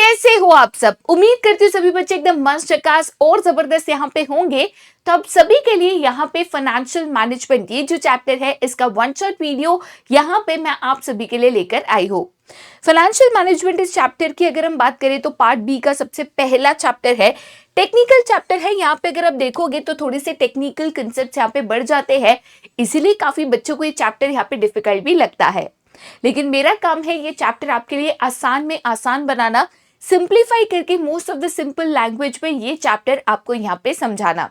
कैसे हो आप सब। उम्मीद करती हूँ सभी बच्चे एकदम मस्त झकास और जबरदस्त यहाँ पे होंगे। तो आप सभी के लिए यहाँ पे फाइनेंशियल मैनेजमेंट ये जो चैप्टर है इसका वन शॉट वीडियो यहाँ पे मैं आप सभी के लिए लेकर आई हूँ। फाइनेंशियल मैनेजमेंट इस चैप्टर की अगर हम बात करें तो पार्ट बी का सबसे पहला चैप्टर है, टेक्निकल चैप्टर है। यहाँ पे अगर आप देखोगे तो थोड़े से टेक्निकल कंसेप्ट यहाँ पे बढ़ जाते हैं, इसीलिए काफी बच्चों को ये चैप्टर यहाँ पे डिफिकल्ट भी लगता है। लेकिन मेरा काम है ये चैप्टर आपके लिए आसान में आसान बनाना, सिंप्लीफाई करके most of the simple language में ये चैप्टर आपको यहाँ पे समझाना।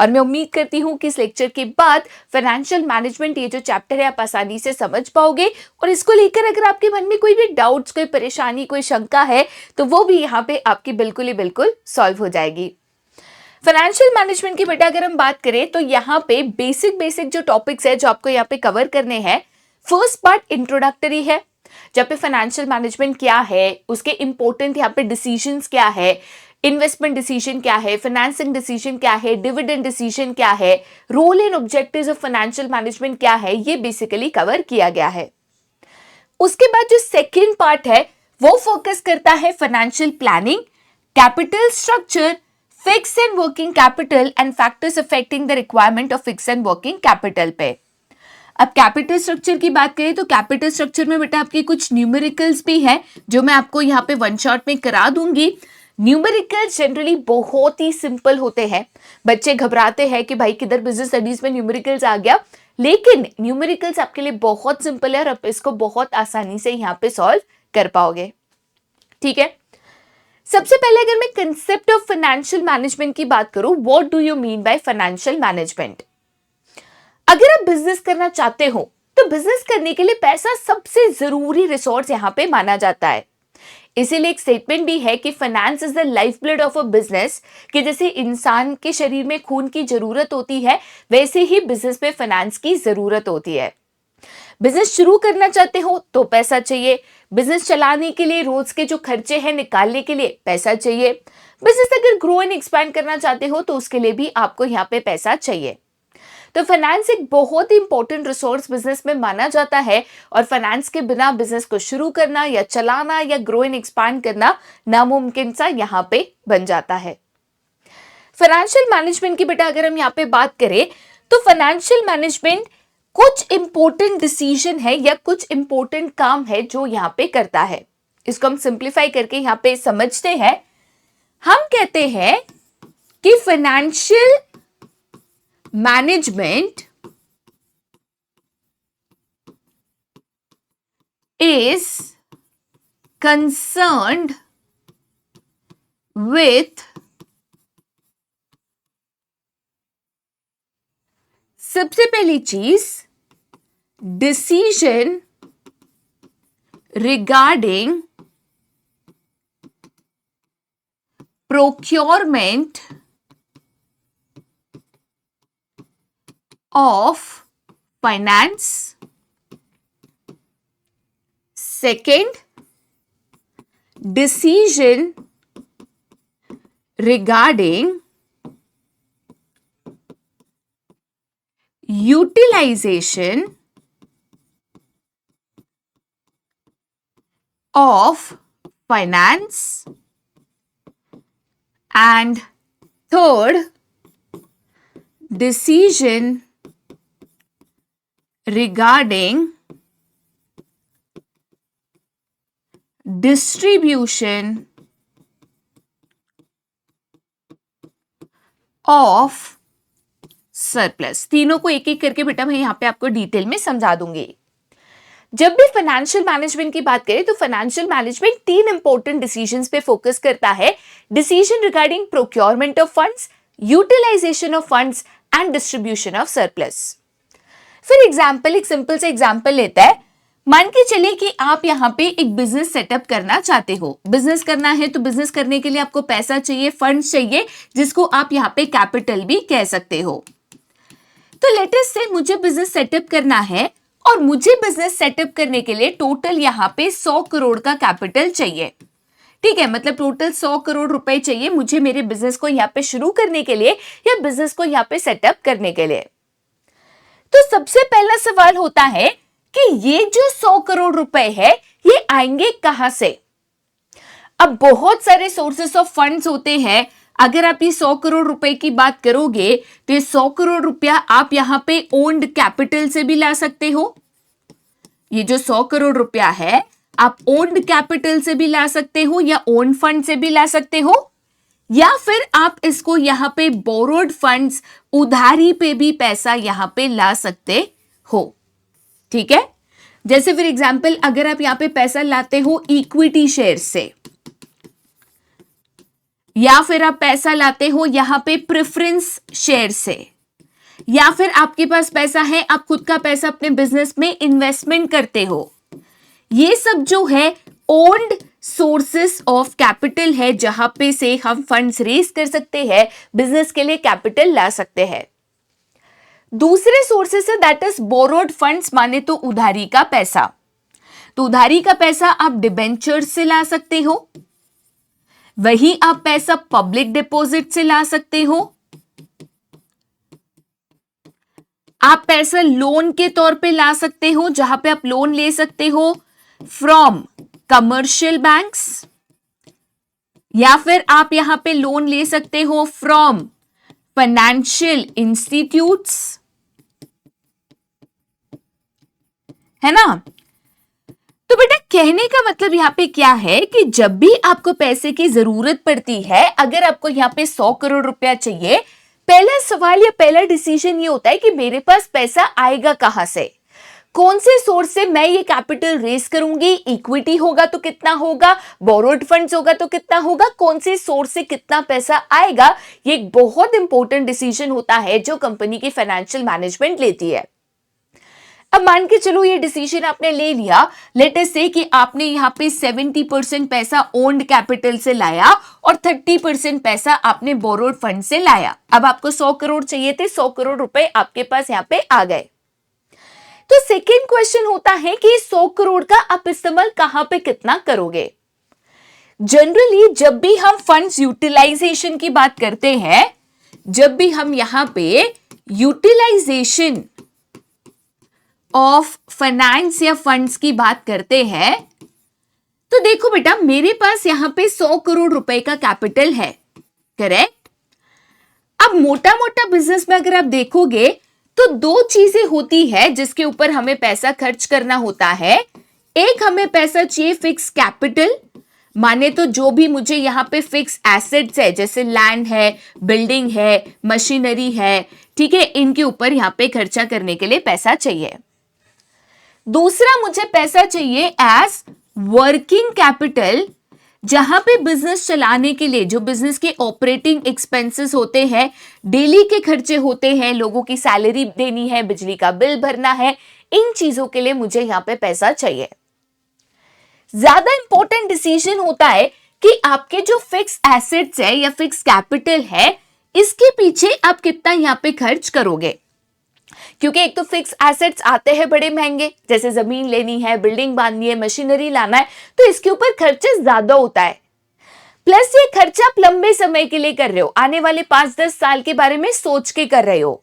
और मैं उम्मीद करती हूँ कि इस लेक्चर के बाद फाइनेंशियल मैनेजमेंट ये जो चैप्टर है आप आसानी से समझ पाओगे। और इसको लेकर अगर आपके मन में कोई भी डाउट्स, कोई परेशानी, कोई शंका है तो वो भी यहाँ पे आपकी बिल्कुल ही बिल्कुल सॉल्व हो जाएगी। फाइनेंशियल मैनेजमेंट की बेटा अगर हम बात करें तो यहाँ पे बेसिक जो टॉपिक्स है जो आपको यहाँ पे कवर करने हैं। फर्स्ट पार्ट इंट्रोडक्टरी है, जहाँ पे फाइनेंशियल मैनेजमेंट क्या है, उसके इंपॉर्टेंट यहाँ पे डिसीजंस क्या है, इन्वेस्टमेंट डिसीजन क्या है, फाइनेंसिंग डिसीजन क्या है, डिविडेंड डिसीजन क्या है, role and objectives of financial management क्या है, ये बेसिकली कवर किया गया है। उसके बाद जो सेकेंड पार्ट है वो फोकस करता है financial planning, capital structure, fix and working capital and factors affecting the requirement of fix and working capital पे। अब कैपिटल स्ट्रक्चर की बात करें तो कैपिटल स्ट्रक्चर में बेटा आपकी कुछ न्यूमेरिकल्स भी है जो मैं आपको यहाँ पे वन शॉट में करा दूंगी। न्यूमेरिकल्स जनरली बहुत ही सिंपल होते हैं, बच्चे घबराते हैं कि भाई किधर बिजनेस स्टडीज में न्यूमेरिकल्स आ गया, लेकिन न्यूमेरिकल्स आपके लिए बहुत सिंपल है और आप इसको बहुत आसानी से यहाँ पे सॉल्व कर पाओगे। ठीक है, सबसे पहले अगर मैं कंसेप्ट ऑफ फाइनेंशियल मैनेजमेंट की बात करूं, what do you mean by financial management. अगर आप बिजनेस करना चाहते हो तो बिजनेस करने के लिए पैसा सबसे जरूरी रिसोर्स यहां पे माना जाता है। इसीलिए एक स्टेटमेंट भी है कि finance is the life blood of a business, कि जैसे इंसान के शरीर में खून की जरूरत होती है वैसे ही बिजनेस में फाइनेंस की जरूरत होती है। बिजनेस शुरू करना चाहते हो तो पैसा चाहिए, बिजनेस चलाने के लिए रोज के जो खर्चे हैं निकालने के लिए पैसा चाहिए, बिजनेस अगर ग्रो एंड एक्सपैंड करना चाहते हो तो उसके लिए भी आपको यहाँ पे पैसा चाहिए। तो फाइनेंस एक बहुत ही इंपॉर्टेंट रिसोर्स बिजनेस में माना जाता है और फाइनेंस के बिना बिजनेस को शुरू करना या चलाना या ग्रो एंड एक्सपैंड करना नामुमकिन सा यहां पे बन जाता है। फाइनेंशियल मैनेजमेंट की बेटा अगर हम यहाँ पे बात करें तो फाइनेंशियल मैनेजमेंट कुछ इंपॉर्टेंट डिसीजन है या कुछ इंपॉर्टेंट काम है जो यहाँ पे करता है। इसको हम सिंप्लीफाई करके यहाँ पे समझते हैं। हम कहते हैं कि financial management is concerned with सबसे पहली चीज decision regarding procurement of finance, second decision regarding utilization of finance, and third decision regarding distribution of surplus। तीनों को एक एक करके बेटा मैं यहां पे आपको डिटेल में समझा दूंगी। जब भी फाइनेंशियल मैनेजमेंट की बात करें तो फाइनेंशियल मैनेजमेंट तीन इंपॉर्टेंट डिसीजंस पे फोकस करता है। Decision regarding procurement of funds, utilisation of funds and distribution of surplus. For example एक सिंपल से एग्जाम्पल लेता है, मान के चले कि आप यहाँ पे एक बिजनेस सेटअप करना चाहते हो। बिजनेस करना है तो बिजनेस करने के लिए आपको पैसा चाहिए, फंड्स चाहिए, जिसको आप यहाँ पे कैपिटल भी कह सकते हो। तो लेट अस से मुझे बिजनेस सेटअप करना है और मुझे बिजनेस सेटअप करने के लिए टोटल यहाँ पे 100 करोड़ का कैपिटल चाहिए। ठीक है, मतलब टोटल 100 करोड़ रुपए चाहिए मुझे मेरे बिजनेस को यहाँ पे शुरू करने के लिए या बिजनेस को यहाँ पे सेटअप करने के लिए। तो सबसे पहला सवाल होता है कि ये जो 100 करोड़ रुपए है ये आएंगे कहां से। अब बहुत सारे सोर्सेस ऑफ फंड्स होते हैं। अगर आप ये 100 करोड़ रुपए की बात करोगे तो ये 100 करोड़ रुपया आप यहां पे ओन्ड कैपिटल से भी ला सकते हो। ये जो 100 करोड़ रुपया है आप ओन्ड कैपिटल से भी ला सकते हो या ओन फंड से भी ला सकते हो, या फिर आप इसको यहां पे बोरोड फंड्स, उधारी पे भी पैसा यहां पे ला सकते हो। ठीक है, जैसे फॉर एग्जांपल अगर आप यहां पे पैसा लाते हो इक्विटी शेयर से, या फिर आप पैसा लाते हो यहां पे प्रेफरेंस शेयर से, या फिर आपके पास पैसा है आप खुद का पैसा अपने बिजनेस में इन्वेस्टमेंट करते हो, ये सब जो है ओन्ड सोर्सेस ऑफ कैपिटल है जहां पे से हम फंड्स रेज कर सकते हैं, बिजनेस के लिए कैपिटल ला सकते हैं। दूसरे सोर्सेस है दैट इज बोरोड फंड्स, माने तो उधारी का पैसा। तो उधारी का पैसा आप डिबेंचर से ला सकते हो, वही आप पैसा पब्लिक डिपॉजिट से ला सकते हो, आप पैसा लोन के तौर पे ला सकते हो जहां पे आप लोन ले सकते हो फ्रॉम कमर्शियल बैंक्स, या फिर आप यहां पे लोन ले सकते हो फ्रॉम फाइनेंशियल इंस्टीट्यूट्स, है ना। तो बेटा कहने का मतलब यहां पे क्या है कि जब भी आपको पैसे की जरूरत पड़ती है, अगर आपको यहां पे 100 करोड़ रुपया चाहिए, पहला सवाल या पहला डिसीजन ये होता है कि मेरे पास पैसा आएगा कहां से, कौन से सोर्स से मैं ये कैपिटल रेज करूंगी, इक्विटी होगा तो कितना होगा, बोरोड फंड्स होगा तो कितना होगा, कौन से सोर्स से कितना पैसा आएगा। ये एक बहुत इंपॉर्टेंट डिसीजन होता है जो कंपनी की फाइनेंशियल मैनेजमेंट लेती है। अब मान के चलो ये डिसीजन आपने ले लिया, लेट अस से कि आपने यहां पे 70% पैसा ओन्ड कैपिटल से लाया और 30% पैसा आपने बोरोड फंड से लाया। अब आपको 100 करोड़ चाहिए थे, 100 करोड़ रुपए आपके पास यहां पे आ गए। तो सेकेंड क्वेश्चन होता है कि 100 करोड़ का आप इस्तेमाल कहां पे कितना करोगे। जनरली जब भी हम फंड्स यूटिलाइजेशन की बात करते हैं, जब भी हम यहां पे यूटिलाइजेशन ऑफ फाइनेंस या फंड्स की बात करते हैं, तो देखो बेटा मेरे पास यहां पे 100 करोड़ रुपए का कैपिटल है, करेक्ट। अब मोटा मोटा बिजनेस में अगर आप देखोगे तो दो चीजें होती है जिसके ऊपर हमें पैसा खर्च करना होता है। एक हमें पैसा चाहिए फिक्स कैपिटल, माने तो जो भी मुझे यहां पे फिक्स एसेट्स है जैसे लैंड है, बिल्डिंग है, मशीनरी है, ठीक है, इनके ऊपर यहां पे खर्चा करने के लिए पैसा चाहिए। दूसरा मुझे पैसा चाहिए एज वर्किंग कैपिटल, जहां पे बिजनेस चलाने के लिए जो बिजनेस के ऑपरेटिंग एक्सपेंसेस होते हैं, डेली के खर्चे होते हैं, लोगों की सैलरी देनी है, बिजली का बिल भरना है, इन चीजों के लिए मुझे यहां पे पैसा चाहिए। ज्यादा इंपॉर्टेंट डिसीजन होता है कि आपके जो फिक्स एसेट्स है या फिक्स कैपिटल है, इसके पीछे आप कितना यहां पे खर्च करोगे, क्योंकि एक तो फिक्स एसेट्स आते हैं बड़े महंगे, जैसे जमीन लेनी है, बिल्डिंग बांधनी है, मशीनरी लाना है, तो इसके ऊपर खर्चे ज्यादा होता है। प्लस ये खर्चा आप लंबे समय के लिए कर रहे हो, आने वाले 5-10 साल के बारे में सोच के कर रहे हो।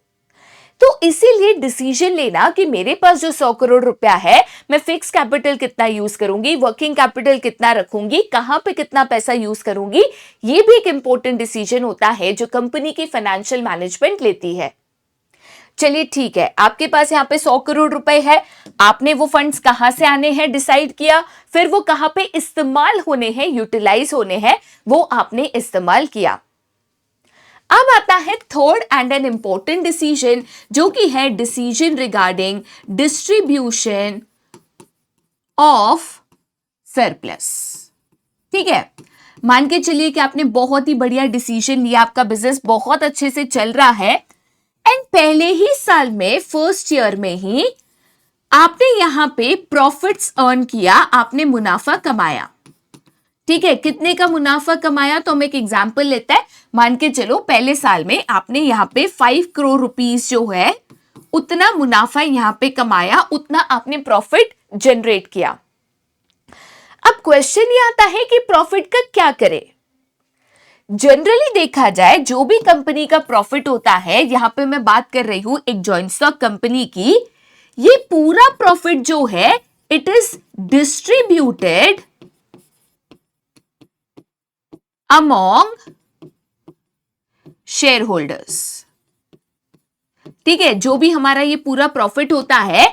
तो इसीलिए डिसीजन लेना कि मेरे पास जो 100 करोड़ रुपया है, मैं फिक्स कैपिटल कितना यूज करूंगी, वर्किंग कैपिटल कितना रखूंगी, कहां पे कितना पैसा यूज करूंगी, ये भी एक इंपॉर्टेंट डिसीजन होता है जो कंपनी की फाइनेंशियल मैनेजमेंट लेती है। चलिए ठीक है, आपके पास यहाँ पे 100 करोड़ रुपए है, आपने वो फंड्स कहां से आने हैं डिसाइड किया, फिर वो कहां पे इस्तेमाल होने हैं, यूटिलाइज होने हैं, वो आपने इस्तेमाल किया। अब आता है third and an important decision, जो कि है decision regarding distribution of surplus. ठीक है, मान के चलिए कि आपने बहुत ही बढ़िया डिसीजन लिया, आपका बिजनेस बहुत अच्छे से चल रहा है, एंड पहले ही साल में, फर्स्ट ईयर में ही आपने यहां पे प्रॉफिट्स अर्न किया, आपने मुनाफा कमाया। ठीक है, कितने का मुनाफा कमाया, तो हम एक एग्जांपल लेते हैं। मान के चलो पहले साल में आपने यहां पे 5 करोड़ रुपीस जो है उतना मुनाफा यहां पे कमाया, उतना आपने प्रॉफिट जनरेट किया। अब क्वेश्चन ये आता है कि प्रॉफिट का क्या करें। जनरली देखा जाए जो भी कंपनी का प्रॉफिट होता है, यहां पे मैं बात कर रही हूं एक जॉइंट स्टॉक कंपनी की, ये पूरा प्रॉफिट जो है it is distributed among share holders. ठीक है, जो भी हमारा ये पूरा प्रॉफिट होता है,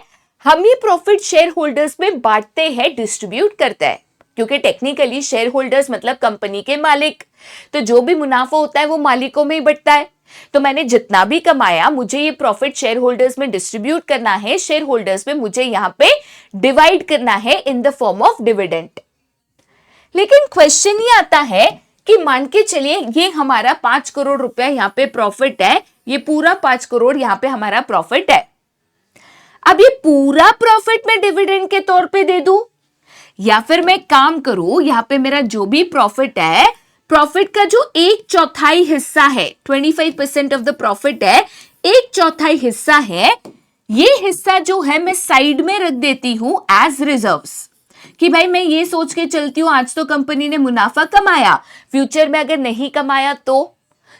हम ये प्रॉफिट शेयर होल्डर्स में बांटते हैं, डिस्ट्रीब्यूट करते हैं, क्योंकि टेक्निकली शेयर होल्डर्स मतलब कंपनी के मालिक। तो जो भी मुनाफा होता है वो मालिकों में ही बंटता है। तो मैंने जितना भी कमाया, मुझे ये प्रॉफिट शेयर होल्डर्स में डिस्ट्रीब्यूट करना है, शेयर होल्डर्स में मुझे यहां पे डिवाइड करना है इन द फॉर्म ऑफ डिविडेंड। लेकिन क्वेश्चन ये आता है कि मान के चलिए ये हमारा 5 करोड़ रुपया यहां पे प्रॉफिट है, ये पूरा 5 करोड़ यहां पे हमारा प्रॉफिट है। अब ये पूरा प्रॉफिट मैं डिविडेंड के तौर पे दे दूं, या फिर मैं काम करूं, यहां पे मेरा जो भी प्रॉफिट है, प्रॉफिट का जो 1/4 हिस्सा है, 25% ऑफ द प्रॉफिट है, 1/4 हिस्सा है, ये हिस्सा जो है मैं साइड में रख देती हूं एज रिजर्व्स, कि भाई मैं ये सोच के चलती हूं आज तो कंपनी ने मुनाफा कमाया, फ्यूचर में अगर नहीं कमाया तो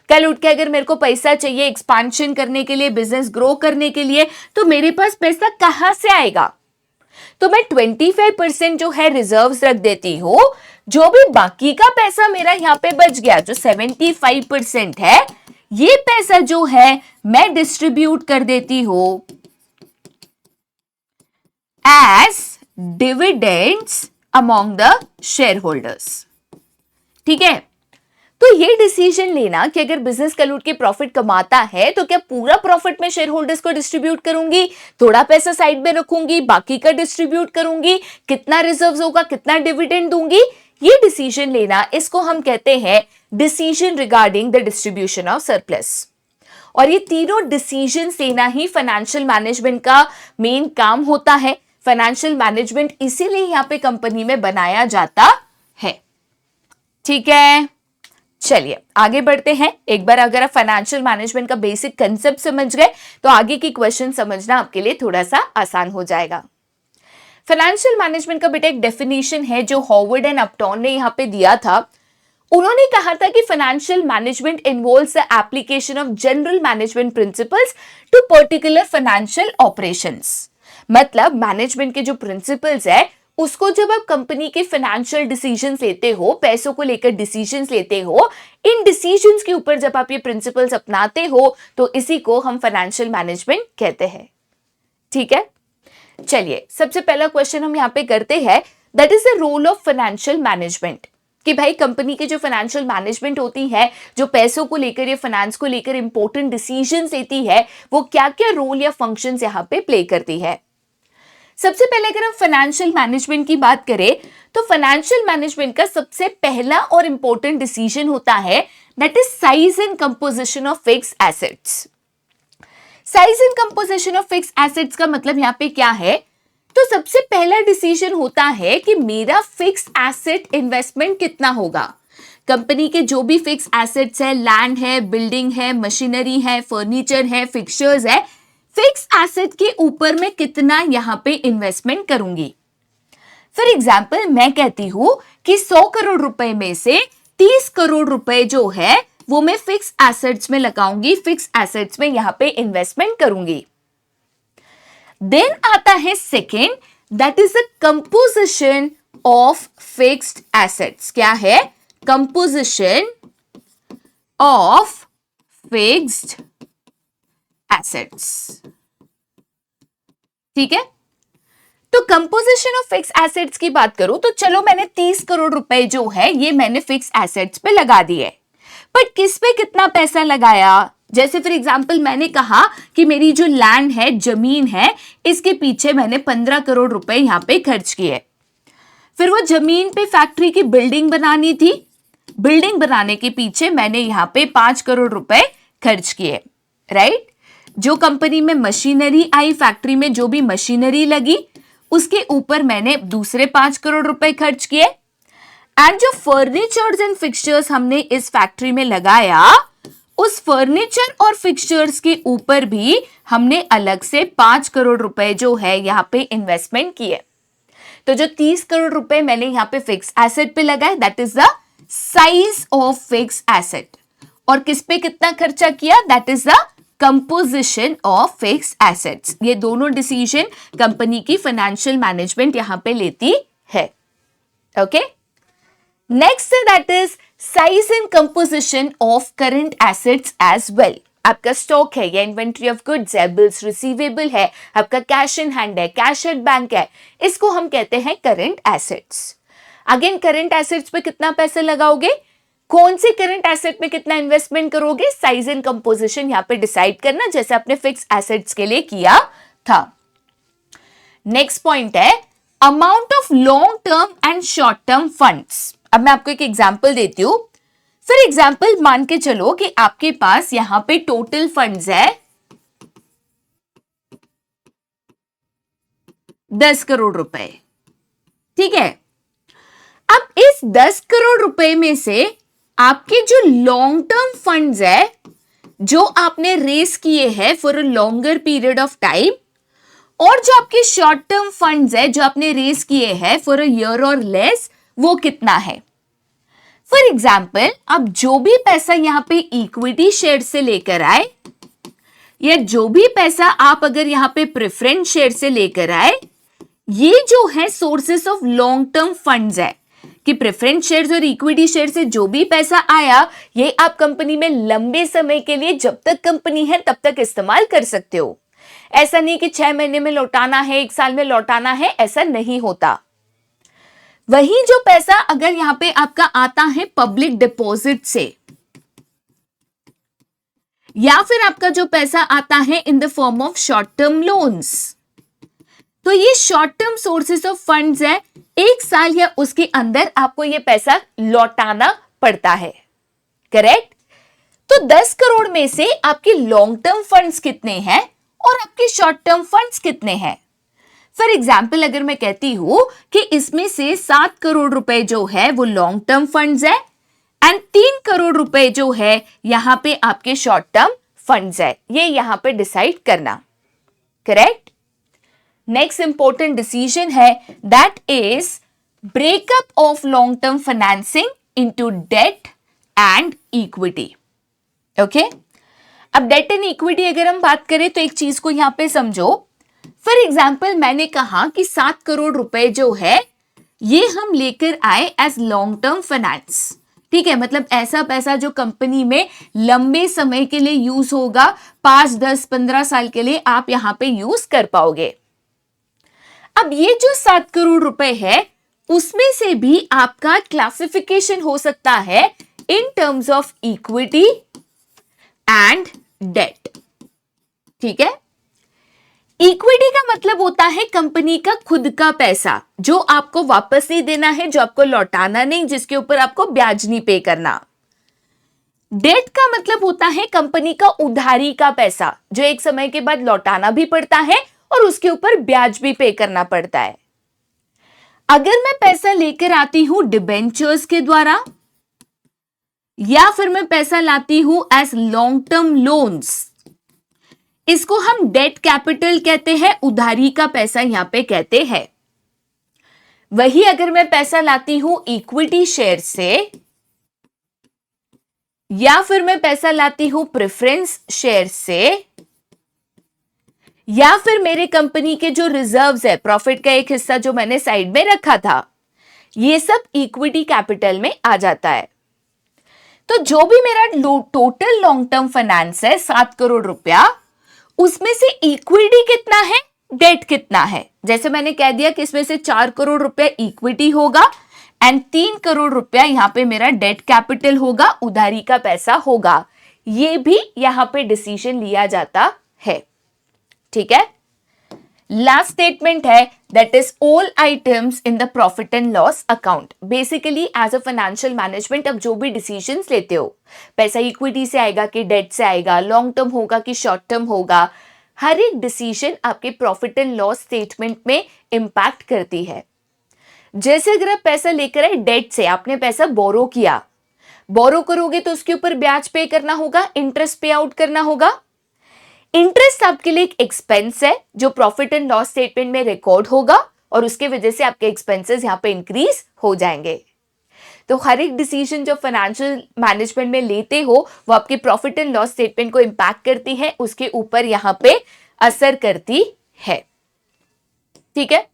कल उठ के अगर मेरे को पैसा चाहिए एक्सपांशन करने के लिए, बिजनेस ग्रो करने के लिए, तो मेरे पास पैसा कहां से आएगा? तो मैं 25% जो है रिजर्व्स रख देती हूं, जो भी बाकी का पैसा मेरा यहां पे बच गया, जो 75% है, ये पैसा जो है मैं डिस्ट्रीब्यूट कर देती हूं as dividends among the shareholders. ठीक है, तो ये डिसीजन लेना कि अगर बिजनेस कल उठ के प्रॉफिट कमाता है तो क्या पूरा प्रॉफिट मैं शेयर होल्डर्स को डिस्ट्रीब्यूट करूंगी, थोड़ा पैसा साइड में रखूंगी, बाकी का डिस्ट्रीब्यूट करूंगी, कितना रिजर्व्स होगा, कितना डिविडेंड दूंगी, ये डिसीजन लेना, इसको हम कहते हैं decision regarding the distribution of surplus. और ये तीनों डिसीजन लेना ही फाइनेंशियल मैनेजमेंट का मेन काम होता है। फाइनेंशियल मैनेजमेंट इसीलिए यहां पे कंपनी में बनाया जाता है। ठीक है, चलिए आगे बढ़ते हैं। एक बार अगर आप फाइनेंशियल मैनेजमेंट का बेसिक कंसेप्ट समझ गए तो आगे की क्वेश्चन समझना आपके लिए थोड़ा सा आसान हो जाएगा। फाइनेंशियल मैनेजमेंट का बेटा एक डेफिनेशन है जो हॉवर्ड एंड अपटॉन ने यहां पे दिया था। उन्होंने कहा था कि financial management involves the application of general management principles to particular financial operations. मतलब मैनेजमेंट के जो प्रिंसिपल्स है उसको जब आप कंपनी के फाइनेंशियल डिसीजंस लेते हो, पैसों को लेकर डिसीजंस लेते हो, इन डिसीजंस के ऊपर जब आप ये प्रिंसिपल्स अपनाते हो तो इसी को हम फाइनेंशियल मैनेजमेंट कहते हैं। ठीक है, चलिए सबसे पहला क्वेश्चन हम यहाँ पे करते हैं, that is the role of financial management. कि भाई कंपनी के जो फाइनेंशियल मैनेजमेंट होती है, जो पैसों को लेकर या फाइनेंस को लेकर इंपॉर्टेंट डिसीजंस लेती है, वो क्या क्या रोल या फंक्शंस यहाँ पे प्ले करती है। सबसे पहले अगर हम फाइनेंशियल मैनेजमेंट की बात करें तो फाइनेंशियल मैनेजमेंट का सबसे पहला और इंपॉर्टेंट डिसीजन होता है that is size and composition of fix assets. Size and composition of fix assets का मतलब यहाँ पे क्या है, तो सबसे पहला डिसीजन होता है कि मेरा फिक्स एसेट इन्वेस्टमेंट कितना होगा। कंपनी के जो भी फिक्स एसेट्स है, लैंड है, बिल्डिंग है, मशीनरी है, फर्नीचर है, फिक्सचर्स है, फिक्स एसेट के ऊपर मैं कितना यहां पे इन्वेस्टमेंट करूंगी। फॉर एग्जाम्पल मैं कहती हूं कि 100 करोड़ रुपए में से 30 करोड़ रुपए जो है वो मैं फिक्स एसेट्स में लगाऊंगी, फिक्स एसेट्स में यहां पे इन्वेस्टमेंट करूंगी। देन आता है second, that is the composition of fixed assets. क्या है? Composition of fixed assets. ठीक है, तो कंपोजिशन ऑफ फिक्स एसेट्स की बात करूं तो चलो मैंने 30 करोड़ रुपए जो है ये मैंने फिक्स एसेट्स पे लगा दिए, बट किस पे कितना पैसा लगाया। जैसे फॉर एग्जांपल मैंने कहा कि मेरी जो लैंड है, जमीन है, इसके पीछे मैंने 15 करोड़ रुपए यहां पे खर्च किए। फिर वो जमीन पे फैक्ट्री की बिल्डिंग बनानी थी, बिल्डिंग बनाने के पीछे मैंने यहां पे 5 करोड़ रुपए खर्च किए, राइट। जो कंपनी में मशीनरी आई, फैक्ट्री में जो भी मशीनरी लगी, उसके ऊपर मैंने दूसरे 5 करोड़ रुपए खर्च किए। एंड जो फर्नीचर्स एंड फिक्सचर्स हमने इस फैक्ट्री में लगाया, उस फर्नीचर और फिक्सचर्स के ऊपर भी हमने अलग से 5 करोड़ रुपए जो है यहाँ पे इन्वेस्टमेंट किए। तो जो 30 करोड़ रुपए मैंने यहाँ पे फिक्स एसेट पे लगाए, that is the size of fix asset. और किस पे कितना खर्चा किया, that is the composition of fix assets. ये दोनों डिसीजन कंपनी की फाइनेंशियल मैनेजमेंट यहां पे लेती है। Okay, next that is size and composition of current assets as well. आपका स्टॉक है या इन्वेंट्री ऑफ गुड्स है, बिल्स रिसीवेबल है, आपका कैश इन हैंड है, कैश एट बैंक है, इसको हम कहते हैं current assets. Again current assets पे कितना पैसा लगाओगे, कौन से करंट एसेट में कितना इन्वेस्टमेंट करोगे, साइज एंड कंपोजिशन यहां पे डिसाइड करना, जैसे आपने फिक्स एसेट्स के लिए किया था। नेक्स्ट पॉइंट है amount of long term and short term funds. अब मैं आपको एक एग्जांपल देती हूं। फॉर एग्जांपल मान के चलो कि आपके पास यहां पे टोटल फंड्स है 10 करोड़ रुपए, ठीक है। अब इस 10 करोड़ रुपए में से आपके जो लॉन्ग टर्म फंड्स है जो आपने रेस किए हैं for a longer period of time, और जो आपके शॉर्ट टर्म फंड्स है जो आपने रेस किए हैं फॉर अ ईयर और लेस, वो कितना है। फॉर एग्जाम्पल अब जो भी पैसा यहां पे इक्विटी शेयर से लेकर आए, या जो भी पैसा आप अगर यहां पे प्रेफरेंस शेयर से लेकर आए, ये जो है sources of long term funds है कि प्रेफरेंस शेयर्स और इक्विटी शेयर से जो भी पैसा आया, ये आप कंपनी में लंबे समय के लिए जब तक कंपनी है तब तक इस्तेमाल कर सकते हो। ऐसा नहीं कि 6 महीने में लौटाना है, 1 साल में लौटाना है, ऐसा नहीं होता। वही जो पैसा अगर यहां पे आपका आता है पब्लिक डिपॉजिट से, या फिर आपका जो पैसा आता है इन the form of short term loans, तो ये short term sources of funds है, 1 साल या उसके अंदर आपको ये पैसा लौटाना पड़ता है, करेक्ट। तो 10 करोड़ में से आपके लॉन्ग टर्म फंड्स कितने हैं और आपके शॉर्ट टर्म फंड्स कितने हैं। फॉर एग्जाम्पल अगर मैं कहती हूं कि इसमें से 7 करोड़ रुपए जो है वो लॉन्ग टर्म फंड्स है एंड 3 करोड़ रुपए जो है यहां पे आपके शॉर्ट टर्म फंड्स है, ये यहां पे डिसाइड करना, करेक्ट। नेक्स्ट इंपॉर्टेंट डिसीजन है that is breakup of long term financing into debt and equity. Okay, अब डेट एंड इक्विटी अगर हम बात करें तो एक चीज को यहां पे समझो। फॉर एग्जाम्पल मैंने कहा कि 7 करोड़ रुपए जो है ये हम लेकर आए एज लॉन्ग टर्म फाइनेंस, ठीक है, मतलब ऐसा पैसा जो कंपनी में लंबे समय के लिए यूज होगा, 5, 10, 15 साल के लिए आप यहां पे यूज कर पाओगे। अब ये जो 7 करोड़ रुपए है उसमें से भी आपका क्लासिफिकेशन हो सकता है in terms of equity and debt, ठीक है। इक्विटी का मतलब होता है कंपनी का खुद का पैसा जो आपको वापस नहीं देना है, जो आपको लौटाना नहीं, जिसके ऊपर आपको ब्याज नहीं पे करना। डेट का मतलब होता है कंपनी का उधारी का पैसा जो एक समय के बाद लौटाना भी पड़ता है और उसके ऊपर ब्याज भी पे करना पड़ता है। अगर मैं पैसा लेकर आती हूं डिबेंचर्स के द्वारा, या फिर मैं पैसा लाती हूं एज लॉन्ग टर्म लोन्स, इसको हम डेट कैपिटल कहते हैं, उधारी का पैसा यहां पे कहते हैं। वही अगर मैं पैसा लाती हूं इक्विटी शेयर से, या फिर मैं पैसा लाती हूं प्रेफरेंस शेयर से, या फिर मेरे कंपनी के जो रिजर्व्स है, प्रॉफिट का एक हिस्सा जो मैंने साइड में रखा था, ये सब इक्विटी कैपिटल में आ जाता है। तो जो भी मेरा टोटल लॉन्ग टर्म फाइनेंस है 7 करोड़ रुपया, उसमें से इक्विटी कितना है, डेट कितना है। जैसे मैंने कह दिया कि इसमें से 4 करोड़ रुपया इक्विटी होगा एंड 3 करोड़ रुपया यहां पे मेरा डेट कैपिटल होगा, उधारी का पैसा होगा। ये भी यहां पे डिसीजन लिया जाता है, ठीक है। लास्ट स्टेटमेंट है that is all items in the profit and loss account. Basically as a financial management अब जो भी डिसीजंस लेते हो, पैसा इक्विटी से आएगा कि डेट से आएगा, लॉन्ग टर्म होगा कि शॉर्ट टर्म होगा, हर एक डिसीजन आपके प्रॉफिट एंड लॉस स्टेटमेंट में इंपैक्ट करती है। जैसे अगर आप पैसा लेकर आए डेट से, आपने पैसा बोरो किया, बोरो करोगे तो उसके ऊपर ब्याज पे करना होगा, इंटरेस्ट पे आउट करना होगा। इंटरेस्ट आपके लिए एक एक्सपेंस है जो प्रॉफिट एंड लॉस स्टेटमेंट में रिकॉर्ड होगा और उसके वजह से आपके एक्सपेंसेस यहां पे इंक्रीज हो जाएंगे। तो हर एक डिसीजन जो फाइनेंशियल मैनेजमेंट में लेते हो वो आपके प्रॉफिट एंड लॉस स्टेटमेंट को इंपैक्ट करती है, उसके ऊपर यहां पे असर करती है, ठीक है।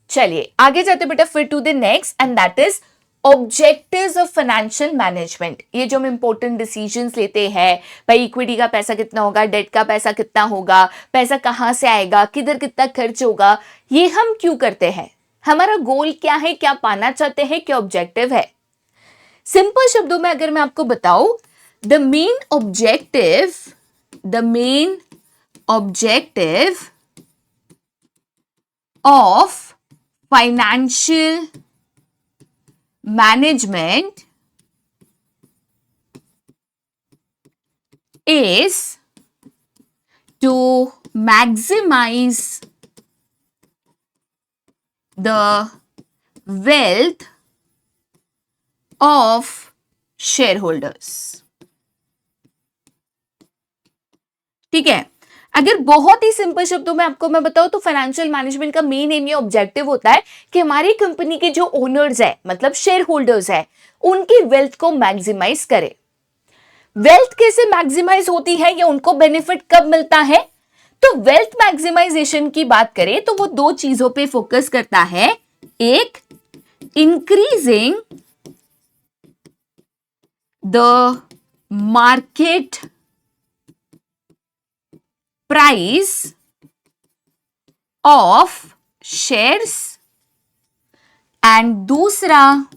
चलिए आगे जाते बेटा फिर to the next and that is objectives of financial management, ये जो हम इंपॉर्टेंट डिसीजंस लेते हैं, भाई इक्विटी का पैसा कितना होगा, डेट का पैसा कितना होगा, पैसा कहाँ से आएगा, किधर कितना खर्च होगा, ये हम क्यों करते हैं, हमारा गोल क्या है, क्या पाना चाहते हैं, क्या ऑब्जेक्टिव है। सिंपल शब्दों में अगर मैं आपको बताऊं, the main objective of financial management is to maximize the wealth of shareholders। ठीक है, अगर बहुत ही सिंपल शब्दों में आपको मैं बताऊं तो फाइनेंशियल मैनेजमेंट का मेन एम या ऑब्जेक्टिव होता है कि हमारी कंपनी के जो ओनर्स है, मतलब शेयर होल्डर्स है, उनकी वेल्थ को मैक्सिमाइज करे। वेल्थ कैसे मैक्सिमाइज होती है या उनको बेनिफिट कब मिलता है, तो वेल्थ मैक्सिमाइजेशन की बात करें तो वो दो चीजों पे फोकस करता है। एक, increasing the market price of shares, and दूसरा,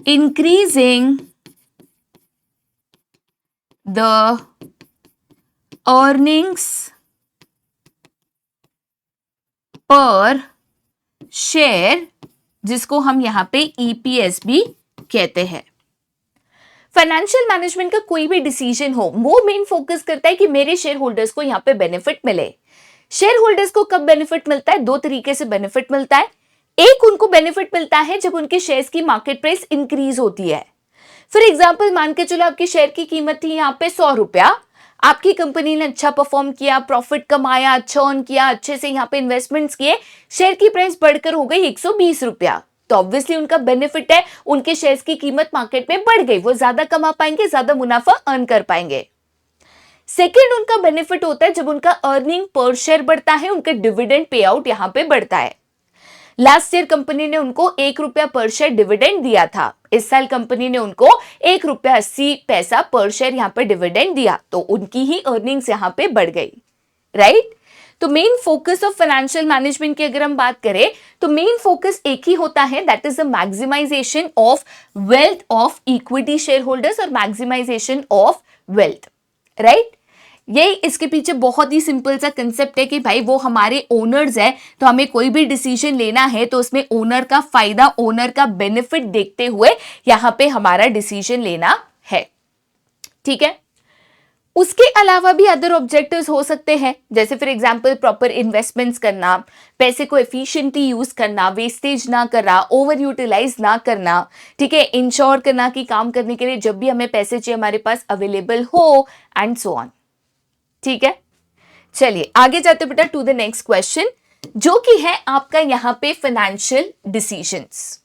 इंक्रीजिंग द अर्निंग्स पर शेयर, जिसको हम यहां पे ईपीएस भी कहते हैं। फाइनेंशियल मैनेजमेंट का कोई भी डिसीजन हो, वो मेन फोकस करता है कि मेरे शेयर होल्डर्स को यहां पे बेनिफिट मिले। शेयर होल्डर्स को कब बेनिफिट मिलता है, दो तरीके से बेनिफिट मिलता है। एक, उनको बेनिफिट मिलता है जब उनके शेयर्स की मार्केट प्राइस इंक्रीज होती है। फॉर एग्जाम्पल, मान के चलो आपकी शेयर की कीमत थी यहाँ पे 100 रुपया, आपकी कंपनी ने अच्छा परफॉर्म किया, प्रॉफिट कमाया, अच्छा अर्न किया, अच्छे से यहाँ पे इन्वेस्टमेंट्स किए, शेयर की प्राइस बढ़कर हो गई 120 रुपया, तो ऑब्वियसली उनका बेनिफिट है, उनके शेयर्स की कीमत मार्केट में बढ़ गई, वो ज्यादा कमा पाएंगे, ज्यादा मुनाफा अर्न कर पाएंगे। सेकेंड, उनका बेनिफिट होता है जब उनका अर्निंग पर शेयर बढ़ता है, उनका डिविडेंड पे आउट यहां पे बढ़ता है। लास्ट ईयर कंपनी ने उनको 1 रुपया पर शेयर डिविडेंड दिया था, इस साल कंपनी ने उनको 1 रुपया 80 पैसा पर शेयर यहां पे डिविडेंड दिया, तो उनकी ही अर्निंग्स यहां पे बढ़ गई, राइट। तो main focus of financial management की अगर हम बात करें तो मेन फोकस एक ही होता है, that is the maximisation of wealth of equity shareholders और मैक्सिमाइजेशन ऑफ वेल्थ, राइट। यही इसके पीछे बहुत ही सिंपल सा कंसेप्ट है कि भाई वो हमारे ओनर्स है, तो हमें कोई भी डिसीजन लेना है तो उसमें ओनर का फायदा, ओनर का बेनिफिट देखते हुए यहां पे हमारा डिसीजन लेना है, ठीक है। उसके अलावा भी अदर ऑब्जेक्टिव्स हो सकते हैं, जैसे फॉर एग्जांपल प्रॉपर इन्वेस्टमेंट्स करना, पैसे को एफिशिएंटली यूज करना, वेस्टेज ना करना, ओवर यूटिलाइज ना करना, ठीक है, इंश्योर करना कि काम करने के लिए जब भी हमें पैसे चाहिए हमारे पास अवेलेबल हो, एंड सो ऑन, ठीक है। चलिए आगे जाते बेटा टू द नेक्स्ट क्वेश्चन, जो कि है आपका यहां पे फाइनेंशियल डिसीजंस।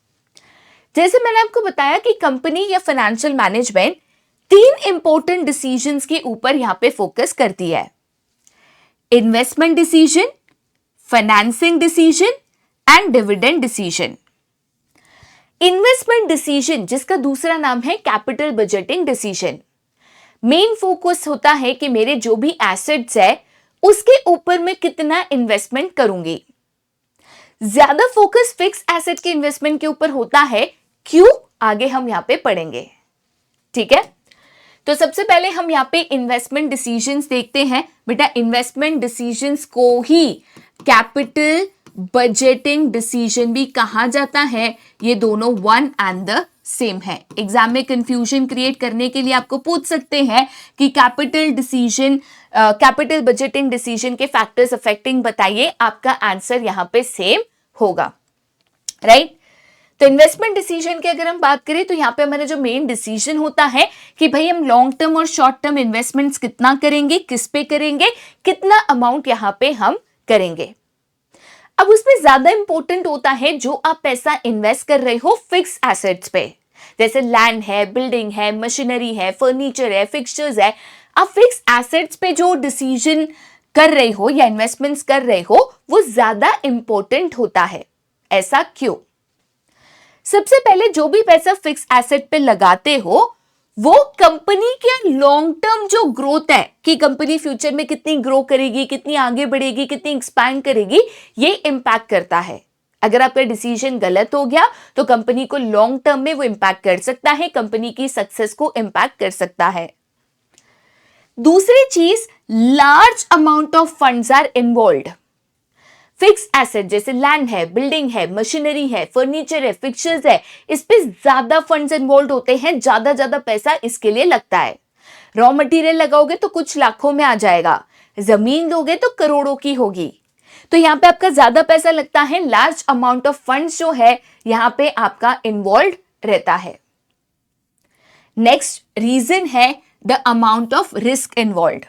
जैसे मैंने आपको बताया कि कंपनी या फाइनेंशियल मैनेजमेंट 3 इंपॉर्टेंट डिसीजंस के ऊपर यहां पे फोकस करती है। Investment decision, financing decision and dividend decision. Investment decision, जिसका दूसरा नाम है capital budgeting decision, main focus होता है कि मेरे जो भी एसेट्स है उसके ऊपर मैं कितना इन्वेस्टमेंट करूंगी। ज्यादा फोकस फिक्स एसेट के इन्वेस्टमेंट के ऊपर होता है, क्यों, आगे हम यहां पे पढ़ेंगे, ठीक है। तो सबसे पहले हम यहाँ पे इन्वेस्टमेंट डिसीजंस देखते हैं। बेटा इन्वेस्टमेंट डिसीजंस को ही कैपिटल बजटिंग डिसीजन भी कहा जाता है, ये दोनों वन एंड द सेम है। एग्जाम में कंफ्यूजन क्रिएट करने के लिए आपको पूछ सकते हैं कि कैपिटल बजटिंग डिसीजन के फैक्टर्स अफेक्टिंग बताइए, आपका आंसर यहां पे सेम होगा, राइट। तो इन्वेस्टमेंट डिसीजन की अगर हम बात करें तो यहाँ पे हमारा जो मेन डिसीजन होता है कि भाई हम लॉन्ग टर्म और शॉर्ट टर्म इन्वेस्टमेंट्स कितना करेंगे, किस पे करेंगे, कितना अमाउंट यहाँ पे हम करेंगे। अब उसमें ज्यादा इंपॉर्टेंट होता है जो आप पैसा इन्वेस्ट कर रहे हो फिक्स एसेट्स पे, जैसे लैंड है, बिल्डिंग है, मशीनरी है, फर्नीचर है, फिक्सचर्स है। आप फिक्स एसेट्स पे जो डिसीजन कर रहे हो या इन्वेस्टमेंट्स कर रहे हो वो ज्यादा इंपॉर्टेंट होता है। ऐसा क्यों? सबसे पहले जो भी पैसा फिक्स एसेट पे लगाते हो वो कंपनी के लॉन्ग टर्म जो ग्रोथ है कि कंपनी फ्यूचर में कितनी ग्रो करेगी, कितनी आगे बढ़ेगी, कितनी एक्सपैंड करेगी, ये इंपैक्ट करता है। अगर आपका डिसीजन गलत हो गया तो कंपनी को लॉन्ग टर्म में वो इंपैक्ट कर सकता है, कंपनी की सक्सेस को इंपैक्ट कर सकता है। दूसरी चीज, large amount of funds are involved. Fix asset जैसे लैंड है, बिल्डिंग है, मशीनरी है, फर्नीचर है, फिक्चर्स है, इस पे ज्यादा फंड्स इन्वॉल्व होते हैं, ज्यादा पैसा इसके लिए लगता है। रॉ मटेरियल लगाओगे तो कुछ लाखों में आ जाएगा, जमीन लोगे तो करोड़ों की होगी, तो यहाँ पे आपका ज्यादा पैसा लगता है। लार्ज अमाउंट ऑफ फंड्स जो है यहाँ पे आपका इन्वॉल्व रहता है। नेक्स्ट रीजन है the amount of risk involve.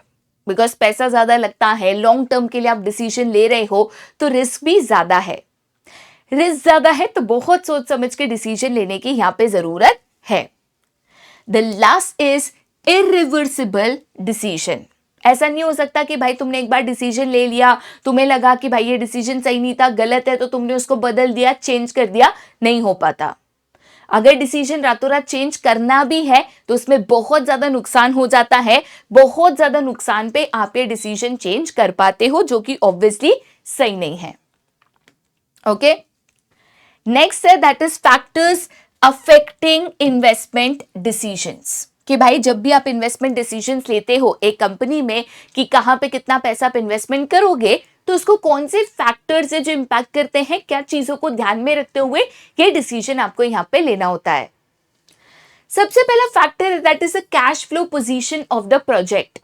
Because पैसा ज्यादा लगता है, लॉन्ग टर्म के लिए आप डिसीजन ले रहे हो तो रिस्क भी ज्यादा है। रिस्क ज्यादा है तो बहुत सोच समझ के डिसीजन लेने की यहां पे जरूरत है। The last is irreversible decision. ऐसा नहीं हो सकता कि भाई तुमने एक बार डिसीजन ले लिया, तुम्हें लगा कि भाई ये डिसीजन सही नहीं था, गलत है, तो तुमने उसको बदल दिया, चेंज कर दिया, नहीं हो पाता। अगर डिसीजन रातों रात चेंज करना भी है तो उसमें बहुत ज्यादा नुकसान हो जाता है, बहुत ज्यादा नुकसान पे आप ये डिसीजन चेंज कर पाते हो, जो कि ऑब्वियसली सही नहीं है। ओके, नेक्स्ट है that is factors affecting investment decisions. कि भाई जब भी आप इन्वेस्टमेंट डिसीजंस लेते हो एक कंपनी में कि कहां पे कितना पैसा आप इन्वेस्टमेंट करोगे, तो उसको कौन से फैक्टर्स है जो इंपैक्ट करते हैं, क्या चीजों को ध्यान में रखते हुए ये डिसीजन आपको यहां पे लेना होता है। सबसे पहला फैक्टर है that is the cash flow position of the project.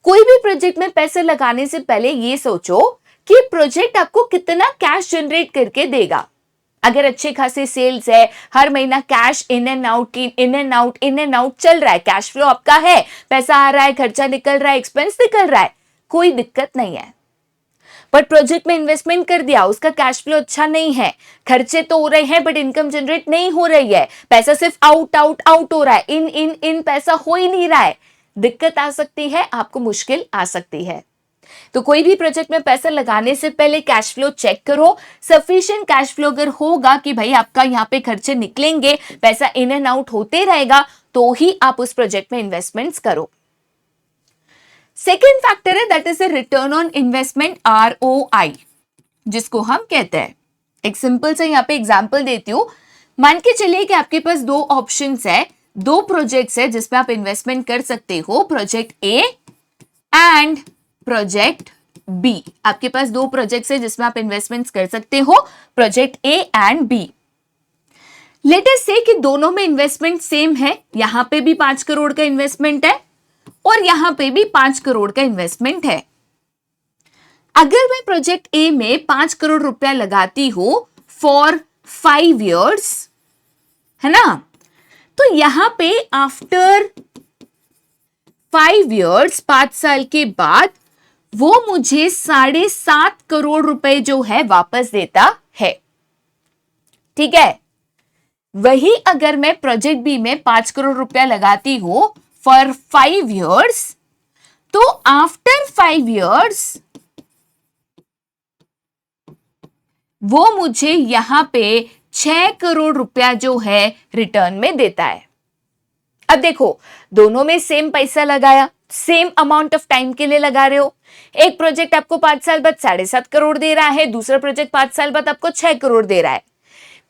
कोई भी प्रोजेक्ट में पैसे लगाने से पहले ये सोचो कि प्रोजेक्ट आपको कितना कैश जनरेट करके देगा। अगर अच्छे खासे सेल्स है, हर महीना कैश इन एंड आउट चल रहा है, कैश फ्लो आपका है, पैसा आ रहा है, खर्चा निकल रहा है, एक्सपेंस निकल रहा है, कोई दिक्कत नहीं है। बट प्रोजेक्ट में इन्वेस्टमेंट कर दिया, उसका कैश फ्लो अच्छा नहीं है, खर्चे तो हो रहे हैं बट इनकम जनरेट नहीं हो रही है, पैसा सिर्फ आउट हो रहा है, इन पैसा हो ही नहीं रहा है, दिक्कत आ सकती है, आपको मुश्किल आ सकती है। तो कोई भी प्रोजेक्ट में पैसा लगाने से पहले कैश फ्लो चेक करो। सफिशिएंट कैश फ्लो अगर होगा कि भाई आपका यहाँ पे खर्चे निकलेंगे, पैसा इन एंड आउट होते रहेगा, तो ही आप उस प्रोजेक्ट में इन्वेस्टमेंट्स करो। सेकेंड फैक्टर है that is return on investment, ROI, जिसको हम कहते हैं। एक सिंपल सा यहाँ पे एग्जांपल देती हूँ। मान के चलिए कि आपके पास दो ऑप्शंस है, दो प्रोजेक्ट्स है जिसमें आप इन्वेस्टमेंट कर सकते हो, project A and project B. आपके पास दो प्रोजेक्ट्स है जिसमें आप इन्वेस्टमेंट्स कर सकते हो, project A and B. Let us say कि दोनों में इन्वेस्टमेंट सेम है, यहां पे भी 5 करोड़ का इन्वेस्टमेंट है और यहां पे भी 5 करोड़ का इन्वेस्टमेंट है। अगर मैं प्रोजेक्ट ए में 5 करोड़ रुपया लगाती हूं फॉर 5 years, है ना, तो यहां पे आफ्टर 5 years, 5 साल के बाद वो मुझे 7.5 करोड़ रुपए जो है वापस देता है। ठीक है, वही अगर मैं प्रोजेक्ट बी में 5 करोड़ रुपया लगाती हूं फॉर 5 years, तो आफ्टर 5 years वो मुझे यहां पे 6 करोड़ रुपया जो है रिटर्न में देता है। अब देखो, दोनों में सेम पैसा लगाया, सेम अमाउंट ऑफ टाइम के लिए लगा रहे हो। एक प्रोजेक्ट आपको 5 साल बाद 7.5 करोड़ दे रहा है, दूसरा प्रोजेक्ट 5 साल बाद आपको 6 करोड़ दे रहा है,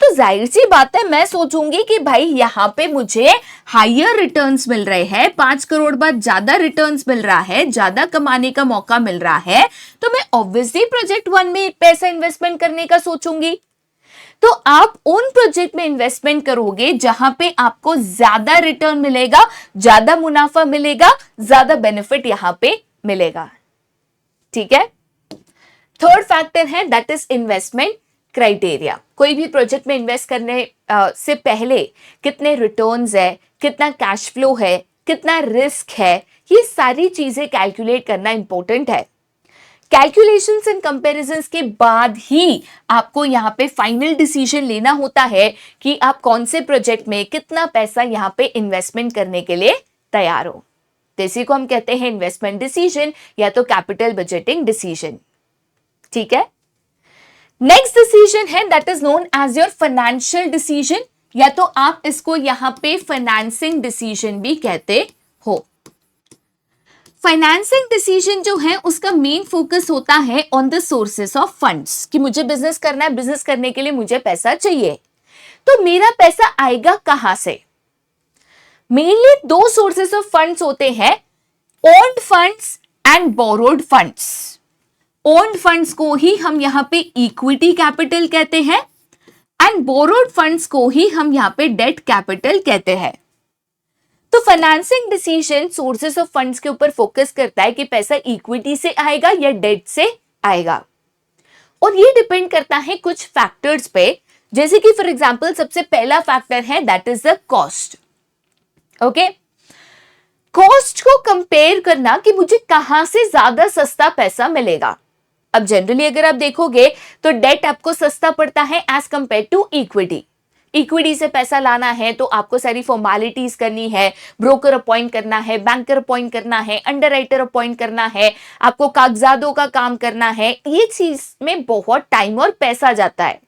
तो जाहिर सी बात है मैं सोचूंगी कि भाई यहां पे मुझे हायर रिटर्न्स मिल रहे हैं, 5 करोड़ बाद ज्यादा रिटर्न्स मिल रहा है, ज्यादा कमाने का मौका मिल रहा है, तो मैं ऑब्वियसली प्रोजेक्ट 1 में पैसा इन्वेस्टमेंट करने का सोचूंगी। तो आप उन प्रोजेक्ट में इन्वेस्टमेंट करोगे जहां पे आपको ज्यादा रिटर्न मिलेगा, ज्यादा मुनाफा मिलेगा, ज्यादा बेनिफिट यहां पे मिलेगा। ठीक है, थर्ड फैक्टर है दैट इज इन्वेस्टमेंट क्राइटेरिया। कोई भी प्रोजेक्ट में इन्वेस्ट करने से पहले कितने रिटर्न्स है, कितना कैश फ्लो है, कितना रिस्क है, ये सारी चीजें कैलकुलेट करना इंपॉर्टेंट है। कैलकुलेशंस एंड कंपैरिजंस के बाद ही आपको यहाँ पे फाइनल डिसीजन लेना होता है कि आप कौन से प्रोजेक्ट में कितना पैसा यहाँ पे इन्वेस्टमेंट करने के लिए तैयार हो। तो इसी को हम कहते हैं इन्वेस्टमेंट डिसीजन या तो कैपिटल बजटिंग डिसीजन। ठीक है, नेक्स्ट डिसीजन है that is known as your financial decision, या तो आप इसको यहां पे फाइनेंसिंग डिसीजन भी कहते हो। फाइनेंसिंग डिसीजन जो है उसका मेन फोकस होता है on the sources of funds, कि मुझे बिजनेस करना है, बिजनेस करने के लिए मुझे पैसा चाहिए, तो मेरा पैसा आएगा कहां से। मेनली दो सोर्सेस ऑफ फंड्स होते हैं, owned funds and borrowed funds. Owned funds को ही हम यहां पे इक्विटी कैपिटल कहते हैं एंड बोरोड फंड्स को ही हम यहां पे डेट कैपिटल कहते हैं। तो financing decision sources of funds के ऊपर फोकस करता है कि पैसा इक्विटी से आएगा या डेट से आएगा, और ये डिपेंड करता है कुछ फैक्टर्स पे, जैसे कि फॉर एग्जांपल सबसे पहला फैक्टर है that is the cost. Okay, cost को कंपेयर करना कि मुझे कहां से ज्यादा सस्ता पैसा मिलेगा। अब जनरली अगर आप देखोगे तो डेट आपको सस्ता पड़ता है as compare to equity. Equity से पैसा लाना है तो आपको सारी फॉर्मेलिटीज करनी है, ब्रोकर अपॉइंट करना है, बैंकर अपॉइंट करना है, अंडरराइटर अपॉइंट करना है, आपको कागजातों का काम करना है, ये चीज में बहुत टाइम और पैसा जाता है।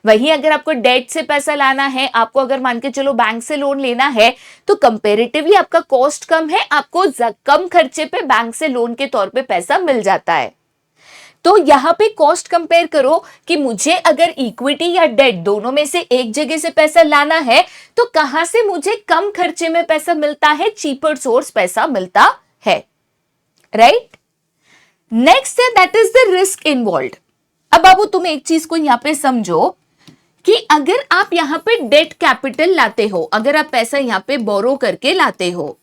वहीं अगर आपको डेट से पैसा लाना है, आपको अगर मान के चलो बैंक से लोन लेना है, तो कंपेरेटिवली आपका कॉस्ट कम है, आपको कम खर्चे पे बैंक से लोन के तौर पे पैसा मिल जाता है। तो यहां पे कॉस्ट कंपेयर करो कि मुझे अगर इक्विटी या डेट दोनों में से एक जगह से पैसा लाना है तो कहां से मुझे कम खर्चे में पैसा मिलता है, चीपर सोर्स पैसा मिलता है, राइट। नेक्स्ट है that is the risk involved. अब बाबू तुम एक चीज को यहां पे समझो कि अगर आप यहां पे डेट कैपिटल लाते हो, अगर आप पैसा यहां पे बोरो करके लाते हो,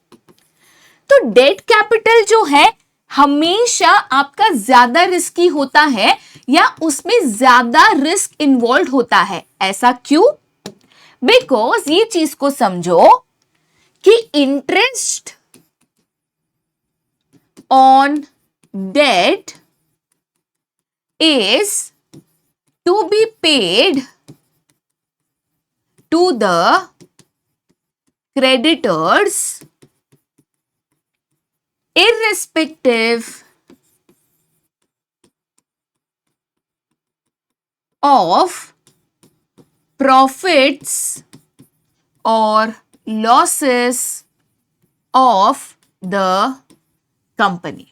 तो डेट कैपिटल जो है हमेशा आपका ज्यादा रिस्की होता है या उसमें ज्यादा रिस्क इन्वॉल्व होता है। ऐसा क्यों? बिकॉज ये चीज को समझो कि interest on debt is to be paid to the creditors irrespective of profits or losses of the company।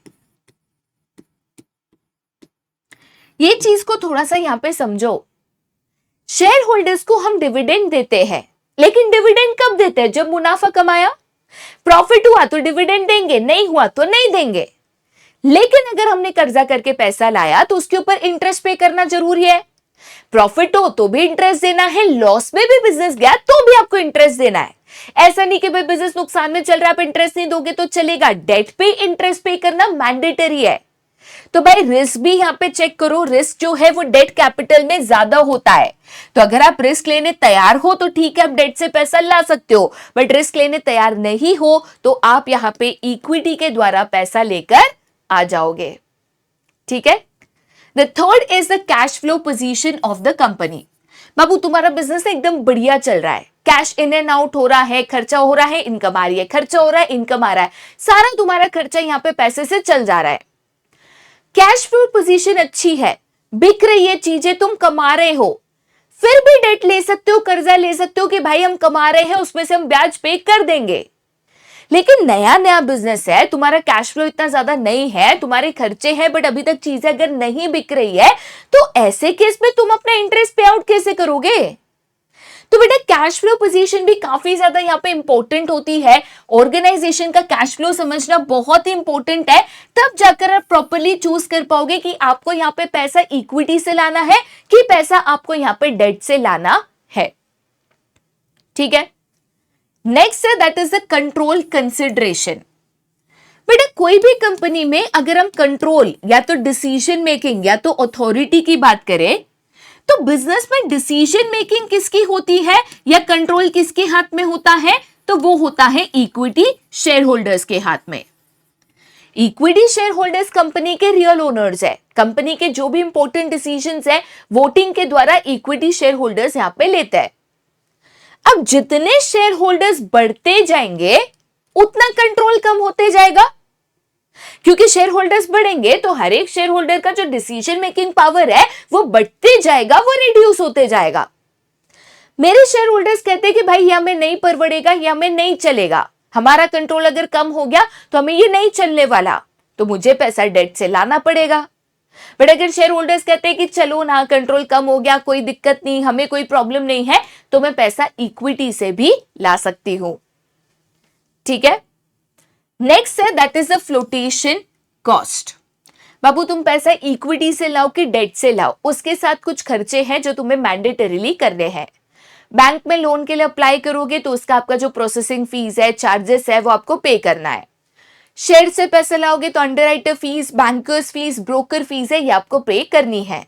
ये चीज को थोड़ा सा यहां पे समझो। शेयर होल्डर्स को हम डिविडेंड देते हैं, लेकिन डिविडेंड कब देते हैं? जब मुनाफा कमाया, प्रॉफिट हुआ तो डिविडेंड देंगे, नहीं हुआ तो नहीं देंगे। लेकिन अगर हमने कर्जा करके पैसा लाया तो उसके ऊपर इंटरेस्ट पे करना जरूरी है। प्रॉफिट हो तो भी इंटरेस्ट देना है, लॉस में भी बिजनेस गया तो भी आपको इंटरेस्ट देना है। ऐसा नहीं कि भाई बिजनेस नुकसान में चल रहा है आप इंटरेस्ट नहीं दोगे तो चलेगा। डेट पे इंटरेस्ट पे करना मैंडेटरी है। तो भाई रिस्क भी यहां पे चेक करो, रिस्क जो है वो डेट कैपिटल में ज्यादा होता है। तो अगर आप रिस्क लेने तैयार हो तो ठीक है, आप डेट से पैसा ला सकते हो, बट रिस्क लेने तैयार नहीं हो तो आप यहां पे इक्विटी के द्वारा पैसा लेकर आ जाओगे। ठीक है। The third is the cash flow position of the company. बाबू तुम्हारा बिजनेस एकदम बढ़िया चल रहा है, कैश इन एंड आउट हो रहा है, खर्चा हो रहा है, इनकम आ रही है, खर्चा हो रहा है, इनकम आ रहा है, सारा तुम्हारा खर्चा यहां पे पैसे से चल जा रहा है। कैश फ्लो पोजीशन अच्छी है, बिक रही है चीजें, तुम कमा रहे हो, फिर भी डेट ले सकते हो, कर्जा ले सकते हो कि भाई हम कमा रहे हैं उसमें से हम ब्याज पे कर देंगे। लेकिन नया नया बिजनेस है, तुम्हारा कैश फ्लो इतना ज्यादा नहीं है, तुम्हारे खर्चे हैं बट अभी तक चीजें अगर नहीं बिक रही है तो ऐसे केस में तुम अपना इंटरेस्ट पे आउट कैसे करोगे? तो बेटा कैश फ्लो पोजीशन भी काफी ज्यादा यहाँ पे इंपॉर्टेंट होती है। ऑर्गेनाइजेशन का कैश फ्लो समझना बहुत ही इंपॉर्टेंट है, तब जाकर आप प्रॉपर्ली चूज कर पाओगे कि आपको यहाँ पे पैसा इक्विटी से लाना है कि पैसा आपको यहाँ पे डेट से लाना है। ठीक है। नेक्स्ट है that is the control consideration. बेटा कोई भी कंपनी में अगर हम कंट्रोल या तो डिसीजन मेकिंग या तो अथॉरिटी की बात करें तो बिजनेस में डिसीजन मेकिंग किसकी होती है या कंट्रोल किसके हाथ में होता है? तो वो होता है इक्विटी शेयर होल्डर्स के हाथ में। इक्विटी शेयर होल्डर्स कंपनी के रियल ओनर्स है। कंपनी के जो भी इंपॉर्टेंट डिसीजंस है वोटिंग के द्वारा इक्विटी शेयर होल्डर्स यहां पे लेते हैं। अब जितने शेयर होल्डर्स बढ़ते जाएंगे उतना कंट्रोल कम होते जाएगा। क्योंकि शेयर होल्डर्स बढ़ेंगे तो हर एक शेयर होल्डर का जो डिसीजन मेकिंग पावर है वो बढ़ते जाएगा, वो रिड्यूस होते जाएगा। मेरे शेयर होल्डर्स कहते हैं कि भाई ये हमें नहीं परवड़ेगा, ये हमें नहीं चलेगा, हमारा कंट्रोल अगर कम हो गया तो हमें ये नहीं चलने वाला, तो मुझे पैसा डेट से लाना पड़ेगा। बट अगर शेयर होल्डर्स कहते हैं कि चलो ना, कंट्रोल कम हो गया, कोई दिक्कत नहीं, हमें कोई प्रॉब्लम नहीं है, तो मैं पैसा इक्विटी से भी ला सकती हूं। ठीक है, नेक्स्ट है that is the flotation cost. बाबू तुम पैसा इक्विटी से लाओ कि डेट से लाओ, उसके साथ कुछ खर्चे हैं जो तुम्हें मैंडेटरीली करने हैं। बैंक में लोन के लिए अप्लाई करोगे तो उसका आपका जो प्रोसेसिंग फीस है, चार्जेस है, वो आपको पे करना है। शेयर से पैसा लाओगे तो underwriter fees, bankers fees, broker fees है, ये आपको पे करनी है।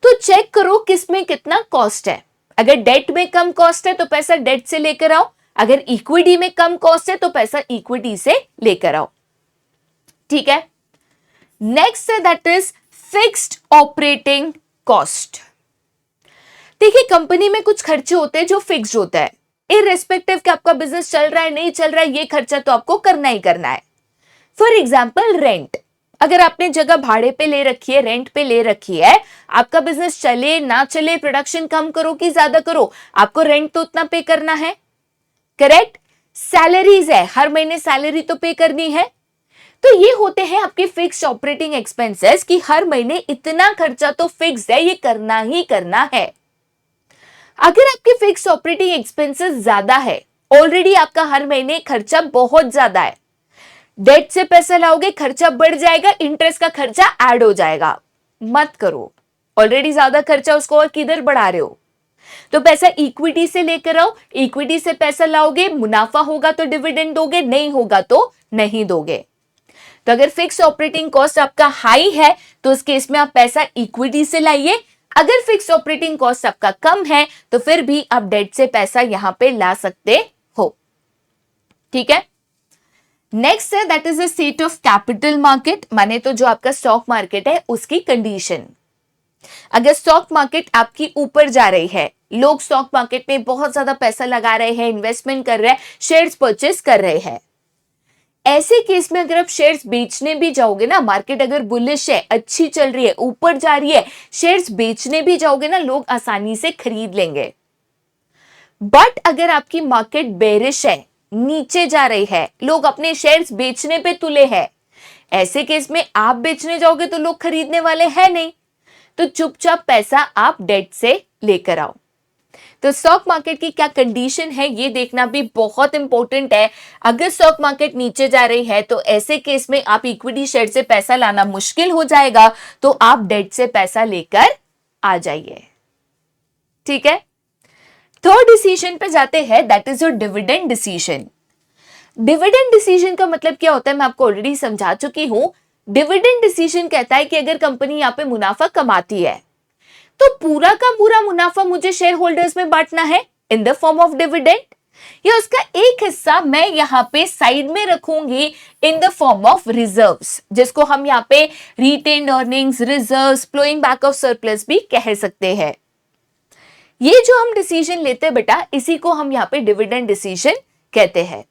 तो चेक करो किस में कितना कॉस्ट है। अगर डेट में कम कॉस्ट है तो पैसा डेट से लेकर आओ, अगर इक्विटी में कम कॉस्ट है तो पैसा इक्विटी से लेकर आओ। ठीक है, नेक्स्ट है that is fixed operating cost. देखिए, कंपनी में कुछ खर्चे होते हैं जो फिक्स्ड होता है, इररिस्पेक्टिव कि आपका बिजनेस चल रहा है नहीं चल रहा है, ये खर्चा तो आपको करना ही करना है। फॉर एग्जाम्पल रेंट, अगर आपने जगह भाड़े पे ले रखी है, रेंट पे ले रखी है, आपका बिजनेस चले ना चले, प्रोडक्शन कम करो कि ज्यादा करो, आपको रेंट तो उतना पे करना है, करेक्ट। सैलरीज है, हर महीने सैलरी तो पे करनी है। तो ये होते हैं आपके फिक्स्ड ऑपरेटिंग एक्सपेंसेस कि हर महीने इतना खर्चा तो फिक्स है, ये करना ही करना है। अगर आपके फिक्स्ड ऑपरेटिंग एक्सपेंसेस ज्यादा है, ऑलरेडी आपका हर महीने खर्चा बहुत ज्यादा है, डेट से पैसा लाओगे खर्चा बढ़ जाएगा, इंटरेस्ट का खर्चा ऐड हो जाएगा, मत करो। ऑलरेडी ज्यादा खर्चा, उसको और किधर बढ़ा रहे हो। तो पैसा इक्विटी से लेकर आओ, इक्विटी से पैसा लाओगे, मुनाफा होगा तो डिविडेंड दोगे, नहीं होगा तो नहीं दोगे। तो अगर फिक्स ऑपरेटिंग कॉस्ट आपका हाई है तो उस केस में आप पैसा इक्विटी से लाइए। अगर फिक्स ऑपरेटिंग कॉस्ट आपका कम है तो फिर भी आप डेट से पैसा यहां पे ला सकते हो। ठीक है, नेक्स्ट है that is the state of capital market, माने तो जो आपका स्टॉक मार्केट है उसकी कंडीशन। अगर स्टॉक मार्केट आपकी ऊपर जा रही है, लोग स्टॉक मार्केट में बहुत ज्यादा पैसा लगा रहे हैं, इन्वेस्टमेंट कर रहे हैं, शेयर्स परचेस कर रहे हैं, ऐसे केस में अगर आप शेयर्स बेचने भी जाओगे ना, मार्केट अगर बुलिश है, अच्छी चल रही है, ऊपर जा रही है, शेयर्स बेचने भी जाओगे ना, लोग आसानी से खरीद लेंगे। बट अगर आपकी मार्केट बेरिश है, नीचे जा रही है, लोग अपने शेयर्स बेचने पे तुले हैं, ऐसे केस में आप बेचने जाओगे तो लोग खरीदने वाले हैं नहीं, तो चुपचाप पैसा आप डेट से लेकर आओ। तो स्टॉक मार्केट की क्या कंडीशन है ये देखना भी बहुत इंपॉर्टेंट है। अगर स्टॉक मार्केट नीचे जा रही है तो ऐसे केस में आप इक्विटी शेयर से पैसा लाना मुश्किल हो जाएगा, तो आप डेट से पैसा लेकर आ जाइए। ठीक है, थर्ड डिसीजन पे जाते हैं, that is your dividend decision. Dividend decision का मतलब क्या होता है मैं आपको ऑलरेडी समझा चुकी हूं। डिविडेंड डिसीजन कहता है कि अगर कंपनी यहां पे मुनाफा कमाती है तो पूरा का पूरा मुनाफा मुझे शेयर होल्डर्स में बांटना है इन द फॉर्म ऑफ डिविडेंड, या उसका एक हिस्सा मैं यहां पे साइड में रखूंगी in the form of reserves, जिसको हम यहां पे retained earnings, reserves, flowing back of surplus भी कह सकते हैं। ये जो हम डिसीजन लेते हैं बेटा, इसी को हम यहां पे डिविडेंड डिसीजन कहते हैं।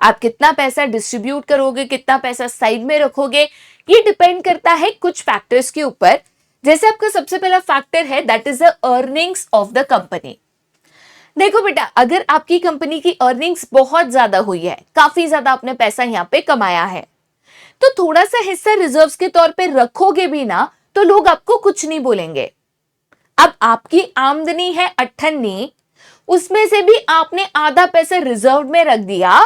आप कितना पैसा डिस्ट्रीब्यूट करोगे, कितना पैसा साइड में रखोगे, ये डिपेंड करता है कुछ फैक्टर्स के ऊपर। जैसे आपका सबसे पहला फैक्टर है that is the earnings of the company. देखो बेटा, अगर आपकी कंपनी की अर्निंग्स बहुत ज्यादा हुई है, काफी ज्यादा आपने पैसा यहाँ पे कमाया है, तो थोड़ा सा हिस्सा रिजर्व्स के तौर पे रखोगे भी ना तो लोग आपको कुछ नहीं बोलेंगे। अब आपकी आमदनी है 98, उसमें से भी आपने आधा पैसा रिजर्व में रख दिया,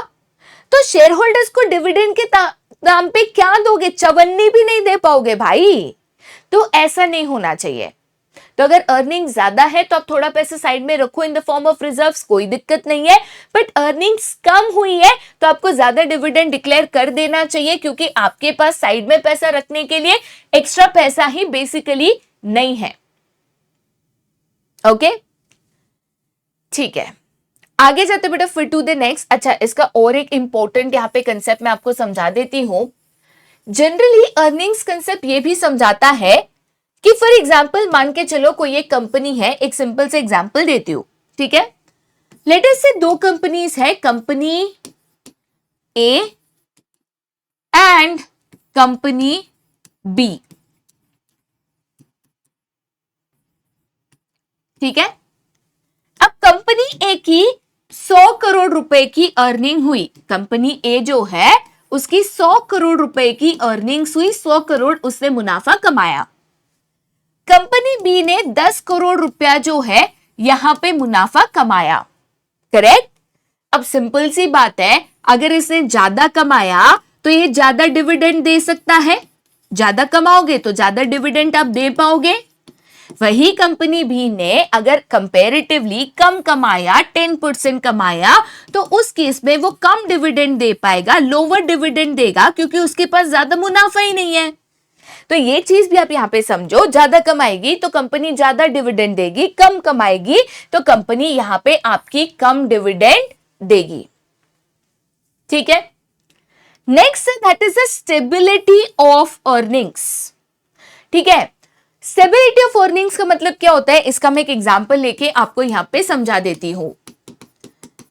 तो शेयर होल्डर्स को डिविडेंड के दाम पे क्या दोगे, चवन्नी भी नहीं दे पाओगे भाई। तो ऐसा नहीं होना चाहिए। तो अगर अर्निंग ज्यादा है तो आप थोड़ा पैसा साइड में रखो इन द फॉर्म ऑफ रिजर्व्स, कोई दिक्कत नहीं है। बट अर्निंग्स कम हुई है तो आपको ज्यादा डिविडेंड डिक्लेयर कर देना चाहिए, क्योंकि आपके पास साइड में पैसा रखने के लिए एक्स्ट्रा पैसा ही बेसिकली नहीं है। ओके, ठीक है, आगे जाते बेटा फिर टू द नेक्स्ट। अच्छा, इसका और एक इंपॉर्टेंट यहाँ पे कंसेप्ट मैं आपको समझा देती हूं। जनरली अर्निंग्स कंसेप्ट ये भी समझाता है कि फॉर एग्जाम्पल मान के चलो कोई एक कंपनी है, एक सिंपल से एग्जाम्पल देती हूं, ठीक है। लेट अस से दो कंपनीज है, company A and company B. ठीक है, अब कंपनी ए की 100 करोड़ रुपए की अर्निंग हुई। कंपनी ए जो है उसकी 100 करोड़ रुपए की अर्निंग्स हुई, 100 करोड़ उसने मुनाफा कमाया। कंपनी बी ने 10 करोड़ रुपया जो है यहां पे मुनाफा कमाया। करेक्ट। अब सिंपल सी बात है, अगर इसने ज्यादा कमाया तो ये ज्यादा डिविडेंड दे सकता है। ज्यादा कमाओगे तो ज्यादा डिविडेंड आप दे पाओगे। वही कंपनी बी ने अगर कंपैरेटिवली कम कमाया, 10% कमाया, तो उस केस में वो कम डिविडेंड दे पाएगा, लोअर डिविडेंड देगा, क्योंकि उसके पास ज्यादा मुनाफा ही नहीं है। तो ये चीज भी आप यहां पे समझो, ज्यादा कमाएगी तो कंपनी ज्यादा डिविडेंड देगी, कम कमाएगी तो कंपनी यहां पे आपकी कम डिविडेंड देगी। ठीक है, next that is the stability of earnings. ठीक है, स्टेबिलिटी ऑफ अर्निंग्स का मतलब क्या होता है, इसका मैं एक एग्जांपल लेके आपको यहां पे समझा देती हूं।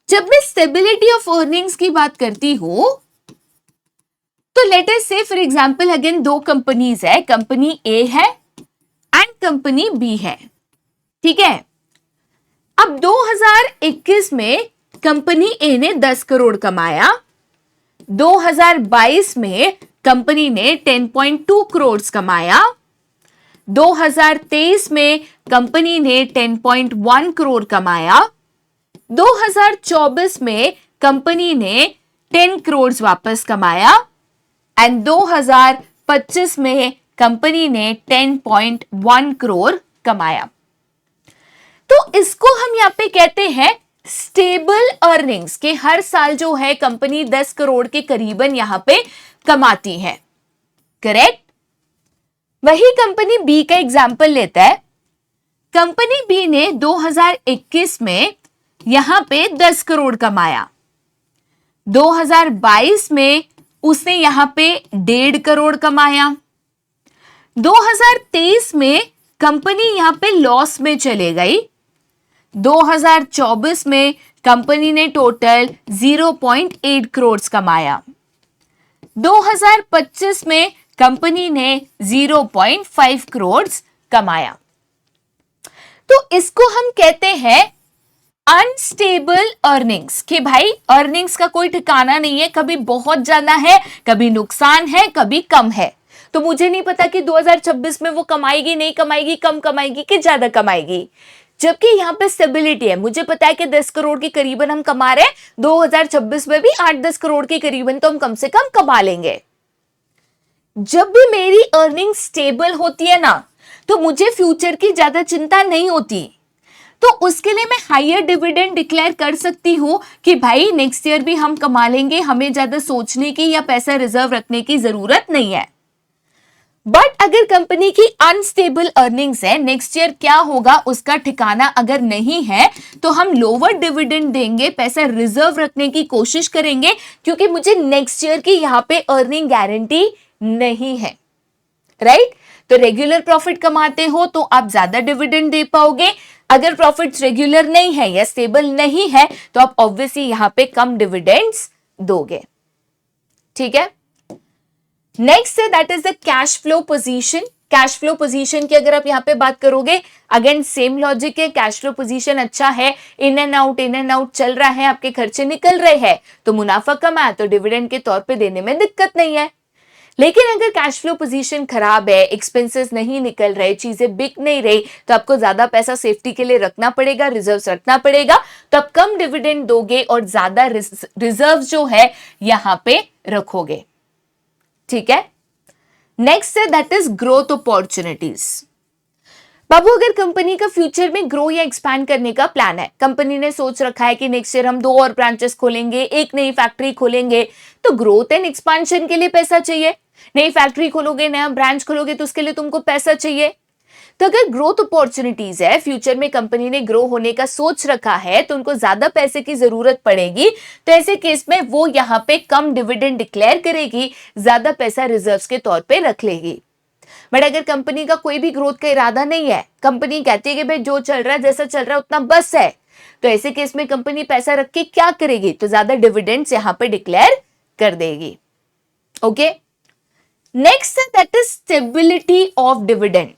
जब मैं स्टेबिलिटी ऑफ अर्निंग्स की बात करती हूं तो लेट अस से फॉर एग्जांपल अगेन दो कंपनीज है, कंपनी ए है एंड कंपनी बी है। ठीक है, अब 2021 में कंपनी ए ने 10 करोड़ कमाया, 2022 में कंपनी ने 10.2 करोड़ कमाया, 2023 में कंपनी ने 10.1 करोड़ कमाया, 2024 में कंपनी ने 10 करोड़ वापस कमाया एंड 2025 में कंपनी ने 10.1 करोड़ कमाया। तो इसको हम यहां पे कहते हैं स्टेबल अर्निंग्स, के हर साल जो है कंपनी 10 करोड़ के करीबन यहां पे कमाती है। करेक्ट। वही कंपनी बी का एग्जांपल लेता है। कंपनी बी ने 2021 में यहां पे 10 करोड़ कमाया, 2022 में उसने यहां पे 1.5 करोड़ कमाया, 2023 में कंपनी यहां पे लॉस में चले गई, 2024 में कंपनी ने टोटल 0.8 करोड़ कमाया, 2025 में कंपनी ने 0.5 करोड़ कमाया। तो इसको हम कहते हैं अनस्टेबल अर्निंग्स, कि भाई अर्निंग्स का कोई ठिकाना नहीं है, कभी बहुत ज्यादा है, कभी नुकसान है, कभी कम है। तो मुझे नहीं पता कि 2026 में वो कमाएगी, नहीं कमाएगी, कम कमाएगी कि ज्यादा कमाएगी। जबकि यहाँ पे स्टेबिलिटी है, मुझे पता है कि 10 करोड़ के करीबन हम कमा रहे हैं, 2026 में भी 8-10 करोड़ के करीबन तो हम कम से कम कमा लेंगे। जब भी मेरी अर्निंग स्टेबल होती है ना, तो मुझे फ्यूचर की ज्यादा चिंता नहीं होती। तो उसके लिए मैं हायर डिविडेंड डिक्लेयर कर सकती हूं कि भाई नेक्स्ट ईयर भी हम कमा लेंगे, हमें ज्यादा सोचने की या पैसा रिजर्व रखने की जरूरत नहीं है। बट अगर कंपनी की अनस्टेबल अर्निंग्स है, नेक्स्ट ईयर क्या होगा उसका ठिकाना अगर नहीं है, तो हम लोअर डिविडेंड देंगे, पैसा रिजर्व रखने की कोशिश करेंगे, क्योंकि मुझे नेक्स्ट ईयर की यहां पे अर्निंग गारंटी नहीं है। राइट। तो रेगुलर प्रॉफिट कमाते हो तो आप ज्यादा डिविडेंड दे पाओगे, अगर प्रॉफिट्स रेगुलर नहीं है या स्टेबल नहीं है तो आप ऑब्वियसली यहां पे कम डिविडेंड्स दोगे। ठीक है, नेक्स्ट है that is the cash flow position. Cash flow position की अगर आप यहां पे बात करोगे, अगेन सेम लॉजिक है, कैश फ्लो पोजीशन अच्छा है, इन एंड आउट चल रहा है, आपके खर्चे निकल रहे हैं, तो मुनाफा कम आया तो डिविडेंड के तौर पे देने में दिक्कत नहीं है। लेकिन अगर कैश फ्लो पोजीशन खराब है, एक्सपेंसेस नहीं निकल रहे, चीजें बिक नहीं रही, तो आपको ज्यादा पैसा सेफ्टी के लिए रखना पड़ेगा, रिजर्व्स रखना पड़ेगा, तो आप कम डिविडेंड दोगे और ज्यादा रिजर्व जो है यहां पे रखोगे। ठीक है, नेक्स्ट है दैट इज ग्रोथ अपॉर्चुनिटीज। बाबू अगर कंपनी का फ्यूचर में ग्रो या एक्सपैंड करने का प्लान है, कंपनी ने सोच रखा है कि नेक्स्ट ईयर हम 2 और ब्रांचेस खोलेंगे, एक नई फैक्ट्री खोलेंगे, तो ग्रोथ एंड एक्सपेंशन के लिए पैसा चाहिए। नई फैक्ट्री खोलोगे, नया ब्रांच खोलोगे, तो उसके लिए तुमको पैसा चाहिए। तो अगर ग्रोथ अपॉर्चुनिटीज है, फ्यूचर में कंपनी ने ग्रो होने का सोच रखा है, तो उनको ज्यादा पैसे की जरूरत पड़ेगी, तो ऐसे केस में वो यहाँ पे कम डिविडेंड डिक्लेयर करेगी, ज्यादा पैसा रिजर्व्स के तौर पे रख लेगी। बट अगर कंपनी का कोई भी ग्रोथ का इरादा नहीं है, कंपनी कहती है कि भाई जो चल रहा है, जैसा चल रहा है उतना बस है, तो ऐसे केस में कंपनी पैसा रख के क्या करेगी, तो ज्यादा डिविडेंड्स यहां पे डिक्लेयर कर देगी। Okay, next that is stability of dividend.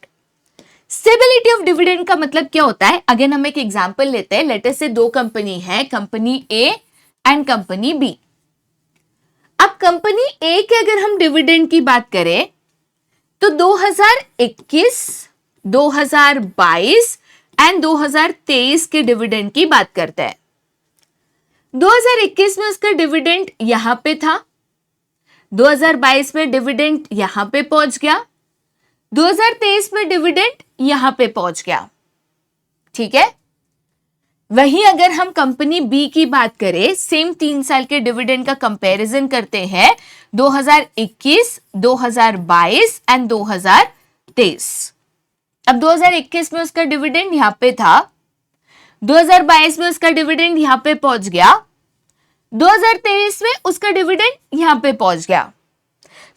Stability of dividend का मतलब क्या होता है? अगेन हम एक एग्जांपल लेते हैं। लेट अस से दो कंपनी है, company A and company B. अब कंपनी ए के अगर हम डिविडेंड की बात करें तो 2021, 2022 एंड 2023 के डिविडेंड की बात करते हैं। 2021 में उसका डिविडेंड यहां पे था, 2022 में डिविडेंड यहां पे पहुंच गया, 2023 में डिविडेंड यहां पे पहुंच गया। ठीक है। वहीं अगर हम कंपनी बी की बात करें, सेम 3 साल के डिविडेंड का कंपैरिजन करते हैं, 2021, 2022 एंड 2023। अब 2021 में उसका डिविडेंड यहां पे था, 2022 में उसका डिविडेंड यहां पे पहुंच गया, 2023 में उसका डिविडेंड यहां पे पहुंच गया।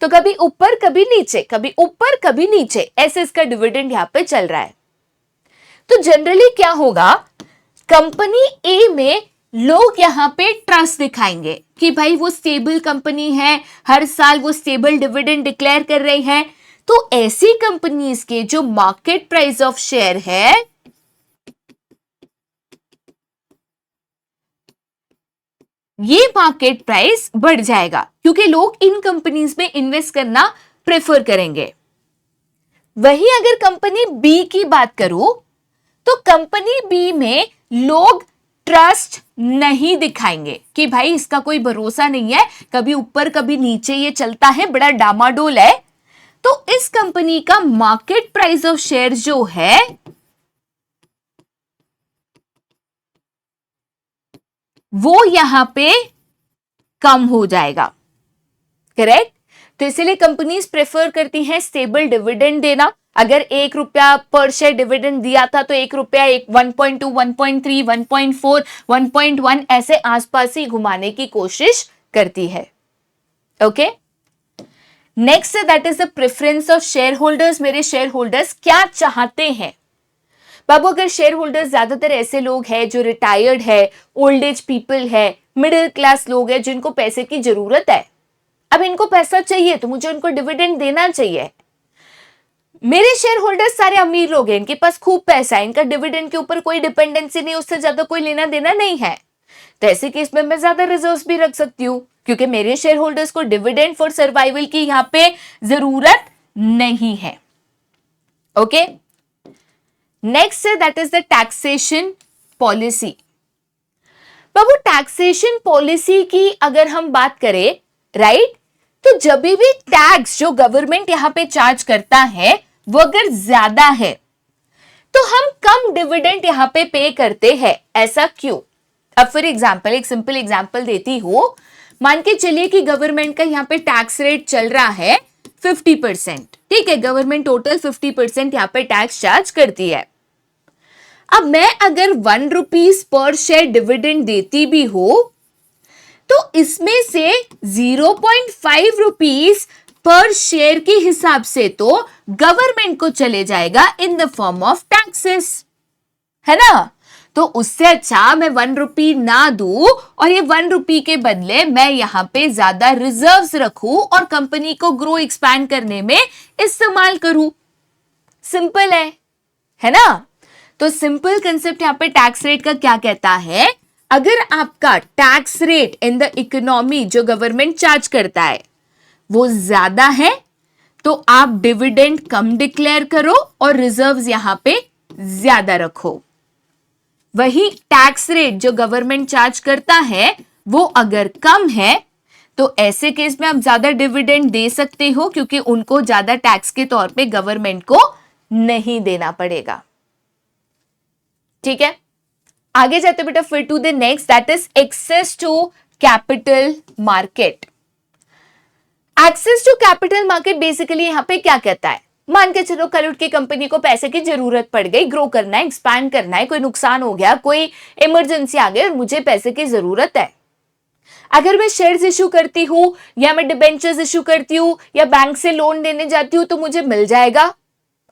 तो कभी ऊपर कभी नीचे, कभी ऊपर कभी नीचे, ऐसे इसका डिविडेंड यहां पे चल रहा है। तो जनरली क्या होगा, कंपनी ए में लोग यहां पे ट्रस्ट दिखाएंगे कि भाई वो स्टेबल कंपनी है, हर साल वो स्टेबल डिविडेंड डिक्लेयर कर रही है। तो ऐसी कंपनीज के जो मार्केट प्राइस ऑफ शेयर है ये मार्केट प्राइस बढ़ जाएगा, क्योंकि लोग इन कंपनीज में इन्वेस्ट करना प्रेफर करेंगे। वहीं अगर कंपनी बी की बात करूं तो कंपनी बी में लोग ट्रस्ट नहीं दिखाएंगे कि भाई इसका कोई भरोसा नहीं है, कभी ऊपर कभी नीचे ये चलता है, बड़ा डामाडोल है। तो इस कंपनी का मार्केट प्राइस ऑफ शेयर जो है वो यहां पे कम हो जाएगा। करेक्ट। तो इसलिए कंपनीज प्रेफर करती हैं स्टेबल डिविडेंड देना। अगर ₹1 पर शेयर डिविडेंड दिया था तो ₹1 1.2, 1.3, 1.4, 1.1 ऐसे आसपास ही घुमाने की कोशिश करती है। Okay. Next that is the preference of share holders. मेरे शेयर होल्डर्स क्या चाहते हैं? बाबू, अगर शेयर होल्डर्स ज्यादातर ऐसे लोग हैं जो रिटायर्ड है, ओल्ड एज पीपल है, मिडिल क्लास लोग हैं जिनको पैसे की जरूरत है, अब इनको पैसा चाहिए तो मुझे उनको डिविडेंड देना चाहिए। मेरे शेयर होल्डर्स सारे अमीर लोग हैं, इनके पास खूब पैसा है, इनका डिविडेंड के ऊपर कोई डिपेंडेंसी नहीं, उससे ज्यादा कोई लेना देना नहीं है। तो ऐसे केस में मैं ज्यादा रिजर्व्स भी रख सकती हूं, क्योंकि मेरे शेयर होल्डर्स को डिविडेंड फॉर सर्वाइवल की यहां पे जरूरत नहीं है। Okay. Next that is the taxation policy. Babu, taxation policy की अगर हम बात करें, राइट, तो जब भी टैक्स जो गवर्नमेंट यहां पे चार्ज करता है वो अगर ज्यादा है तो हम कम डिविडेंड यहां पे करते हैं। ऐसा क्यों? अब फॉर एग्जांपल एक सिंपल एग्जांपल देती हूं। मान के चलिए कि गवर्नमेंट का यहां पे टैक्स रेट चल रहा है 50%। ठीक है, गवर्नमेंट टोटल 50% यहां पे टैक्स चार्ज करती है। अब मैं अगर ₹1 पर शेयर डिविडेंड देती भी हो तो इसमें से ₹0.5 पर शेयर के हिसाब से तो गवर्नमेंट को चले जाएगा इन द फॉर्म ऑफ टैक्सेस, है ना। तो उससे अच्छा मैं ₹1 ना दूं और ये ₹1 के बदले मैं यहां पे ज्यादा रिजर्व्स रखूं और कंपनी को ग्रो एक्सपैंड करने में इस्तेमाल करूं। सिंपल है ना। तो सिंपल कंसेप्ट यहां पे टैक्स रेट का क्या कहता है, अगर आपका tax rate in the economy जो गवर्नमेंट चार्ज करता है वो ज्यादा है तो आप डिविडेंड कम डिक्लेयर करो और रिजर्व्स यहां पे ज्यादा रखो। वही टैक्स रेट जो गवर्नमेंट चार्ज करता है वो अगर कम है तो ऐसे केस में आप ज्यादा डिविडेंड दे सकते हो, क्योंकि उनको ज्यादा टैक्स के तौर पे गवर्नमेंट को नहीं देना पड़ेगा। ठीक है, आगे जाते बेटा फिर to the next that is access to capital market. Access to capital market basically यहां पे क्या कहता है, मान के चलो कल उठ के कंपनी को पैसे की जरूरत पड़ गई, ग्रो करना है, एक्सपैंड करना है, कोई नुकसान हो गया, कोई इमरजेंसी आ गई और मुझे पैसे की जरूरत है। अगर मैं शेयर्स इश्यू करती हूं या मैं डिबेंचर्स इश्यू करती हूं या बैंक से लोन लेने जाती हूं तो मुझे मिल जाएगा।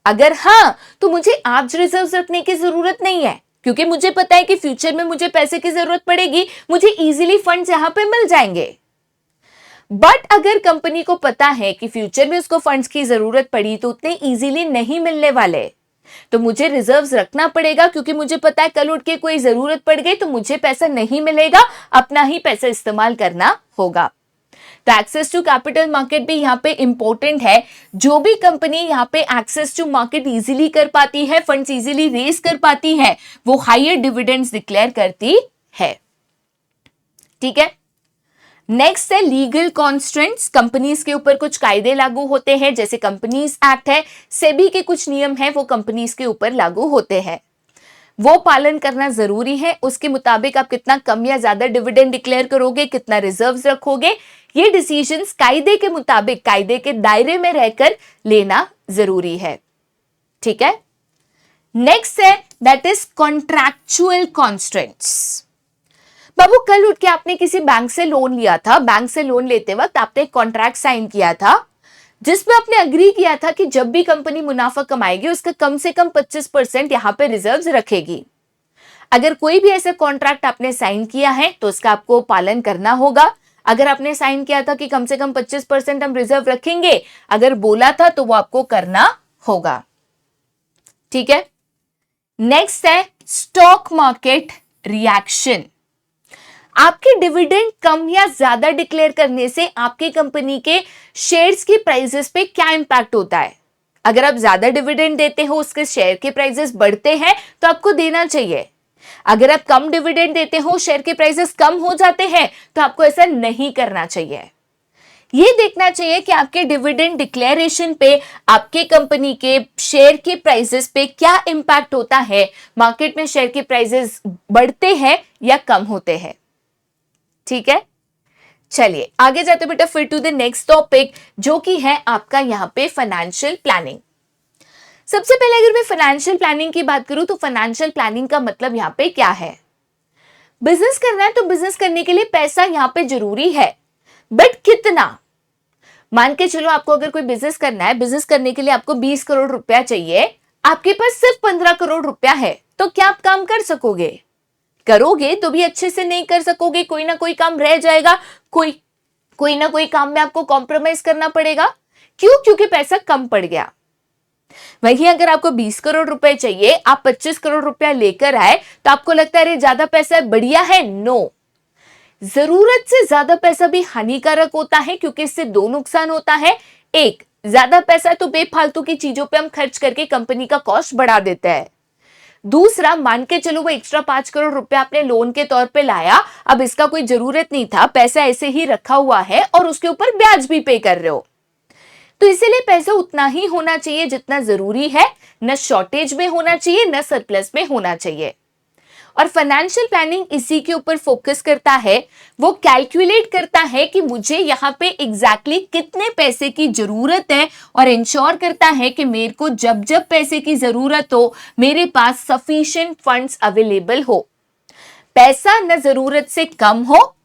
अगर हाँ तो मुझे आज रिजर्व रखने की जरूरत नहीं है, क्योंकि मुझे पता है कि फ्यूचर में मुझे पैसे की जरूरत पड़ेगी, मुझे इजीली फंड्स यहां पे मिल जाएंगे। बट अगर कंपनी को पता है कि फ्यूचर में उसको फंड्स की जरूरत पड़ी तो उतने इजीली नहीं मिलने वाले, तो मुझे रिजर्व्स रखना पड़ेगा, क्योंकि मुझे पता है कल उठ के कोई जरूरत पड़ गई तो मुझे पैसा नहीं मिलेगा, अपना ही पैसा इस्तेमाल करना होगा। तो एक्सेस टू कैपिटल मार्केट भी यहाँ पे इंपॉर्टेंट है। जो भी कंपनी यहाँ पे एक्सेस टू मार्केट इजीली कर पाती है, फंड्स इजीली रेज कर पाती है, वो हायर डिविडेंड्स डिक्लेयर करती है। ठीक है, नेक्स्ट है लीगल कॉन्स्ट्रेंट्स। कंपनीज के ऊपर कुछ कायदे लागू होते हैं, जैसे कंपनीज एक्ट है, सेबी के कुछ नियम है, वो कंपनीज के ऊपर लागू होते हैं, वो पालन करना जरूरी है। उसके मुताबिक आप कितना कम या ज्यादा डिविडेंड डिक्लेयर करोगे, कितना रिजर्व्स रखोगे, ये डिसीजंस कायदे के मुताबिक, कायदे के दायरे में रहकर लेना जरूरी है। ठीक है, नेक्स्ट है दैट इज कॉन्ट्रैक्चुअल कॉन्स्ट्रेंट्स। बाबू कल उठ के आपने किसी बैंक से लोन लिया था, बैंक से लोन लेते वक्त आपने एक कॉन्ट्रैक्ट साइन किया था जिसमें आपने अग्री किया था कि जब भी कंपनी मुनाफा कमाएगी उसका कम से कम 25% यहां पे रिजर्व्स रखेगी। अगर कोई भी ऐसा कॉन्ट्रैक्ट आपने साइन किया है तो उसका आपको पालन करना होगा। अगर आपने साइन किया था कि कम से कम 25% हम रिजर्व रखेंगे, अगर बोला था तो वो आपको करना होगा। ठीक है, नेक्स्ट है स्टॉक मार्केट रिएक्शन। आपके डिविडेंड कम या ज्यादा डिक्लेयर करने से आपके कंपनी के शेयर्स की प्राइसेस पे क्या इंपैक्ट होता है। अगर आप ज्यादा डिविडेंड देते हो, उसके शेयर के प्राइसेस बढ़ते हैं तो आपको देना चाहिए। अगर आप कम डिविडेंड देते हो, शेयर के प्राइसेस कम हो जाते हैं, तो आपको ऐसा नहीं करना चाहिए। ये देखना चाहिए कि आपके डिविडेंड डिक्लेरेशन पे आपके कंपनी के शेयर के प्राइसेस पे क्या इंपैक्ट होता है, मार्केट में शेयर के प्राइसेस बढ़ते हैं या कम होते हैं। ठीक है, चलिए आगे जाते बेटा फिर टू द नेक्स्ट टॉपिक, जो कि है आपका यहां पे फाइनेंशियल प्लानिंग। सबसे पहले अगर मैं फाइनेंशियल प्लानिंग की बात करूं तो फाइनेंशियल प्लानिंग का मतलब यहां पे क्या है। बिजनेस करना है तो बिजनेस करने के लिए पैसा यहां पे जरूरी है, बट कितना। मान के चलो आपको अगर कोई बिजनेस करना है, बिजनेस करने के लिए आपको 20 करोड़ रुपया चाहिए, आपके पास सिर्फ 15 करोड़ रुपया है, तो क्या आप काम कर सकोगे? करोगे तो भी अच्छे से नहीं कर सकोगे, कोई ना कोई काम रह जाएगा, कोई ना कोई काम में आपको कॉम्प्रोमाइज करना पड़ेगा। क्यों? क्योंकि पैसा कम पड़ गया। वहीं अगर आपको 20 करोड़ रुपए चाहिए, आप 25 करोड़ रुपया लेकर आए, तो आपको लगता है अरे ज्यादा पैसा है, बढ़िया है। नो, जरूरत से ज्यादा पैसा भी हानिकारक होता है, क्योंकि इससे दो नुकसान होता है। एक, ज्यादा पैसा तो बेफालतू की चीजों पे हम खर्च करके कंपनी का कॉस्ट बढ़ा देते हैं। दूसरा, मान के चलो वो एक्स्ट्रा 5 करोड़ रुपया आपने लोन के तौर पे लाया, अब इसका कोई जरूरत नहीं था, पैसा ऐसे ही रखा हुआ है और उसके ऊपर ब्याज भी पे कर रहे हो, तो इसीलिए पैसा उतना ही होना चाहिए जितना जरूरी है, न शॉर्टेज में होना चाहिए न सरप्लस में होना चाहिए। और फाइनेंशियल प्लानिंग इसी के ऊपर फोकस करता है, वो कैलकुलेट करता है कि मुझे यहाँ पे एग्जैक्टली कितने पैसे की जरूरत है और इंश्योर करता है कि मेरे को जब जब पैसे की जरूरत हो मेरे पास सफिशिएंट फंड्स अवेलेबल हो। पैसा न जरूरत से कम हो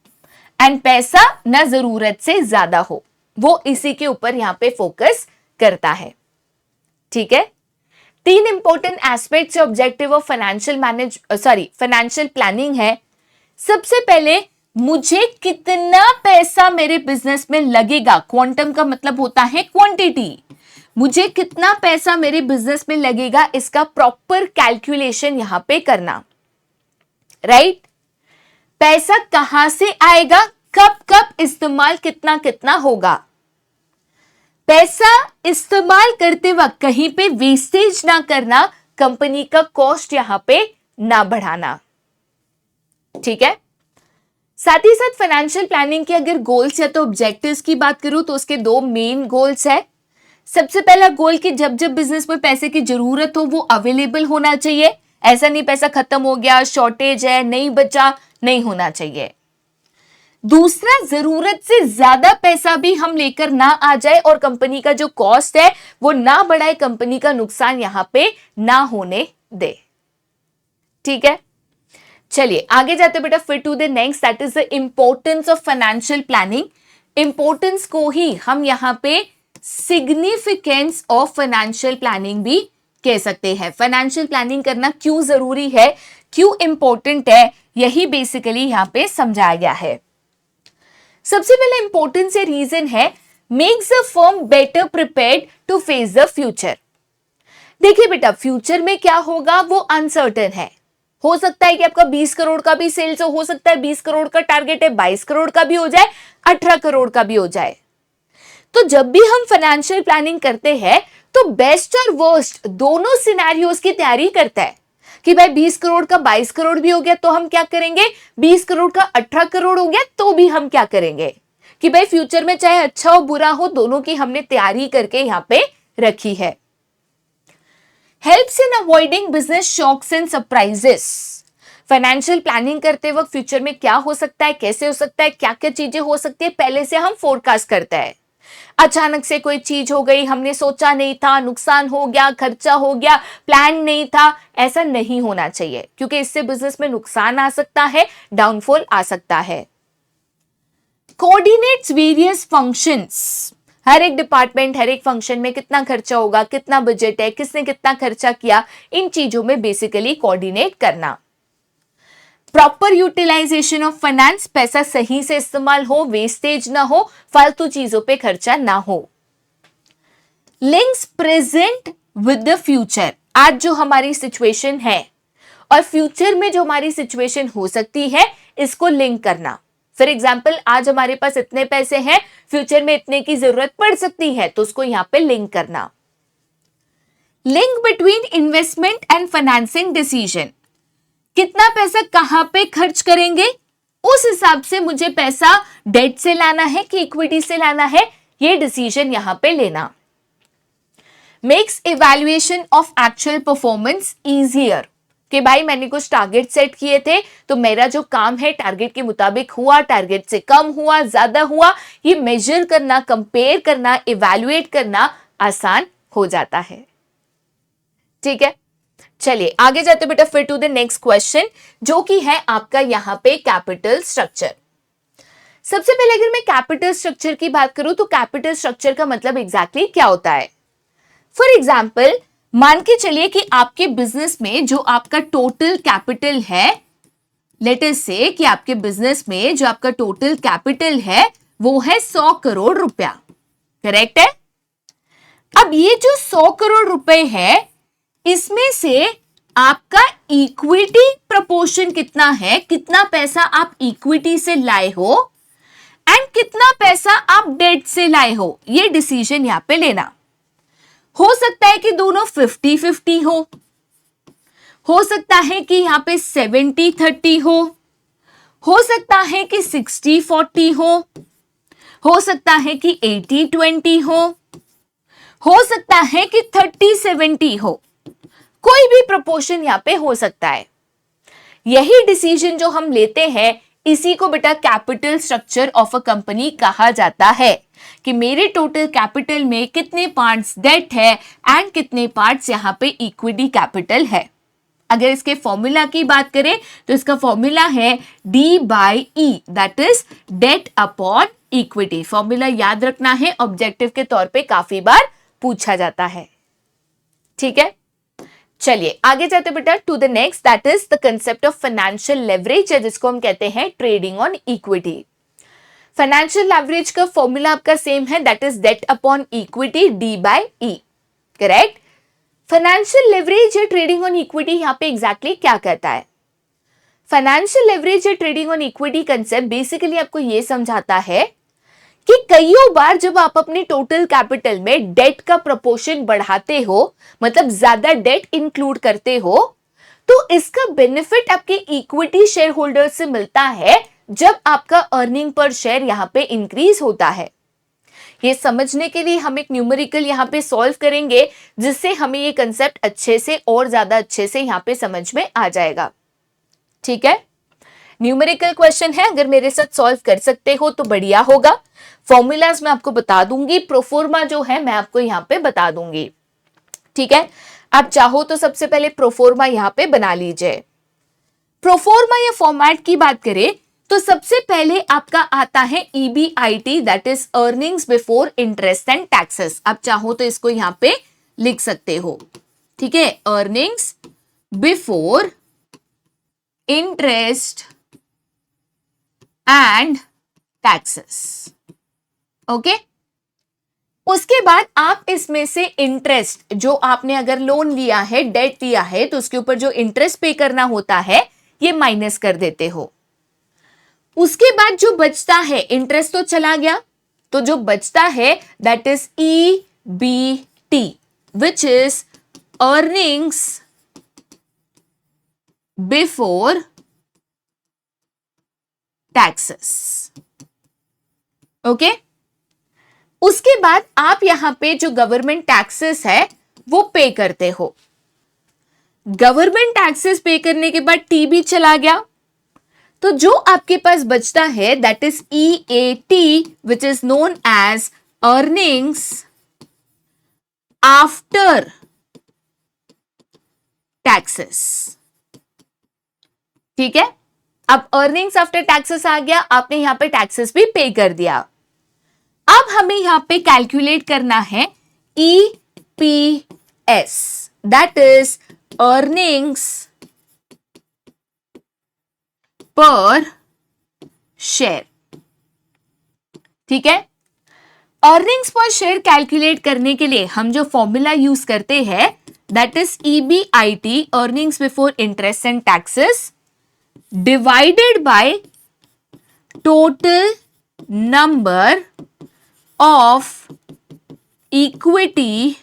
एंड पैसा न जरूरत से ज्यादा हो, वो इसी के ऊपर यहाँ पे फोकस करता है। ठीक है, 3 important aspects objective of financial planning है। सबसे पहले, मुझे कितना पैसा मेरे बिजनेस में लगेगा। क्वांटम का मतलब होता है क्वांटिटी। मुझे कितना पैसा मेरे बिजनेस में लगेगा, इसका प्रॉपर कैलकुलेशन यहां पे करना। राइट, पैसा कहां से आएगा, कब कब इस्तेमाल कितना कितना होगा। पैसा इस्तेमाल करते वक्त कहीं पे वेस्टेज ना करना, कंपनी का कॉस्ट यहां पे ना बढ़ाना। ठीक है, साथ ही साथ फाइनेंशियल प्लानिंग के अगर गोल्स या तो ऑब्जेक्टिव्स की बात करूं तो उसके 2 मेन गोल्स है। सबसे पहला गोल कि जब जब बिजनेस में पैसे की जरूरत हो वो अवेलेबल होना चाहिए। ऐसा नहीं पैसा खत्म हो गया, शॉर्टेज है, नहीं बचा, नहीं होना चाहिए। दूसरा, जरूरत से ज्यादा पैसा भी हम लेकर ना आ जाए और कंपनी का जो कॉस्ट है वो ना बढ़ाए, कंपनी का नुकसान यहां पे ना होने दे। ठीक है, चलिए आगे जाते बेटा फिर to the next, that is the importance of financial planning. Importance को ही हम यहां पे सिग्निफिकेंस ऑफ फाइनेंशियल प्लानिंग भी कह सकते हैं। फाइनेंशियल प्लानिंग करना क्यों जरूरी है, क्यों इंपॉर्टेंट है, यही बेसिकली यहां पे समझाया गया है। सबसे पहला इंपॉर्टेंट से रीजन है makes the firm better prepared to face the future. देखिए बेटा, फ्यूचर में क्या होगा वो अनसर्टेन है। हो सकता है कि आपका 20 करोड़ का भी सेल्स हो सकता है 20 करोड़ का टारगेट है 22 करोड़ का भी हो जाए, 18 करोड़ का भी हो जाए। तो जब भी हम फाइनेंशियल प्लानिंग करते हैं तो बेस्ट और वर्स्ट दोनों सिनेरियोस की तैयारी करता है कि भाई 20 करोड़ का 22 करोड़ भी हो गया तो हम क्या करेंगे, 20 करोड़ का 18 करोड़ हो गया तो भी हम क्या करेंगे, कि भाई फ्यूचर में चाहे अच्छा हो बुरा हो दोनों की हमने तैयारी करके यहां पे रखी है। Helps in avoiding business shocks and surprises. Financial planning करते वक्त फ्यूचर में क्या हो सकता है, कैसे हो सकता है, क्या क्या चीजें हो सकती है, पहले से हम फोरकास्ट करते हैं। अचानक से कोई चीज हो गई, हमने सोचा नहीं था, नुकसान हो गया, खर्चा हो गया, प्लान नहीं था, ऐसा नहीं होना चाहिए क्योंकि इससे बिजनेस में नुकसान आ सकता है, डाउनफॉल आ सकता है। Coordinates various functions. हर एक डिपार्टमेंट, हर एक फंक्शन में कितना खर्चा होगा, कितना बजट है, किसने कितना खर्चा किया, इन चीजों में बेसिकली कोऑर्डिनेट करना। प्रॉपर यूटिलाइजेशन ऑफ फाइनेंस, पैसा सही से इस्तेमाल हो, वेस्टेज ना हो, फालतू चीजों पे खर्चा ना हो। Links present with the future. आज जो हमारी सिचुएशन है और फ्यूचर में जो हमारी सिचुएशन हो सकती है, इसको लिंक करना। फॉर एग्जाम्पल, आज हमारे पास इतने पैसे हैं, फ्यूचर में इतने की जरूरत पड़ सकती है, तो उसको यहां पे लिंक करना। Link between investment and financing decision. कितना पैसा कहां पे खर्च करेंगे, उस हिसाब से मुझे पैसा डेट से लाना है कि इक्विटी से लाना है, ये डिसीजन यहां पे लेना। Makes evaluation of actual performance easier, कि भाई मैंने कुछ टारगेट सेट किए थे तो मेरा जो काम है टारगेट के मुताबिक हुआ, टारगेट से कम हुआ, ज्यादा हुआ, ये मेजर करना, कंपेयर करना, इवैल्यूएट करना आसान हो जाता है। ठीक है, चलिए आगे जाते बेटा फिर टू द नेक्स्ट क्वेश्चन, जो कि है आपका यहां पे कैपिटल स्ट्रक्चर। सबसे पहले अगर मैं कैपिटल स्ट्रक्चर की बात करूं तो कैपिटल स्ट्रक्चर का मतलब एग्जैक्टली क्या होता है। फॉर एग्जाम्पल, मान के चलिए कि आपके बिजनेस में जो आपका टोटल कैपिटल है, लेट अस से कि आपके बिजनेस में जो आपका टोटल कैपिटल है वो है 100 करोड़ रुपया, करेक्ट है। अब ये जो 100 करोड़ रुपए है, इसमें से आपका इक्विटी प्रपोर्शन कितना है, कितना पैसा आप इक्विटी से लाए हो एंड कितना पैसा आप डेट से लाए हो, ये डिसीजन यहां पे लेना। हो सकता है कि दोनों 50-50 हो सकता है कि यहां पे 70-30 हो सकता है कि 60-40 हो सकता है कि 80-20 हो सकता है कि 30-70 हो, कोई भी प्रोपोर्शन यहां पे हो सकता है। यही डिसीजन जो हम लेते हैं, इसी को बेटा capital structure of a company कहा जाता है, कि मेरे टोटल कैपिटल में कितने पार्ट्स डेट है एंड कितने पार्ट्स यहां पे इक्विटी कैपिटल है। अगर इसके फॉर्मूला की बात करें तो इसका फॉर्मूला है D/E, that is debt upon equity. Formula याद रखना है, ऑब्जेक्टिव के तौर पे काफी बार पूछा जाता है। ठीक है, चलिए आगे जाते बेटा to the next, that is the concept of financial leverage, जिसको हम कहते हैं trading on equity. Financial leverage का फॉर्मूला आपका सेम है, that is debt upon equity D/E, correct. Financial leverage या ट्रेडिंग ऑन इक्विटी यहां पे एग्जैक्टली क्या कहता है। फाइनेंशियल लेवरेज या trading on equity concept basically आपको यह समझाता है कि कईयों बार जब आप अपने टोटल कैपिटल में डेट का प्रोपोर्शन बढ़ाते हो, मतलब ज्यादा डेट इंक्लूड करते हो, तो इसका बेनिफिट आपके इक्विटी शेयर होल्डर से मिलता है जब आपका अर्निंग पर शेयर यहां पे इंक्रीज होता है। ये समझने के लिए हम एक न्यूमेरिकल यहां पे सॉल्व करेंगे, जिससे हमें ये कंसेप्ट अच्छे से और ज्यादा अच्छे से यहां पे समझ में आ जाएगा। ठीक है, न्यूमेरिकल क्वेश्चन है, अगर मेरे साथ सॉल्व कर सकते हो तो बढ़िया होगा। फॉर्मूलाज मैं आपको बता दूंगी, प्रोफोर्मा जो है मैं आपको यहां पे बता दूंगी। ठीक है, आप चाहो तो सबसे पहले प्रोफोर्मा यहां पे बना लीजिए। प्रोफोर्मा या फॉर्मेट की बात करें तो सबसे पहले आपका आता है EBIT, that is earnings before interest and taxes. आप चाहो तो इसको यहां पे लिख सकते हो। ठीक है, earnings before interest and taxes. Okay, उसके बाद आप इसमें से इंटरेस्ट, जो आपने अगर लोन लिया है, डेट लिया है, तो उसके ऊपर जो इंटरेस्ट पे करना होता है ये माइनस कर देते हो। उसके बाद जो बचता है, इंटरेस्ट तो चला गया, तो जो बचता है that is EBT, which is earnings before taxes. Okay, उसके बाद आप यहां पे जो गवर्नमेंट टैक्सेस है वो पे करते हो। गवर्नमेंट टैक्सेस पे करने के बाद टी भी चला गया, तो जो आपके पास बचता है that is EAT, which is known as earnings after taxes. ठीक है, अब अर्निंग्स आफ्टर टैक्सेस आ गया, आपने यहां पे टैक्सेस भी पे कर दिया। अब हमें यहां पे कैलकुलेट करना है EPS, दैट इज अर्निंग्स पर शेयर। ठीक है, अर्निंग्स पर शेयर कैलकुलेट करने के लिए हम जो फॉर्मूला यूज करते हैं that is EBIT, earnings before interest and taxes, divided by total number of equity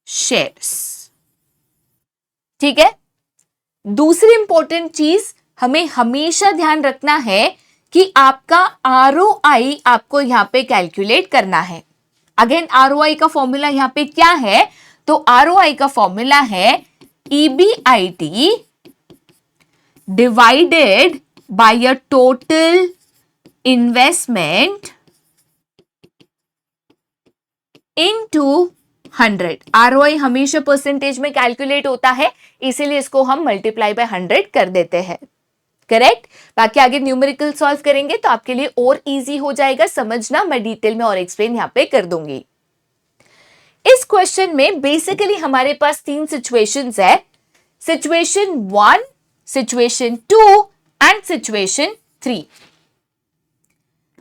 shares. ठीक है, दूसरी इंपॉर्टेंट चीज हमें हमेशा ध्यान रखना है कि आपका ROI आपको यहां पे कैलकुलेट करना है। अगेन ROI का फॉर्मूला यहां पे क्या है, तो ROI का फॉर्मूला है EBIT divided by a total investment into 100। ROI हमेशा परसेंटेज में कैलकुलेट होता है, इसीलिए इसको हम मल्टीप्लाई बाय 100 कर देते हैं। करेक्ट, बाकी आगे न्यूमेरिकल सॉल्व करेंगे तो आपके लिए और इजी हो जाएगा समझना, मैं डिटेल में और एक्सप्लेन यहां पे कर दूंगी। इस क्वेश्चन में बेसिकली हमारे पास 3 सिचुएशंस है, situation 1, situation 2 and situation 3।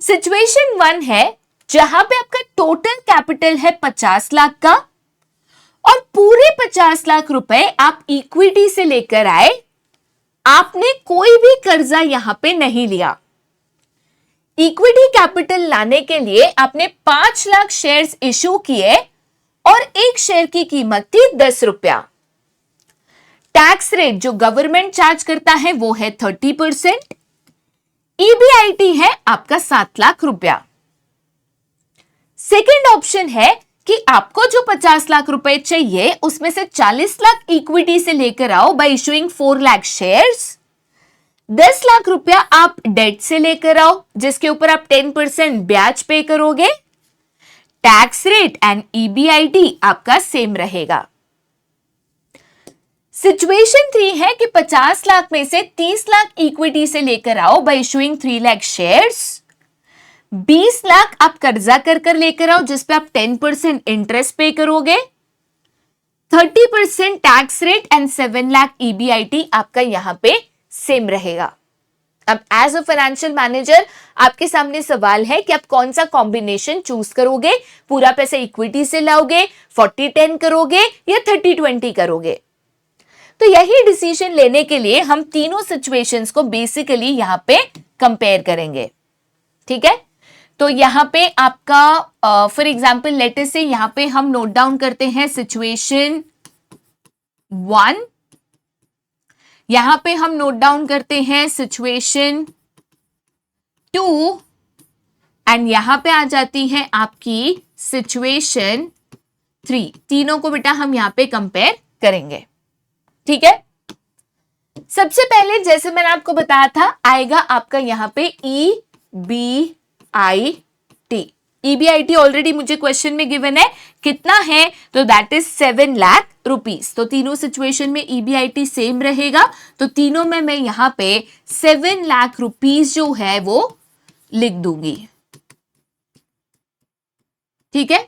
Situation 1 है जहां पे आपका टोटल कैपिटल है 50 लाख का और पूरे 50 लाख रुपए आप इक्विटी से लेकर आए, आपने कोई भी कर्जा यहां पे नहीं लिया। इक्विटी कैपिटल लाने के लिए आपने 5 लाख शेयर्स इश्यू किए और एक शेयर की कीमत थी 10 रुपया। टैक्स रेट जो गवर्नमेंट चार्ज करता है वो है 30%, EBIT है आपका 7 लाख रुपया। सेकेंड ऑप्शन है कि आपको जो 50 लाख रुपए चाहिए उसमें से 40 लाख इक्विटी से लेकर आओ bye issuing 4 lakh shares, 10 lakh रुपया आप डेट से लेकर आओ जिसके ऊपर आप 10% ब्याज पे करोगे। टैक्स रेट एंड EBIT आपका सेम रहेगा। सिचुएशन 3 है कि 50 लाख में से 30 लाख इक्विटी से लेकर आओ bye issuing 3 lakh shares, 20 lakh आप कर्जा कर लेकर आओ जिस पे आप 10% इंटरेस्ट पे करोगे, 30% tax rate and 7 lakh EBIT आपका यहां पे सेम रहेगा। अब एज अ फाइनेंशियल मैनेजर आपके सामने सवाल है कि आप कौन सा कॉम्बिनेशन चूज करोगे, पूरा पैसा इक्विटी से लाओगे, 40-10 करोगे या 30-20 करोगे। तो यही डिसीजन लेने के लिए हम तीनों सिचुएशंस को बेसिकली यहां पे कंपेयर करेंगे। ठीक है, तो यहां पे आपका फॉर एग्जांपल लेट अस से यहां पे हम नोट डाउन करते हैं सिचुएशन 1, यहां पे हम नोट डाउन करते हैं सिचुएशन 2 एंड यहां पे आ जाती है आपकी सिचुएशन 3। तीनों को बेटा हम यहां पे कंपेयर करेंगे। ठीक है, सबसे पहले जैसे मैंने आपको बताया था आएगा आपका यहां पे EBIT ऑलरेडी मुझे क्वेश्चन में गिवन है, कितना है तो दैट इज 7 लाख रुपीस। तो तीनों सिचुएशन में EBIT सेम रहेगा, तो तीनों में मैं यहां पे 7 लाख रुपीस जो है वो लिख दूंगी। ठीक है,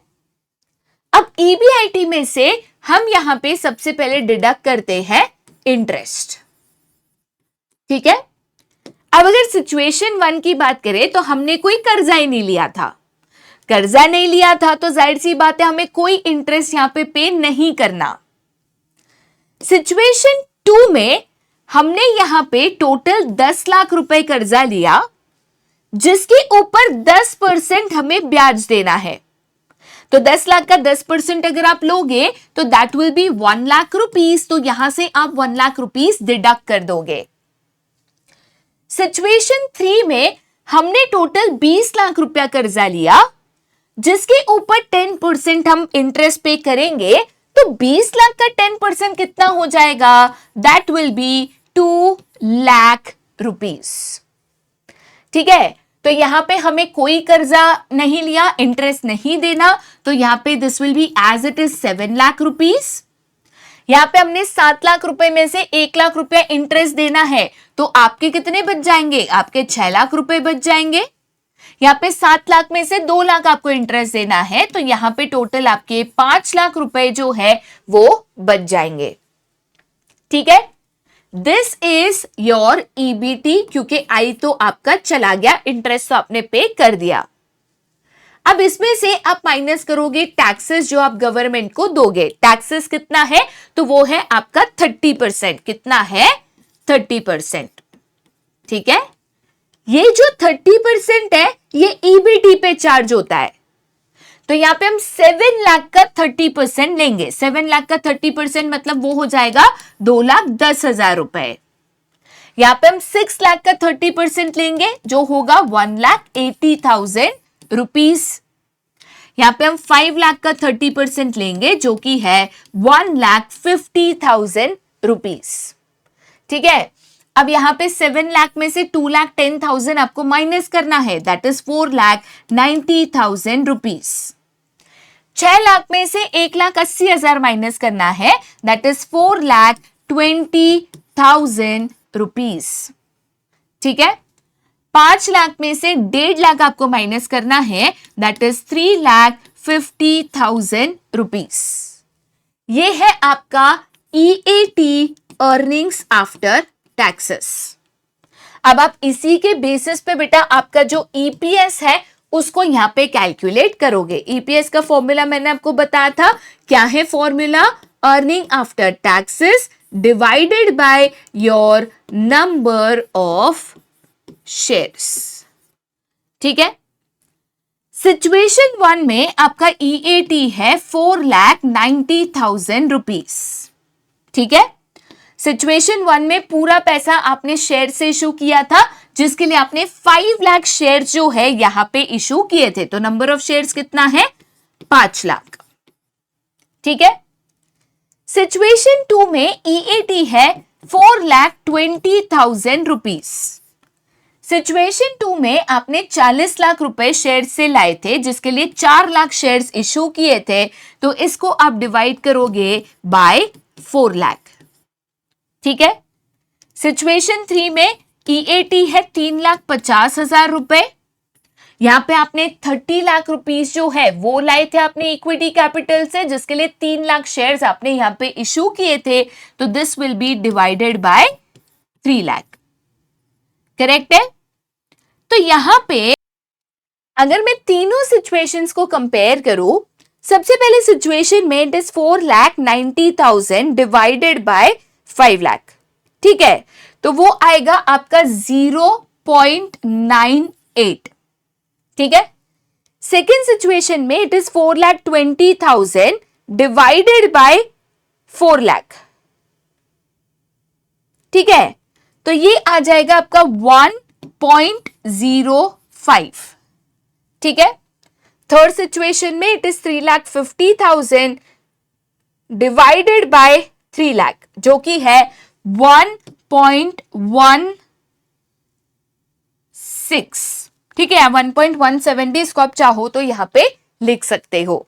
अब EBIT में से हम यहां पे सबसे पहले डिडक्ट करते हैं इंटरेस्ट। ठीक है, अब अगर सिचुएशन 1 की बात करें तो हमने कोई कर्जा ही नहीं लिया था, कर्जा नहीं लिया था तो जाहिर सी बात है हमें कोई इंटरेस्ट यहां पे नहीं करना। सिचुएशन 2 में हमने यहां पे टोटल 10 लाख रुपए कर्जा लिया जिसके ऊपर 10% हमें ब्याज देना है। तो 10 लाख का 10% अगर आप लोगे तो that will be 1 lakh rupees, तो यहां से आप 1 लाख रुपीस डिडक्ट कर दोगे। सिचुएशन 3 में हमने टोटल 20 लाख रुपया कर्जा लिया जिसके ऊपर 10% हम इंटरेस्ट पे करेंगे, तो 20 लाख का 10% कितना हो जाएगा, that will be 2 lakh rupees. ठीक है, तो यहां पे हमें कोई कर्जा नहीं लिया, इंटरेस्ट नहीं देना, तो यहां पे this will be as it is 7 lakh rupees. यहां पे हमने 7 लाख रुपए में से 1 लाख रुपया इंटरेस्ट देना है, तो आपके कितने बच जाएंगे, आपके 6 लाख रुपए बच जाएंगे। यहाँ पे 7 लाख में से 2 लाख आपको इंटरेस्ट देना है, तो यहाँ पे टोटल आपके 5 लाख रुपए जो है वो बच जाएंगे। ठीक है, दिस इज योर ईबीटी, क्योंकि आई तो आपका चला गया, इंटरेस्ट तो आपने पे कर दिया। अब इसमें से आप माइनस करोगे टैक्सेस जो आप गवर्नमेंट को दोगे। टैक्सेस कितना है, तो वो है आपका 30%। कितना है, 30%। ठीक है, ये जो 30% है ये ईबीटी पे चार्ज होता है, तो यहां पे हम 7 लाख का 30% लेंगे। 7 लाख का 30% मतलब वो हो जाएगा 2,10,000 रुपए। यहां पे हम 6 लाख का 30% लेंगे जो होगा 1,80,000 रुपीस। यहां पे हम 5 लाख का 30% लेंगे जो कि है 1,50,000 रुपीस। ठीक है, अब यहां पे 7 लाख में से 2,10,000 आपको माइनस करना है, दैट इज 4,90,000 रुपीस। 6 लाख में से 1,80,000 माइनस करना है, दैट इज 4,20,000 रुपीस। ठीक है, 5 लाख में से 1.5 लाख आपको माइनस करना है, दैट इज 3,50,000 रुपीस। ये है आपका ईएटी, अर्निंग्स आफ्टर टैक्सेस। अब आप इसी के बेसिस पे बेटा आपका जो ईपीएस है उसको यहां पे कैलकुलेट करोगे। ईपीएस का फॉर्मूला मैंने आपको बताया था, क्या है formula, earning after taxes divided by your number of shares. ठीक है, सिचुएशन 1 में आपका ईएटी है 4,90,000 रुपीस। ठीक है, सिचुएशन 1 में पूरा पैसा आपने शेयर से इशू किया था जिसके लिए आपने 5 लाख शेयर जो है यहां पे इशू किए थे, तो नंबर ऑफ शेयर्स कितना है, 5 लाख। ठीक है, सिचुएशन 2 में ईएटी है 4,20,000 रुपीस। सिचुएशन 2 में आपने 40 लाख रुपए शेयर से लाए थे जिसके लिए 4 लाख शेयर्स इशू किए थे, तो इसको आप डिवाइड करोगे बाय 4 लाख। ठीक है, सिचुएशन 3 में ईएटी है 3,50,000 रुपए। यहां पे आपने 30 लाख रुपीस जो है वो लाए थे अपने इक्विटी कैपिटल से जिसके लिए 3 लाख शेयर्स आपने यहां पे इशू किए थे, तो this will B divided by 3 lakh. Correct है, तो यहां पे अगर मैं तीनों सिचुएशंस को कंपेयर करूं, सबसे पहले सिचुएशन में it is 4,90,000 divided by 5 lakh. ठीक है, तो वो आएगा आपका 0.98। ठीक है, सेकेंड सिचुएशन में it is 4,20,000 divided by 4 lakh. ठीक है, तो ये आ जाएगा आपका 1.05। ठीक है, थर्ड सिचुएशन में it is 3,50,000 divided by 3 lakh जो कि है 1.16। ठीक है, 1.17 भी इसको आप चाहो तो यहां पे लिख सकते हो।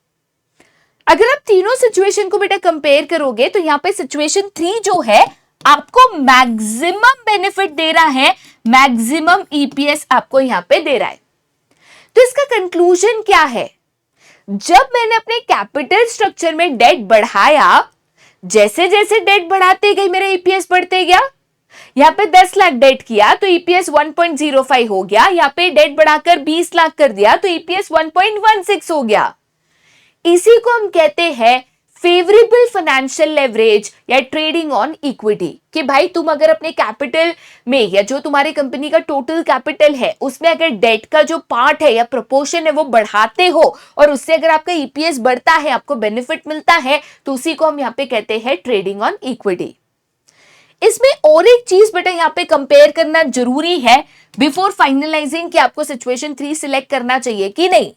अगर आप तीनों सिचुएशन को बेटा कंपेयर करोगे तो यहां पे सिचुएशन 3 जो है आपको मैक्सिमम बेनिफिट दे रहा है, मैक्सिमम ईपीएस आपको यहां पे दे रहा है। तो इसका कंक्लूजन क्या है, जब मैंने अपने कैपिटल स्ट्रक्चर में डेट बढ़ाया, जैसे जैसे डेट बढ़ाते गई मेरा ईपीएस बढ़ते गया, यहाँ पे 10 लाख डेट किया तो ईपीएस 1.05 हो गया, यहाँ पे डेट बढ़ाकर 20 लाख कर दिया तो ईपीएस 1.16 हो गया। इसी को हम कहते हैं फेवरेबल फाइनेंशियल लेवरेज या ट्रेडिंग ऑन इक्विटी, कि भाई तुम अगर अपने कैपिटल में या जो तुम्हारी कंपनी का टोटल कैपिटल है उसमें अगर डेट का जो पार्ट है या प्रोपोर्शन है वो बढ़ाते हो और उससे अगर आपका ईपीएस बढ़ता है, आपको बेनिफिट मिलता है, तो उसी को हम यहाँ पे कहते हैं ट्रेडिंग ऑन इक्विटी। इसमें और एक चीज बेटा यहाँ पे कंपेयर करना जरूरी है बिफोर फाइनलाइजिंग कि आपको सिचुएशन 3 सिलेक्ट करना चाहिए कि नहीं।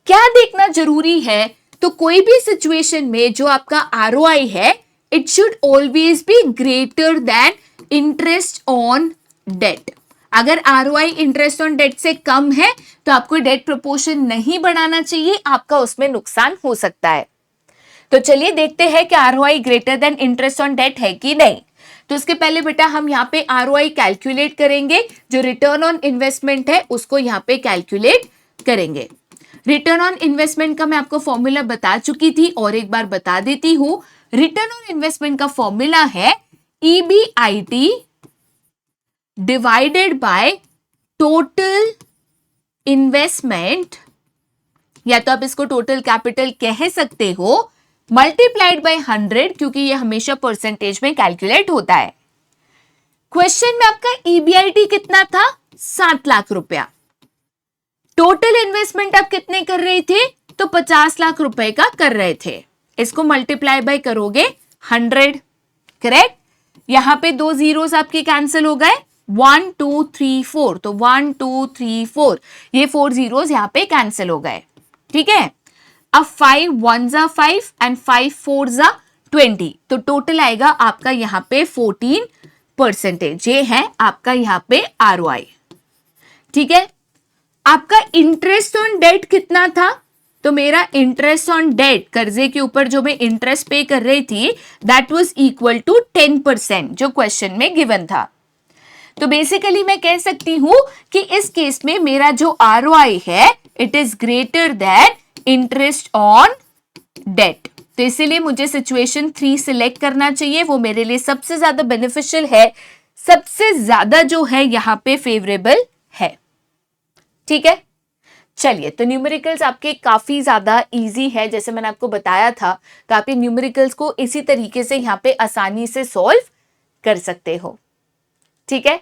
क्या देखना जरूरी है, तो कोई भी सिचुएशन में जो आपका आरओआई है it should always be greater than interest on debt. अगर आरओआई इंटरेस्ट ऑन डेट से कम है तो आपको डेट प्रोपोर्शन नहीं बढ़ाना चाहिए, आपका उसमें नुकसान हो सकता है। तो चलिए देखते हैं कि ROI greater than interest on debt है कि नहीं। तो इसके पहले बेटा हम यहाँ पे आरओआई कैलकुलेट करेंगे, जो रिटर्न ऑन इन्वेस्टमेंट है उसको यहाँ पे कैलकुलेट करेंगे। रिटर्न ऑन इन्वेस्टमेंट का मैं आपको फॉर्मूला बता चुकी थी और एक बार बता देती हूं। रिटर्न ऑन इन्वेस्टमेंट का फॉर्मूला है EBIT divided by total investment, या तो आप इसको टोटल कैपिटल कह सकते हो, मल्टीप्लाइड बाय 100, क्योंकि ये हमेशा परसेंटेज में कैलकुलेट होता है। क्वेश्चन में आपका EBIT कितना था? 7 लाख रुपया। टोटल इन्वेस्टमेंट आप कितने कर रहे थे? तो 50 लाख रुपए का कर रहे थे। इसको मल्टीप्लाई बाय करोगे 100, करेक्ट। यहां पे 2 जीरोस आपके कैंसिल हो गए, 1 2 3 4, तो 1 2 3 4, ये 4 जीरोस यहां पे कैंसिल हो गए, ठीक है। अब 5 1 जा 5 एंड 5 4 जा 20, तो टोटल आएगा आपका यहाँ पे 14%। ये है आपका यहाँ पे आरओआई, ठीक है। आपका इंटरेस्ट ऑन डेट कितना था? तो मेरा इंटरेस्ट ऑन डेट, कर्जे के ऊपर जो मैं इंटरेस्ट पे कर रही थी, दैट वाज इक्वल टू 10%, जो क्वेश्चन में गिवन था। तो बेसिकली मैं कह सकती हूं कि इस केस में मेरा जो आरओआई है it is greater than interest on debt. तो इसीलिए मुझे सिचुएशन 3 सिलेक्ट करना चाहिए, वो मेरे लिए सबसे ज्यादा बेनिफिशियल है, सबसे ज्यादा जो है यहाँ पे फेवरेबल है, ठीक है। चलिए, तो न्यूमेरिकल्स आपके काफी ज्यादा इजी है, जैसे मैंने आपको बताया था, तो आप इन न्यूमेरिकल्स को इसी तरीके से यहाँ पे आसानी से सॉल्व कर सकते हो, ठीक है।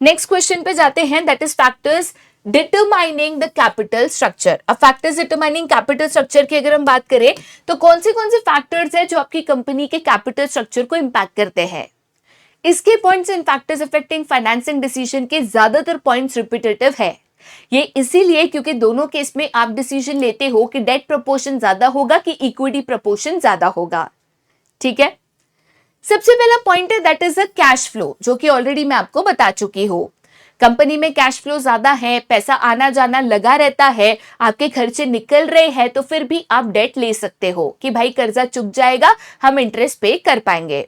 नेक्स्ट क्वेश्चन पे जाते हैं, that is factors determining the capital structure. अब फैक्टर्स डिटरमाइनिंग कैपिटल स्ट्रक्चर की अगर हम बात करें तो कौन से फैक्टर्स है जो आपकी कंपनी के कैपिटल स्ट्रक्चर को इंपैक्ट करते हैं। इसके points and factors affecting financing decision के ज्यादातर पॉइंट्स रिपीटेटिव है। ये इसीलिए क्योंकि दोनों केस में आप डिसीजन लेते हो कि डेट प्रोपोर्शन ज्यादा होगा कि इक्विटी प्रोपोर्शन ज्यादा होगा, ठीक है। सबसे पहला पॉइंट है that is a cash flow, जो कि ऑलरेडी मैं आपको बता चुकी हूं। कंपनी में कैश फ्लो ज्यादा है, पैसा आना जाना लगा रहता है, आपके खर्चे निकल रहे हैं, तो फिर भी आप डेट ले सकते हो कि भाई कर्जा चुक जाएगा, हम इंटरेस्ट पे कर पाएंगे।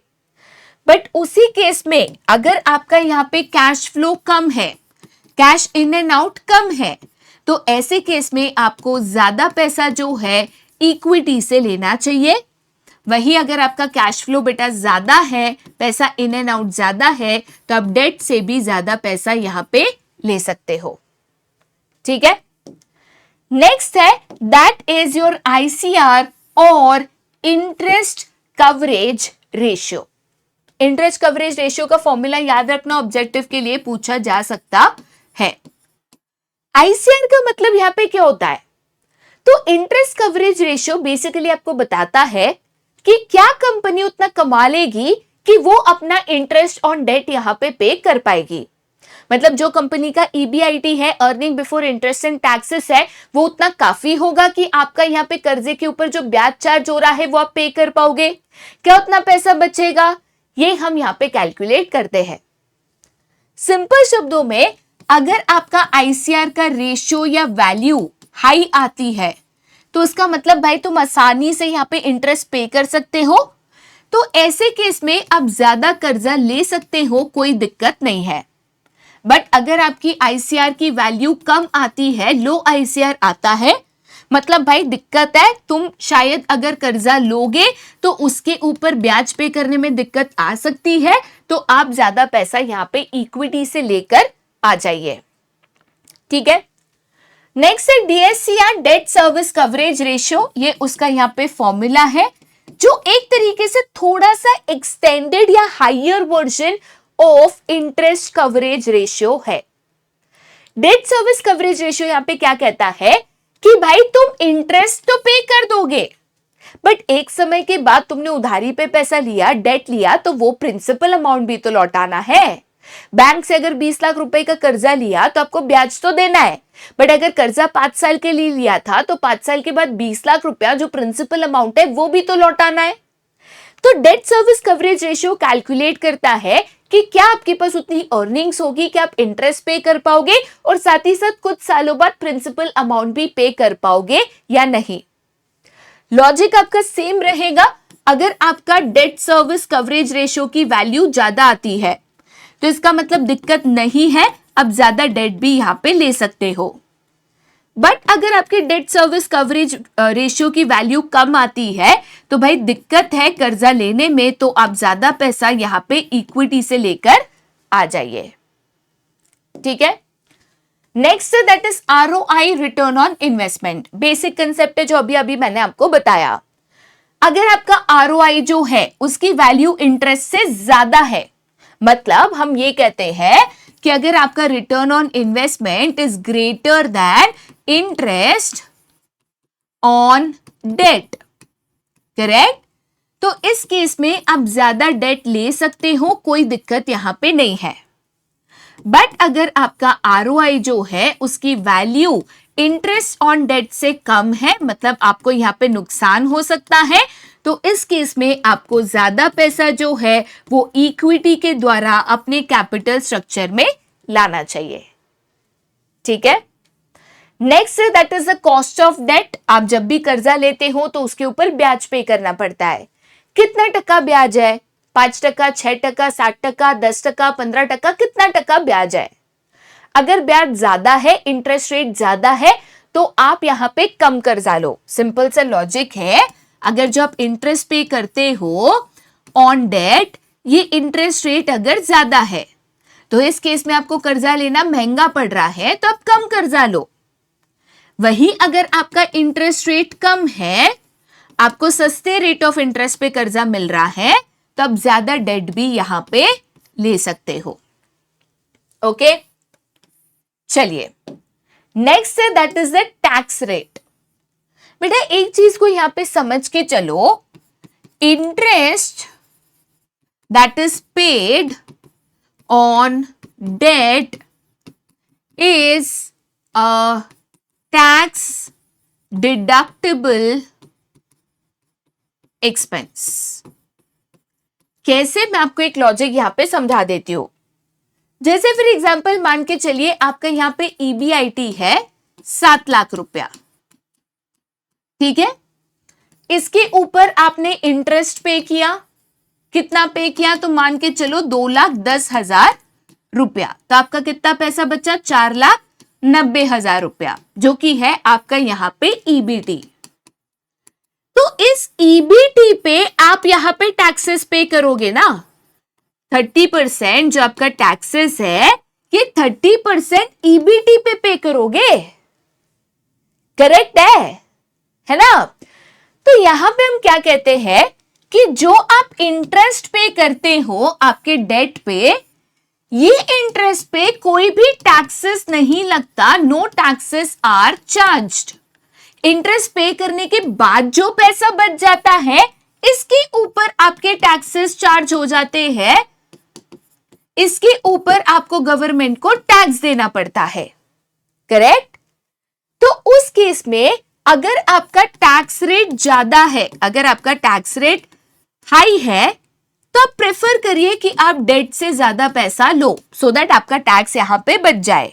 बट उसी केस में अगर आपका यहाँ पे कैश फ्लो कम है, कैश इन एंड आउट कम है, तो ऐसे केस में आपको ज्यादा पैसा जो है इक्विटी से लेना चाहिए। वही अगर आपका कैश फ्लो बेटा ज्यादा है, पैसा इन एंड आउट ज्यादा है, तो आप डेट से भी ज्यादा पैसा यहां पे ले सकते हो, ठीक है। नेक्स्ट है दैट इज योर आईसीआर और interest coverage ratio. Interest coverage ratio का फॉर्मूला याद रखना, ऑब्जेक्टिव के लिए पूछा जा सकता है। आईसीआर का मतलब यहां पे क्या होता है? तो इंटरेस्ट कवरेज रेशियो बेसिकली आपको बताता है कि क्या कंपनी उतना कमा लेगी कि वो अपना इंटरेस्ट ऑन डेट यहां पे कर पाएगी। मतलब जो कंपनी का EBIT है, earning before interest and taxes है, वो उतना काफी होगा कि आपका यहाँ पे कर्जे के ऊपर जो ब्याज चार्ज हो रहा है वो आप पे कर पाओगे। क्या उतना पैसा बचेगा, ये हम यहाँ पे कैलकुलेट करते हैं। सिंपल शब्दों में अगर आपका ICR का रेशियो या वैल्यू हाई आती है तो उसका मतलब भाई तुम आसानी से यहाँ पे इंटरेस्ट पे कर सकते हो, तो ऐसे केस में आप ज्यादा कर्जा ले सकते हो, कोई दिक्कत नहीं है। बट अगर आपकी ICR की वैल्यू कम आती है, लो ICR आता है, मतलब भाई दिक्कत है, तुम शायद अगर कर्जा लोगे तो उसके ऊपर ब्याज पे करने में दिक्कत आ सकती है, तो आप ज्यादा पैसा यहाँ पे इक्विटी से लेकर आ जाइए। ठीक है, नेक्स्ट है DSCR, date service coverage ratio. ये उसका यहाँ पे फॉर्मूला है जो एक तरीके से थोड़ा सा एक्सटेंडेड या higher version of interest coverage ratio है। डेट सर्विस कवरेज रेशियो यहाँ पे क्या कहता है कि भाई तुम इंटरेस्ट तो पे कर दोगे, बट एक समय के बाद तुमने उधारी पे पैसा लिया, डेट लिया, तो वो प्रिंसिपल अमाउंट भी तो लौटाना है। बैंक से अगर 20 लाख रुपए का कर्जा लिया तो आपको ब्याज तो देना है, बट अगर कर्जा 5 साल के लिए लिया था तो 5 साल के बाद 20 लाख रुपया जो प्रिंसिपल अमाउंट है वो भी तो लौटाना है। तो date service coverage ratio calculate करता है कि क्या आपके पास उतनी अर्निंग्स होगी कि आप इंटरेस्ट पे कर पाओगे और साथ ही साथ कुछ सालों बाद प्रिंसिपल अमाउंट भी पे कर पाओगे या नहीं। लॉजिक आपका सेम रहेगा। अगर आपका डेट सर्विस कवरेज रेशियो की वैल्यू ज्यादा आती है तो इसका मतलब दिक्कत नहीं है, अब ज्यादा डेट भी यहां पे ले सकते हो। बट अगर आपके डेट सर्विस कवरेज रेशियो की वैल्यू कम आती है तो भाई दिक्कत है कर्जा लेने में, तो आप ज्यादा पैसा यहां पे इक्विटी से लेकर आ जाइए। ठीक है, next that is ROI, return on investment. Basic concept है जो अभी अभी मैंने आपको बताया। अगर आपका ROI जो है उसकी वैल्यू इंटरेस्ट से ज्यादा है, मतलब हम ये कहते हैं कि अगर आपका return on investment is greater than interest on debt, correct, तो इस केस में आप ज्यादा डेट ले सकते हो, कोई दिक्कत यहां पे नहीं है। बट अगर आपका ROI जो है उसकी वैल्यू इंटरेस्ट ऑन डेट से कम है, मतलब आपको यहां पे नुकसान हो सकता है, तो इस केस में आपको ज्यादा पैसा जो है वो इक्विटी के द्वारा अपने कैपिटल स्ट्रक्चर में लाना चाहिए। ठीक है, next that is the cost of debt. आप जब भी कर्जा लेते हो तो उसके ऊपर ब्याज पे करना पड़ता है। कितना टका ब्याज है? 5%, 6%, 7%, 10%, 15%, कितना टका ब्याज है? अगर ब्याज ज्यादा है, इंटरेस्ट रेट ज्यादा है, तो आप यहां पे कम कर्जा लो। सिंपल सा लॉजिक है। अगर जो आप इंटरेस्ट पे करते हो ऑन डेट, ये इंटरेस्ट रेट अगर ज्यादा है तो इस केस में आपको कर्जा लेना महंगा पड़ रहा है, तो आप कम कर्जा लो। वही अगर आपका इंटरेस्ट रेट कम है, आपको सस्ते रेट ऑफ इंटरेस्ट पे कर्जा मिल रहा है, तो आप ज्यादा डेट भी यहां पे ले सकते हो। ओके, चलिए नेक्स्ट है that is the tax rate. बेटा एक चीज को यहां पे समझ के चलो, interest that is paid on debt is a tax deductible expense. कैसे, मैं आपको एक लॉजिक यहां पे समझा देती हूं। जैसे फॉर एग्जांपल मान के चलिए आपका यहां पे EBIT है 7 लाख रुपया, ठीक है, इसके ऊपर आपने इंटरेस्ट पे किया, कितना पे किया, तो मान के चलो 2,10,000 रुपया, तो आपका कितना पैसा बचा? 4,90,000 रुपया, जो कि है आपका यहां पे EBT। तो इस EBT पे आप यहां पे टैक्सेस पे करोगे ना, 30% जो आपका टैक्सेस है, ये 30% EBT पे करोगे, करेक्ट है ना? तो यहां पे हम क्या कहते हैं कि जो आप इंटरेस्ट पे करते हो आपके डेट पे, ये इंटरेस्ट पे कोई भी टैक्सेस नहीं लगता, no taxes are charged. Interest pay करने के बाद जो पैसा बच जाता है, इसके ऊपर आपके टैक्सेस चार्ज हो जाते हैं, इसके ऊपर आपको गवर्नमेंट को टैक्स देना पड़ता है, करेक्ट? तो उस केस में अगर आपका टैक्स रेट ज्यादा है, अगर आपका टैक्स रेट हाई है, तो आप प्रेफर करिए कि आप डेट से ज्यादा पैसा लो, सो दैट आपका टैक्स यहां पे बच जाए।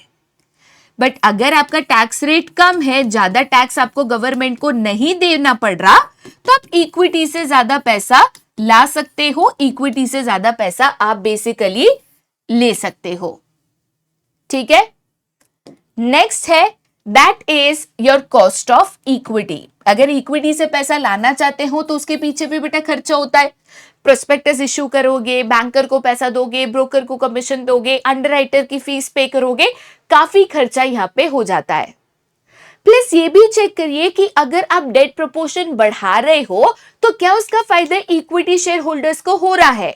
बट अगर आपका टैक्स रेट कम है, ज्यादा टैक्स आपको गवर्नमेंट को नहीं देना पड़ रहा, तो आप इक्विटी से ज्यादा पैसा ला सकते हो, इक्विटी से ज्यादा पैसा आप बेसिकली ले सकते हो। ठीक है, नेक्स्ट है that is your cost of equity. अगर इक्विटी से पैसा लाना चाहते हो तो उसके पीछे भी बेटा खर्चा होता है। प्रोस्पेक्टस इश्यू करोगे, बैंकर को पैसा दोगे, ब्रोकर को कमीशन दोगे, अंडरराइटर की फीस पे करोगे, काफी खर्चा यहाँ पे हो जाता है। प्लस ये भी चेक करिए कि अगर आप डेट प्रोपोर्शन बढ़ा रहे हो तो क्या उसका फायदा इक्विटी शेयर होल्डर्स को हो रहा है।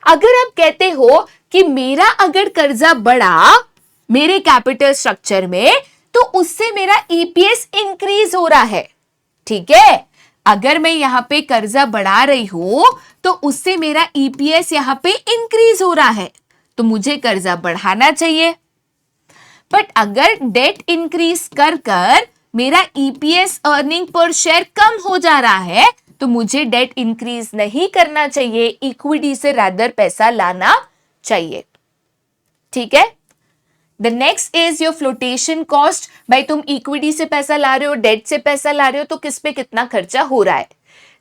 अगर आप कहते हो कि मेरा अगर कर्जा बढ़ा मेरे कैपिटल स्ट्रक्चर में तो उससे मेरा ईपीएस इंक्रीज हो रहा है, ठीक है, अगर मैं यहां पे कर्जा बढ़ा रही हूं तो उससे मेरा ईपीएस यहां पे इंक्रीज हो रहा है, तो मुझे कर्जा बढ़ाना चाहिए। बट अगर डेट इंक्रीज कर कर मेरा ईपीएस अर्निंग पर शेयर कम हो जा रहा है तो मुझे डेट इंक्रीज नहीं करना चाहिए, इक्विटी से रादर पैसा लाना चाहिए, ठीक है। The next is your flotation cost. भाई तुम इक्विटी से पैसा ला रहे हो, डेट से पैसा ला रहे हो, तो किस पे कितना खर्चा हो रहा है।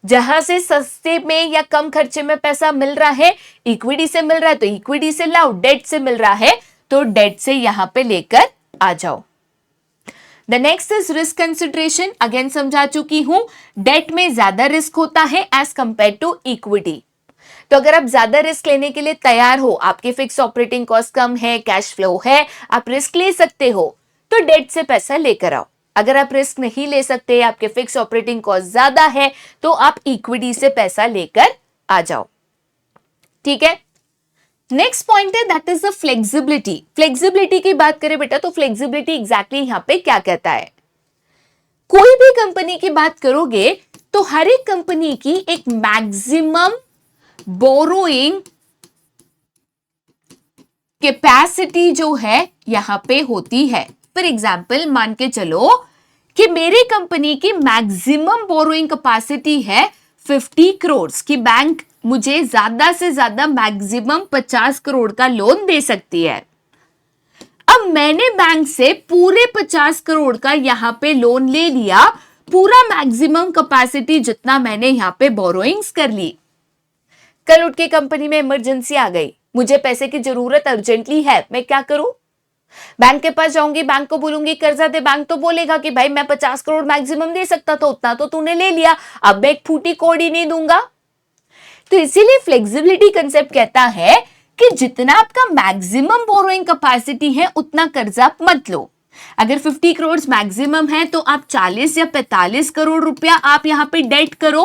जहां से सस्ते में या कम खर्चे में पैसा मिल रहा है, इक्विटी से मिल रहा है तो इक्विटी से लाओ, डेट से मिल रहा है तो डेट से यहां पे लेकर आ जाओ। The next is risk consideration. Again समझा चुकी हूं, डेट में ज्यादा रिस्क होता है एज कंपेयर टू इक्विटी। तो अगर आप ज्यादा रिस्क लेने के लिए तैयार हो, आपके फिक्स ऑपरेटिंग कॉस्ट कम है, कैश फ्लो है, आप रिस्क ले सकते हो, तो डेट से पैसा लेकर आओ। अगर आप रिस्क नहीं ले सकते, आपके फिक्स ऑपरेटिंग कॉस्ट ज्यादा है, तो आप इक्विटी से पैसा लेकर आ जाओ, ठीक है। नेक्स्ट पॉइंट है that is the flexibility. Flexibility की बात करें बेटा तो फ्लेक्सिबिलिटी एग्जैक्टली यहां पे क्या कहता है। कोई भी कंपनी की बात करोगे तो हर एक कंपनी की एक मैक्सिमम बोरोइंग कैपेसिटी जो है यहां पे होती है। फॉर एग्जाम्पल मान के चलो कि मेरी कंपनी की मैक्सिमम बोरोइंग कैपेसिटी है 50 करोड़ की, बैंक मुझे ज्यादा से ज्यादा मैक्सिमम 50 करोड़ का लोन दे सकती है। अब मैंने बैंक से पूरे 50 करोड़ का यहां पे लोन ले लिया, पूरा मैक्सिमम कैपेसिटी जितना मैंने यहां पे बोरोइंग्स कर ली। कल उठ के कंपनी में इमरजेंसी आ गई, मुझे पैसे की जरूरत अर्जेंटली है, मैं क्या करूं। बैंक के पास जाऊंगी, बैंक को बोलूंगी कर्जा दे, बैंक तो बोलेगा कि भाई मैं 50 करोड़ मैक्सिमम दे सकता था, उतना तो तूने ले लिया, अब मैं एक फूटी कौड़ी नहीं दूंगा। तो इसीलिए फ्लेक्सिबिलिटी कंसेप्ट कहता है कि जितना आपका मैक्सिमम बोरोइंग कैपेसिटी है उतना कर्जा आप मत लो। अगर 50 करोड़ मैक्सिमम है तो आप 40 या 45 करोड़ रुपया आप यहां पे डेट करो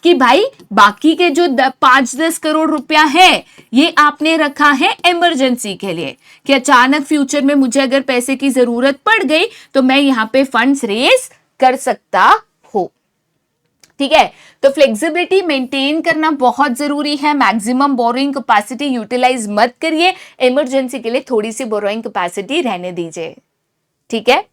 कि भाई बाकी के जो 5-10 करोड़ रुपया है ये आपने रखा है इमरजेंसी के लिए, कि अचानक फ्यूचर में मुझे अगर पैसे की जरूरत पड़ गई तो मैं यहां पे फंड्स रेज कर सकता हूं, ठीक है। तो फ्लेक्सिबिलिटी मेंटेन करना बहुत जरूरी है। मैक्सिमम बोरोइंग कैपेसिटी यूटिलाइज मत करिए, इमरजेंसी के लिए थोड़ी सी बोरोइंग कैपेसिटी रहने दीजिए, ठीक है।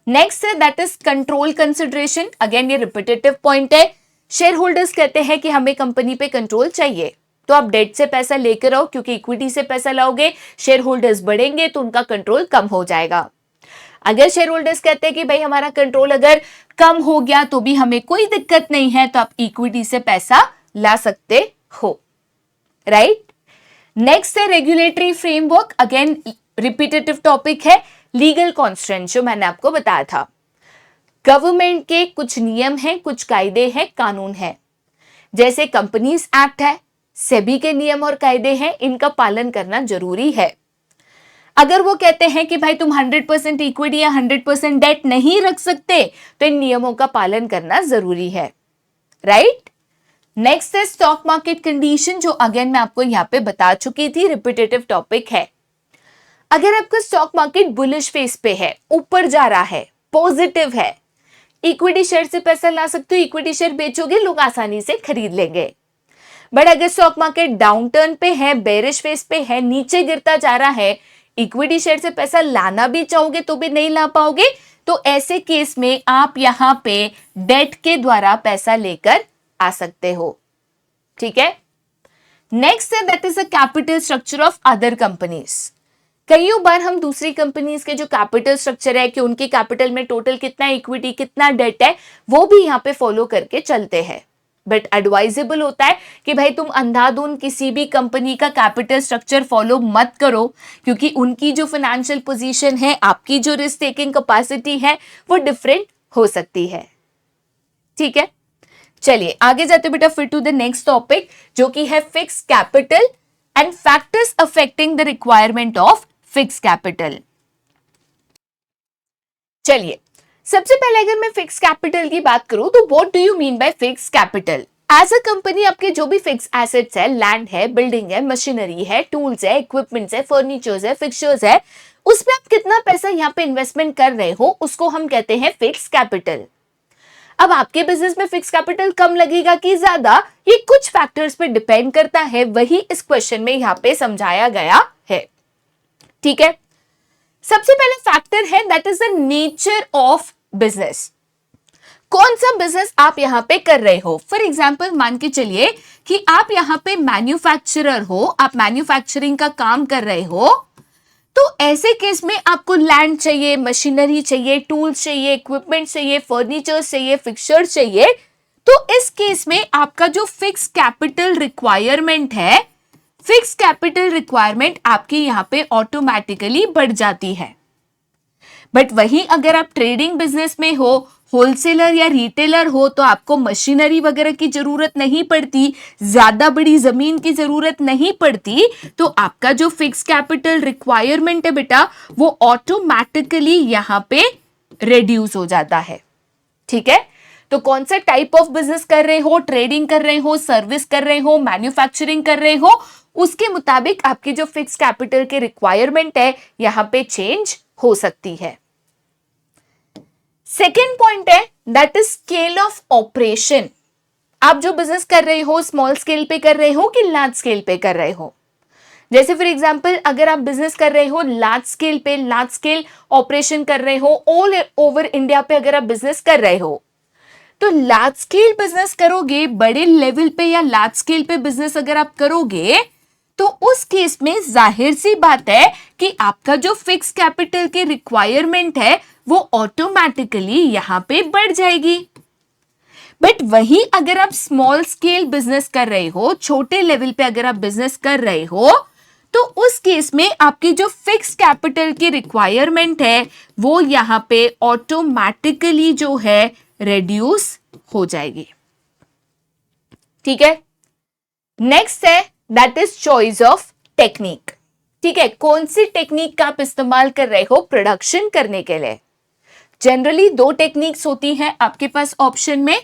नेक्स्ट है that is control consideration. Again ये रिपीटेटिव पॉइंट है। शेयर होल्डर्स कहते हैं कि हमें कंपनी पे कंट्रोल चाहिए, तो आप डेट से पैसा लेकर आओ, क्योंकि इक्विटी से पैसा लाओगे शेयर होल्डर्स बढ़ेंगे तो उनका कंट्रोल कम हो जाएगा। अगर शेयर होल्डर्स कहते हैं कि भाई हमारा कंट्रोल अगर कम हो गया तो भी हमें कोई दिक्कत नहीं है, तो आप इक्विटी से पैसा ला सकते हो, राइट। नेक्स्ट है regulatory framework. Again repetitive topic है। लीगल कॉन्स्ट्रेंट जो मैंने आपको बताया था, गवर्नमेंट के कुछ नियम हैं, कुछ कायदे हैं, कानून है, जैसे कंपनीज एक्ट है, सेबी के नियम और कायदे हैं, इनका पालन करना जरूरी है। अगर वो कहते हैं कि भाई तुम 100% इक्विटी या 100% डेट नहीं रख सकते तो इन नियमों का पालन करना जरूरी है, राइट। नेक्स्ट है स्टॉक मार्केट कंडीशन, जो अगेन मैं आपको यहां पे बता चुकी थी, रिपीटेटिव टॉपिक है। अगर आपका स्टॉक मार्केट बुलिश फेस पे है, ऊपर जा रहा है, पॉजिटिव है, इक्विटी शेयर से पैसा ला सकते हो, इक्विटी शेयर बेचोगे लोग आसानी से खरीद लेंगे। बट अगर स्टॉक मार्केट डाउन टर्न पे है, बेरिश फेस पे है, नीचे गिरता जा रहा है, इक्विटी शेयर से पैसा लाना भी चाहोगे तो भी नहीं ला पाओगे, तो ऐसे केस में आप यहां पे डेट के द्वारा पैसा लेकर आ सकते हो, ठीक है। नेक्स्ट है that is the capital structure of other companies. कई बार हम दूसरी कंपनीज के जो कैपिटल स्ट्रक्चर है कि उनके कैपिटल में टोटल कितना इक्विटी कितना डेट है वो भी यहाँ पे फॉलो करके चलते हैं, बट एडवाइजेबल होता है कि भाई तुम अंधाधुंध किसी भी कंपनी का कैपिटल स्ट्रक्चर फॉलो मत करो, क्योंकि उनकी जो फाइनेंशियल पोजीशन है, आपकी जो रिस्क टेकिंग कैपेसिटी है, वो डिफरेंट हो सकती है। ठीक है, चलिए आगे जाते बेटा फिर टू द नेक्स्ट टॉपिक, जो कि है fix capital and factors affecting the requirement of fix capital. चलिए सबसे पहले अगर मैं फिक्स कैपिटल की बात करूं तो what do you mean by fix capital? As a company आपके जो भी फिक्स एसेट्स है, लैंड है, बिल्डिंग है, मशीनरी है, टूल्स है, इक्विपमेंट्स है, फर्नीचर्स है, फिक्सचर्स है, उसमें आप कितना पैसा यहाँ पे इन्वेस्टमेंट कर रहे हो, उसको हम कहते हैं फिक्स कैपिटल। अब आपके बिजनेस में फिक्स कैपिटल कम लगेगा कि ज्यादा, ये कुछ फैक्टर्स पे डिपेंड करता है, वही इस क्वेश्चन में यहाँ पे समझाया गया है। ठीक है, सबसे पहले फैक्टर है that is the nature of business. कौन सा बिजनेस आप यहां पे कर रहे हो? फॉर एग्जाम्पल मान के चलिए कि आप यहां पे मैन्युफैक्चरर हो, आप मैन्युफैक्चरिंग का काम कर रहे हो, तो ऐसे केस में आपको लैंड चाहिए, मशीनरी चाहिए, टूल्स चाहिए, इक्विपमेंट चाहिए, फर्नीचर चाहिए, फिक्सचर चाहिए। तो इस केस में आपका जो फिक्स कैपिटल रिक्वायरमेंट है, फिक्स कैपिटल रिक्वायरमेंट आपकी यहां पे ऑटोमेटिकली बढ़ जाती है। बट वहीं अगर आप ट्रेडिंग बिजनेस में हो, होलसेलर या रिटेलर हो, तो आपको मशीनरी वगैरह की जरूरत नहीं पड़ती, ज्यादा बड़ी जमीन की जरूरत नहीं पड़ती, तो आपका जो फिक्स कैपिटल रिक्वायरमेंट है बेटा, वो ऑटोमेटिकली यहां पे रिड्यूस हो जाता है। ठीक है, तो कौन सा टाइप ऑफ बिजनेस कर रहे हो, ट्रेडिंग कर रहे हो, सर्विस कर रहे हो, मैन्युफैक्चरिंग कर रहे हो, उसके मुताबिक आपकी जो फिक्स कैपिटल के रिक्वायरमेंट है यहां पे चेंज हो सकती है। सेकेंड पॉइंट है that is scale of operation. आप जो बिजनेस कर रहे हो स्मॉल स्केल पे कर रहे हो कि लार्ज स्केल पे कर रहे हो? जैसे फॉर एग्जांपल अगर आप बिजनेस कर रहे हो लार्ज स्केल पे, लार्ज स्केल ऑपरेशन कर रहे हो, ऑल ओवर इंडिया पे अगर आप बिजनेस कर रहे हो, तो लार्ज स्केल बिजनेस करोगे, बड़े लेवल पे या लार्ज स्केल पे बिजनेस अगर आप करोगे, तो उस केस में जाहिर सी बात है कि आपका जो फिक्स कैपिटल के रिक्वायरमेंट है वो ऑटोमेटिकली यहां पे बढ़ जाएगी। बट वहीं अगर आप स्मॉल स्केल बिजनेस कर रहे हो, छोटे लेवल पे अगर आप बिजनेस कर रहे हो, तो उस केस में आपकी जो फिक्स कैपिटल की रिक्वायरमेंट है वो यहां पे ऑटोमेटिकली जो है रिड्यूस हो जाएगी। ठीक है, नेक्स्ट है that is choice of technique. ठीक है, कौन सी टेक्निक का आप इस्तेमाल कर रहे हो प्रोडक्शन करने के लिए? जनरली दो टेक्निक्स होती हैं आपके पास ऑप्शन में।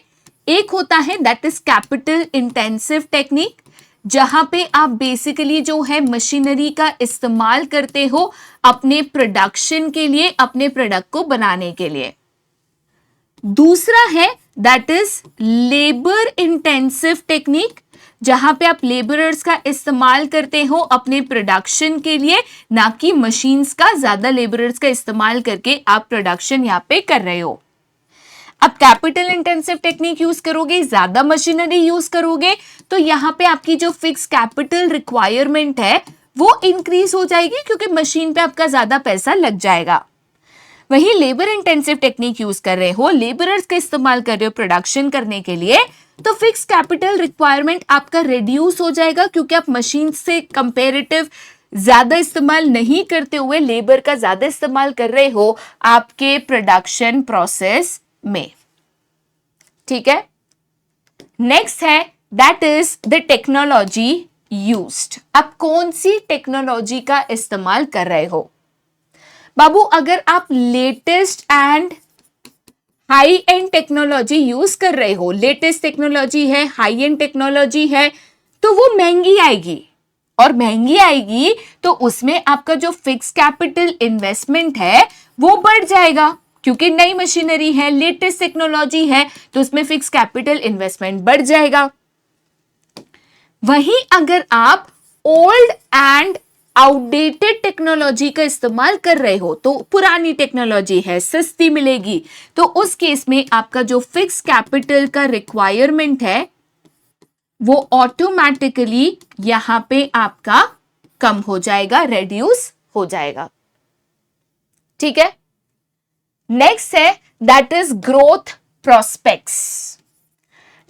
एक होता है that is capital intensive technique, जहां पे आप बेसिकली जो है मशीनरी का इस्तेमाल करते हो अपने प्रोडक्शन के लिए, अपने प्रोडक्ट को बनाने के लिए। दूसरा है that is labour intensive technique, जहां पे आप लेबरर्स का इस्तेमाल करते हो अपने प्रोडक्शन के लिए, ना कि मशीन्स का ज्यादा लेबरर्स का इस्तेमाल करके आप प्रोडक्शन यहां पे कर रहे हो। अब कैपिटल इंटेंसिव टेक्निक यूज करोगे, ज्यादा मशीनरी यूज करोगे, तो यहां पे आपकी जो फिक्स कैपिटल रिक्वायरमेंट है वो इंक्रीज हो जाएगी, क्योंकि मशीन पे आपका ज्यादा पैसा लग जाएगा। वहीं लेबर इंटेंसिव टेक्निक यूज कर रहे हो, लेबरर्स का इस्तेमाल कर रहे हो प्रोडक्शन करने के लिए, तो फिक्स कैपिटल रिक्वायरमेंट आपका रिड्यूस हो जाएगा, क्योंकि आप मशीन से कंपेरेटिव ज्यादा इस्तेमाल नहीं करते हुए लेबर का ज्यादा इस्तेमाल कर रहे हो आपके प्रोडक्शन प्रोसेस में। ठीक है, नेक्स्ट है that is the technology used. आप कौन सी टेक्नोलॉजी का इस्तेमाल कर रहे हो? बाबू अगर आप latest and high and technology use कर रहे हो, लेटेस्ट टेक्नोलॉजी है, हाई एंड टेक्नोलॉजी है, तो वो महंगी आएगी, और महंगी आएगी तो उसमें आपका जो फिक्स कैपिटल इन्वेस्टमेंट है वो बढ़ जाएगा, क्योंकि नई मशीनरी है, लेटेस्ट टेक्नोलॉजी है, तो उसमें फिक्स कैपिटल इन्वेस्टमेंट बढ़ जाएगा। वहीं अगर आप ओल्ड एंड आउटडेटेड टेक्नोलॉजी का इस्तेमाल कर रहे हो, तो पुरानी टेक्नोलॉजी है, सस्ती मिलेगी, तो उस केस में आपका जो फिक्स कैपिटल का रिक्वायरमेंट है वो ऑटोमेटिकली यहां पे आपका कम हो जाएगा, रेड्यूस हो जाएगा। ठीक है, नेक्स्ट है दैट इज ग्रोथ प्रोस्पेक्ट्स।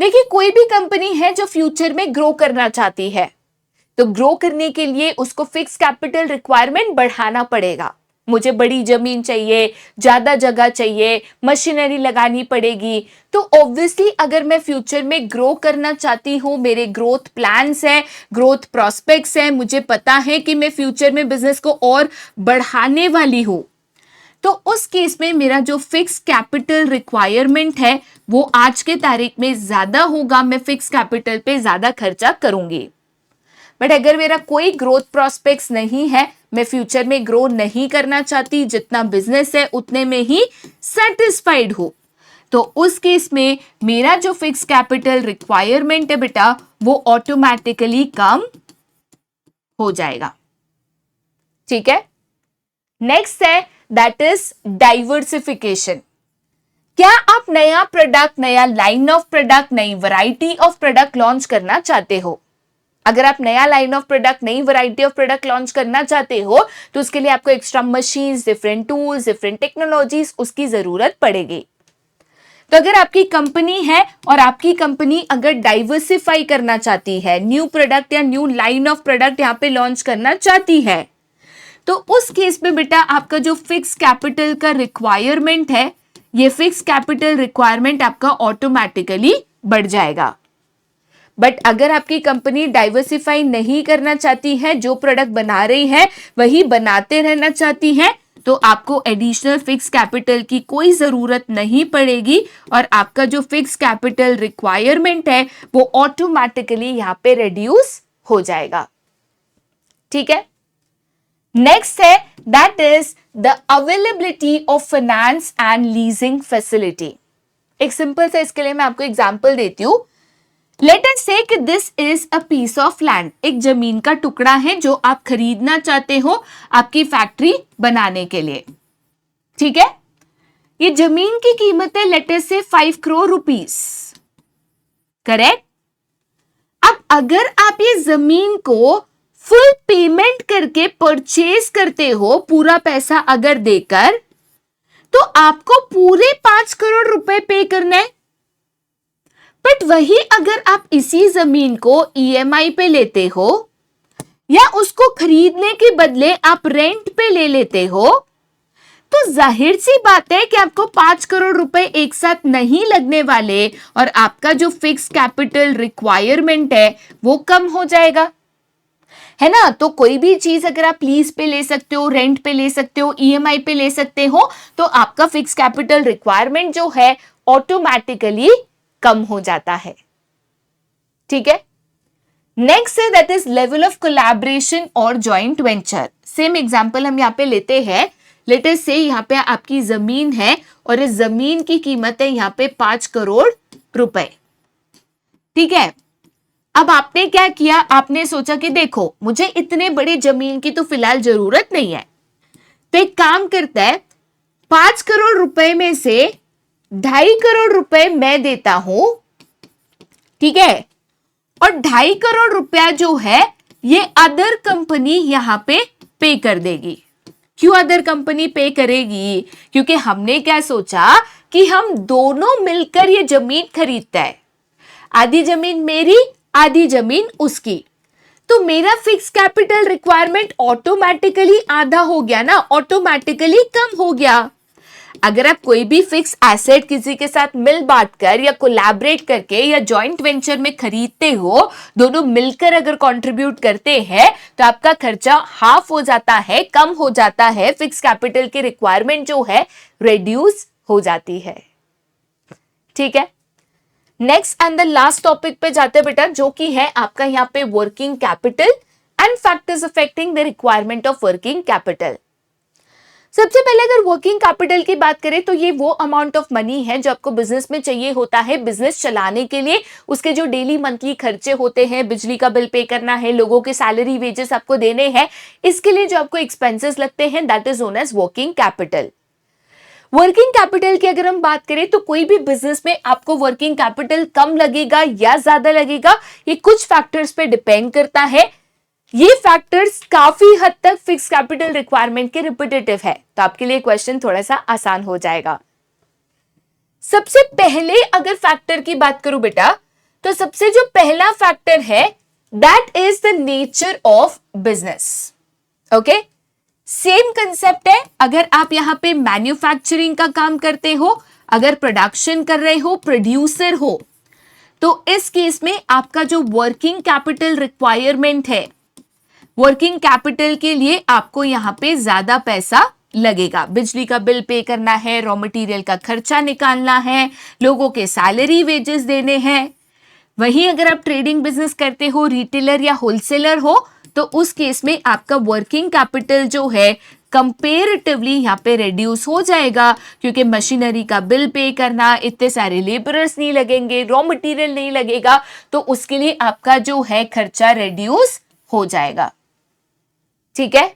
देखिए, कोई भी कंपनी है जो फ्यूचर में ग्रो करना चाहती है, तो ग्रो करने के लिए उसको फिक्स कैपिटल रिक्वायरमेंट बढ़ाना पड़ेगा। मुझे बड़ी जमीन चाहिए, ज्यादा जगह चाहिए, मशीनरी लगानी पड़ेगी। तो ऑब्वियसली अगर मैं फ्यूचर में ग्रो करना चाहती हूं, मेरे ग्रोथ प्लान्स हैं, ग्रोथ प्रोस्पेक्ट्स हैं, मुझे पता है कि मैं फ्यूचर में बिजनेस को और बढ़ाने वाली हूं, तो उस केस में मेरा जो फिक्स कैपिटल रिक्वायरमेंट है वो आज के तारीख में ज्यादा होगा, मैं फिक्स कैपिटल पे ज्यादा खर्चा करूंगी। बट अगर मेरा कोई ग्रोथ प्रोस्पेक्ट्स नहीं है, मैं फ्यूचर में ग्रो नहीं करना चाहती, जितना बिजनेस है उतने में ही सेटिस्फाइड हूं, तो उस केस में मेरा जो फिक्स कैपिटल रिक्वायरमेंट है बेटा वो ऑटोमेटिकली कम हो जाएगा। ठीक है, नेक्स्ट है दैट इज डाइवर्सिफिकेशन। क्या आप नया प्रोडक्ट, नया लाइन ऑफ प्रोडक्ट, नई वैरायटी ऑफ प्रोडक्ट लॉन्च करना चाहते हो? अगर आप नया लाइन ऑफ प्रोडक्ट, नई वैरायटी ऑफ प्रोडक्ट लॉन्च करना चाहते हो तो उसके लिए आपको extra machines, different tools, different technologies उसकी जरूरत पड़ेगी। तो अगर आपकी कंपनी है और आपकी कंपनी अगर डाइवर्सिफाई करना चाहती है, न्यू प्रोडक्ट या न्यू लाइन ऑफ प्रोडक्ट यहां पे लॉन्च करना चाहती है, तो उस केस में बेटा आपका जो फिक्स कैपिटल का रिक्वायरमेंट है, ये फिक्स कैपिटल रिक्वायरमेंट आपका ऑटोमेटिकली बढ़ जाएगा। बट अगर आपकी कंपनी डाइवर्सिफाई नहीं करना चाहती है, जो प्रोडक्ट बना रही है वही बनाते रहना चाहती है, तो आपको एडिशनल फिक्स कैपिटल की कोई जरूरत नहीं पड़ेगी और आपका जो फिक्स कैपिटल रिक्वायरमेंट है वो ऑटोमेटिकली यहां पे रिड्यूस हो जाएगा। ठीक है, नेक्स्ट है that is the availability of finance and leasing facility. एक सिंपल सा इसके लिए मैं आपको एग्जांपल देती हूं। लेट अस से कि this is a piece of land, एक जमीन का टुकड़ा है जो आप खरीदना चाहते हो आपकी फैक्ट्री बनाने के लिए। ठीक है, ये जमीन की कीमत है लेट अस से 5 करोड़ रुपीस, करेक्ट। अब अगर आप ये जमीन को फुल पेमेंट करके परचेज करते हो, पूरा पैसा अगर देकर, तो आपको पूरे 5 करोड़ रुपए पे करना है। बट वही अगर आप इसी जमीन को ईएमआई पे लेते हो या उसको खरीदने के बदले आप रेंट पे ले लेते हो, तो जाहिर सी बात है कि आपको 5 करोड़ रुपए एक साथ नहीं लगने वाले और आपका जो फिक्स कैपिटल रिक्वायरमेंट है वो कम हो जाएगा, है ना। तो कोई भी चीज अगर आप लीज पे ले सकते हो, रेंट पे ले सकते हो, ईएमआई पे ले सकते हो, तो आपका फिक्स कैपिटल रिक्वायरमेंट जो है ऑटोमेटिकली कम हो जाता है। ठीक है, नेक्स्ट है that is level of collaboration और जॉइंट वेंचर। सेम एग्जांपल हम यहां पे लेते हैं। लेट अस से यहां पे आपकी जमीन है और इस जमीन की कीमत है यहां पे 5 करोड़ रुपए। ठीक है, अब आपने क्या किया, आपने सोचा कि देखो मुझे इतने बड़े जमीन की तो फिलहाल जरूरत नहीं है, तो एक काम करता है 5 करोड़ रुपए में से 2.5 करोड़ रुपए मैं देता हूं। ठीक है, और 2.5 करोड़ रुपया जो है ये अदर कंपनी यहां पे कर देगी। क्यों अदर कंपनी पे करेगी? क्योंकि हमने क्या सोचा कि हम दोनों मिलकर ये जमीन खरीदता है, आधी जमीन मेरी, आधी जमीन उसकी, तो मेरा फिक्स कैपिटल रिक्वायरमेंट ऑटोमेटिकली आधा हो गया ना, ऑटोमेटिकली कम हो गया। अगर आप कोई भी फिक्स एसेट किसी के साथ मिल बांट कर या कोलैबोरेट करके या जॉइंट वेंचर में खरीदते हो, दोनों मिलकर अगर कंट्रीब्यूट करते हैं, तो आपका खर्चा हाफ हो जाता है, कम हो जाता है, फिक्स कैपिटल की रिक्वायरमेंट जो है रिड्यूस हो जाती है। ठीक है, next and the last topic पे जाते हैं बेटा, जो कि है आपका यहाँ पे working capital and factors affecting the requirement of working capital. सबसे पहले अगर वर्किंग कैपिटल की बात करें तो ये वो अमाउंट ऑफ मनी है जो आपको बिजनेस में चाहिए होता है बिजनेस चलाने के लिए। उसके जो डेली मंथली खर्चे होते हैं, बिजली का बिल पे करना है, लोगों के सैलरी वेजेस आपको देने हैं, इसके लिए जो आपको एक्सपेंसेस लगते हैं that is known as working capital. Working capital की अगर हम बात करें तो कोई भी बिजनेस में आपको वर्किंग कैपिटल कम लगेगा या ज्यादा लगेगा, ये कुछ फैक्टर्स पे डिपेंड करता है। ये फैक्टर्स काफी हद तक फिक्स कैपिटल रिक्वायरमेंट के रिपीटेटिव है, तो आपके लिए क्वेश्चन थोड़ा सा आसान हो जाएगा। सबसे पहले अगर फैक्टर की बात करूं बेटा, तो सबसे जो पहला फैक्टर है that is the nature of business. Okay, same concept है। अगर आप यहां पे मैन्युफैक्चरिंग का काम करते हो, अगर प्रोडक्शन कर रहे हो, प्रोड्यूसर हो, तो इस केस में आपका जो वर्किंग कैपिटल रिक्वायरमेंट है, वर्किंग कैपिटल के लिए आपको यहां पे ज्यादा पैसा लगेगा। बिजली का बिल पे करना है, रॉ मटेरियल का खर्चा निकालना है, लोगों के सैलरी वेजेस देने हैं। वहीं अगर आप ट्रेडिंग बिजनेस करते हो, रिटेलर या होलसेलर हो, तो उस केस में आपका वर्किंग कैपिटल जो है कंपेरेटिवली यहाँ पे रिड्यूस हो जाएगा, क्योंकि मशीनरी का बिल पे करना, इतने सारे लेबरर्स नहीं लगेंगे, रॉ मटेरियल नहीं लगेगा, तो उसके लिए आपका जो है खर्चा रिड्यूस हो जाएगा। ठीक है,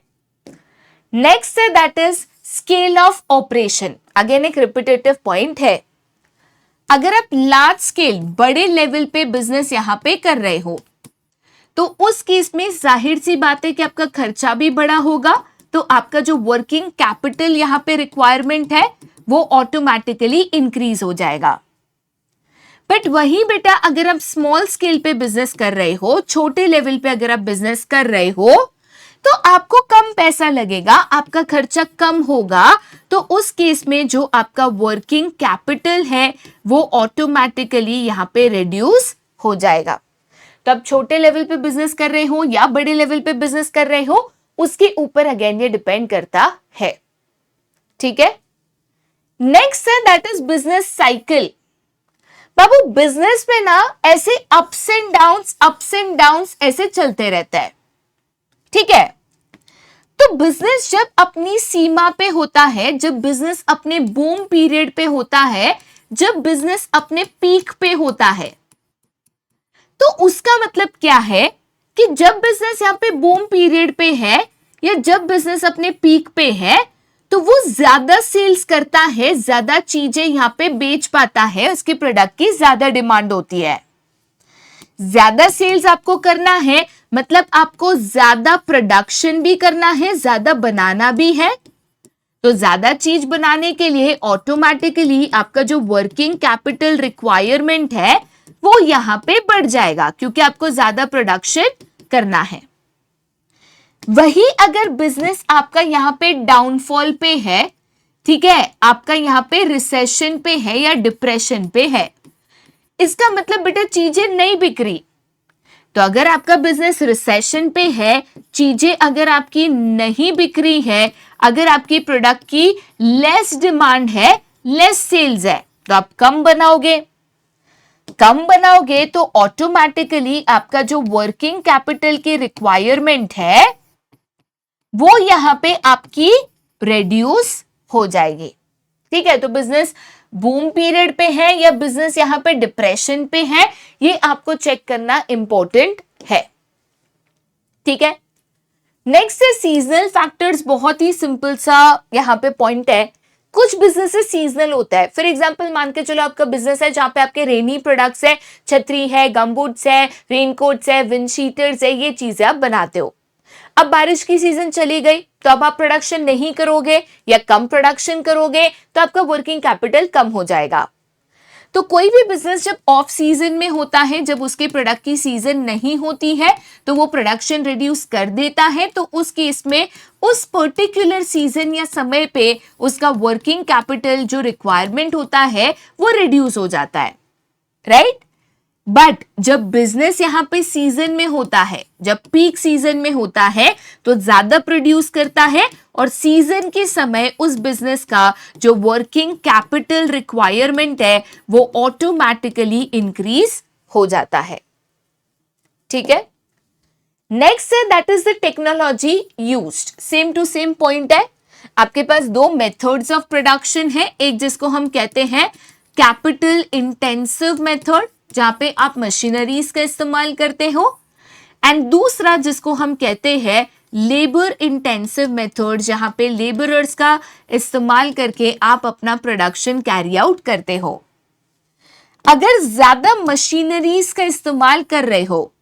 नेक्स्ट है that is scale of operation. Again एक रिपीटेटिव पॉइंट है। अगर आप लार्ज स्केल, बड़े लेवल पे बिजनेस यहां पे कर रहे हो, तो उस केस में जाहिर सी बात है कि आपका खर्चा भी बड़ा होगा, तो आपका जो वर्किंग कैपिटल यहां पे रिक्वायरमेंट है वो ऑटोमेटिकली इंक्रीज हो जाएगा। बट वही बेटा अगर आप स्मॉल स्केल पे बिजनेस कर रहे हो, छोटे लेवल पे अगर आप बिजनेस कर रहे हो, तो आपको कम पैसा लगेगा, आपका खर्चा कम होगा, तो उस केस में जो आपका वर्किंग कैपिटल है वो ऑटोमेटिकली यहां पे रिड्यूस हो जाएगा। तो आप छोटे लेवल पे बिजनेस कर रहे हो या बड़े लेवल पे बिजनेस कर रहे हो, उसके ऊपर अगेन ये डिपेंड करता है। ठीक है, नेक्स्ट है that is business cycle. Babu business में ना ऐसे अप्स एंड डाउन्स ऐसे चलते रहता है। ठीक है, तो बिजनेस जब अपनी सीमा पे होता है, जब बिजनेस अपने बूम पीरियड पे होता है, जब बिजनेस अपने पीक पे होता है, तो उसका मतलब क्या है कि जब बिजनेस यहाँ पे बूम पीरियड पे है या जब बिजनेस अपने पीक पे है, तो वो ज्यादा सेल्स करता है, ज्यादा चीजें यहाँ पे बेच पाता है, उसके प्रोडक्ट की ज्यादा डिमांड होती है। ज्यादा सेल्स आपको करना है मतलब आपको ज्यादा प्रोडक्शन भी करना है, ज्यादा बनाना भी है। तो ज्यादा चीज बनाने के लिए ऑटोमेटिकली आपका जो वर्किंग कैपिटल रिक्वायरमेंट है वो यहां पे बढ़ जाएगा, क्योंकि आपको ज्यादा प्रोडक्शन करना है। वही अगर बिजनेस आपका यहां पे डाउनफॉल पे है, ठीक है, आपका यहां पे रिसेशन पे है या डिप्रेशन पे है, इसका मतलब बेटा चीजें नहीं बिक रही। तो अगर आपका बिजनेस रिसेशन पे है, चीजें अगर आपकी नहीं बिक रही है, अगर आपकी प्रोडक्ट की लेस डिमांड है, लेस सेल्स है, तो आप कम बनाओगे तो ऑटोमेटिकली आपका जो वर्किंग कैपिटल की रिक्वायरमेंट है वो यहां पे आपकी रिड्यूस हो जाएगी। ठीक है, तो बिजनेस बूम पीरियड पे है या बिजनेस यहां पे डिप्रेशन पे है, ये आपको चेक करना इंपॉर्टेंट है। ठीक है, नेक्स्ट है सीजनल फैक्टर्स। बहुत ही सिंपल सा यहां पे पॉइंट है। कुछ बिजनेसेस सीजनल होता है। फॉर एग्जांपल मान के चलो आपका बिजनेस है जहां पे आपके रेनी प्रोडक्ट्स है, छतरी है, गमबूट्स है, रेनकोट्स है, विंडशीटर्स है, ये चीजें आप बनाते हो। अब बारिश की सीजन चली गई तो अब आप प्रोडक्शन नहीं करोगे या कम प्रोडक्शन करोगे तो आपका वर्किंग कैपिटल कम हो जाएगा। तो कोई भी बिजनेस जब ऑफ सीजन में होता है, जब उसके प्रोडक्ट की सीजन नहीं होती है, तो वो प्रोडक्शन रिड्यूस कर देता है। तो उस केस में उस पर्टिकुलर सीजन या समय पे उसका वर्किंग कैपिटल जो रिक्वायरमेंट होता है वो रिड्यूस हो जाता है, राइट। बट जब बिजनेस यहां पे सीजन में होता है, जब पीक सीजन में होता है, तो ज्यादा प्रोड्यूस करता है और सीजन के समय उस बिजनेस का जो वर्किंग कैपिटल रिक्वायरमेंट है वो ऑटोमेटिकली इंक्रीज हो जाता है। ठीक है, नेक्स्ट है that is the technology used. Same to same point है। आपके पास दो मेथड्स ऑफ प्रोडक्शन है, एक जिसको हम कहते हैं कैपिटल इंटेंसिव मेथड जहां पे आप मशीनरीज का इस्तेमाल करते हो, एंड दूसरा जिसको हम कहते हैं लेबर इंटेंसिव मेथड जहां पे लेबरर्स का इस्तेमाल करके आप अपना प्रोडक्शन कैरी आउट करते हो। अगर ज्यादा मशीनरीज का इस्तेमाल कर रहे हो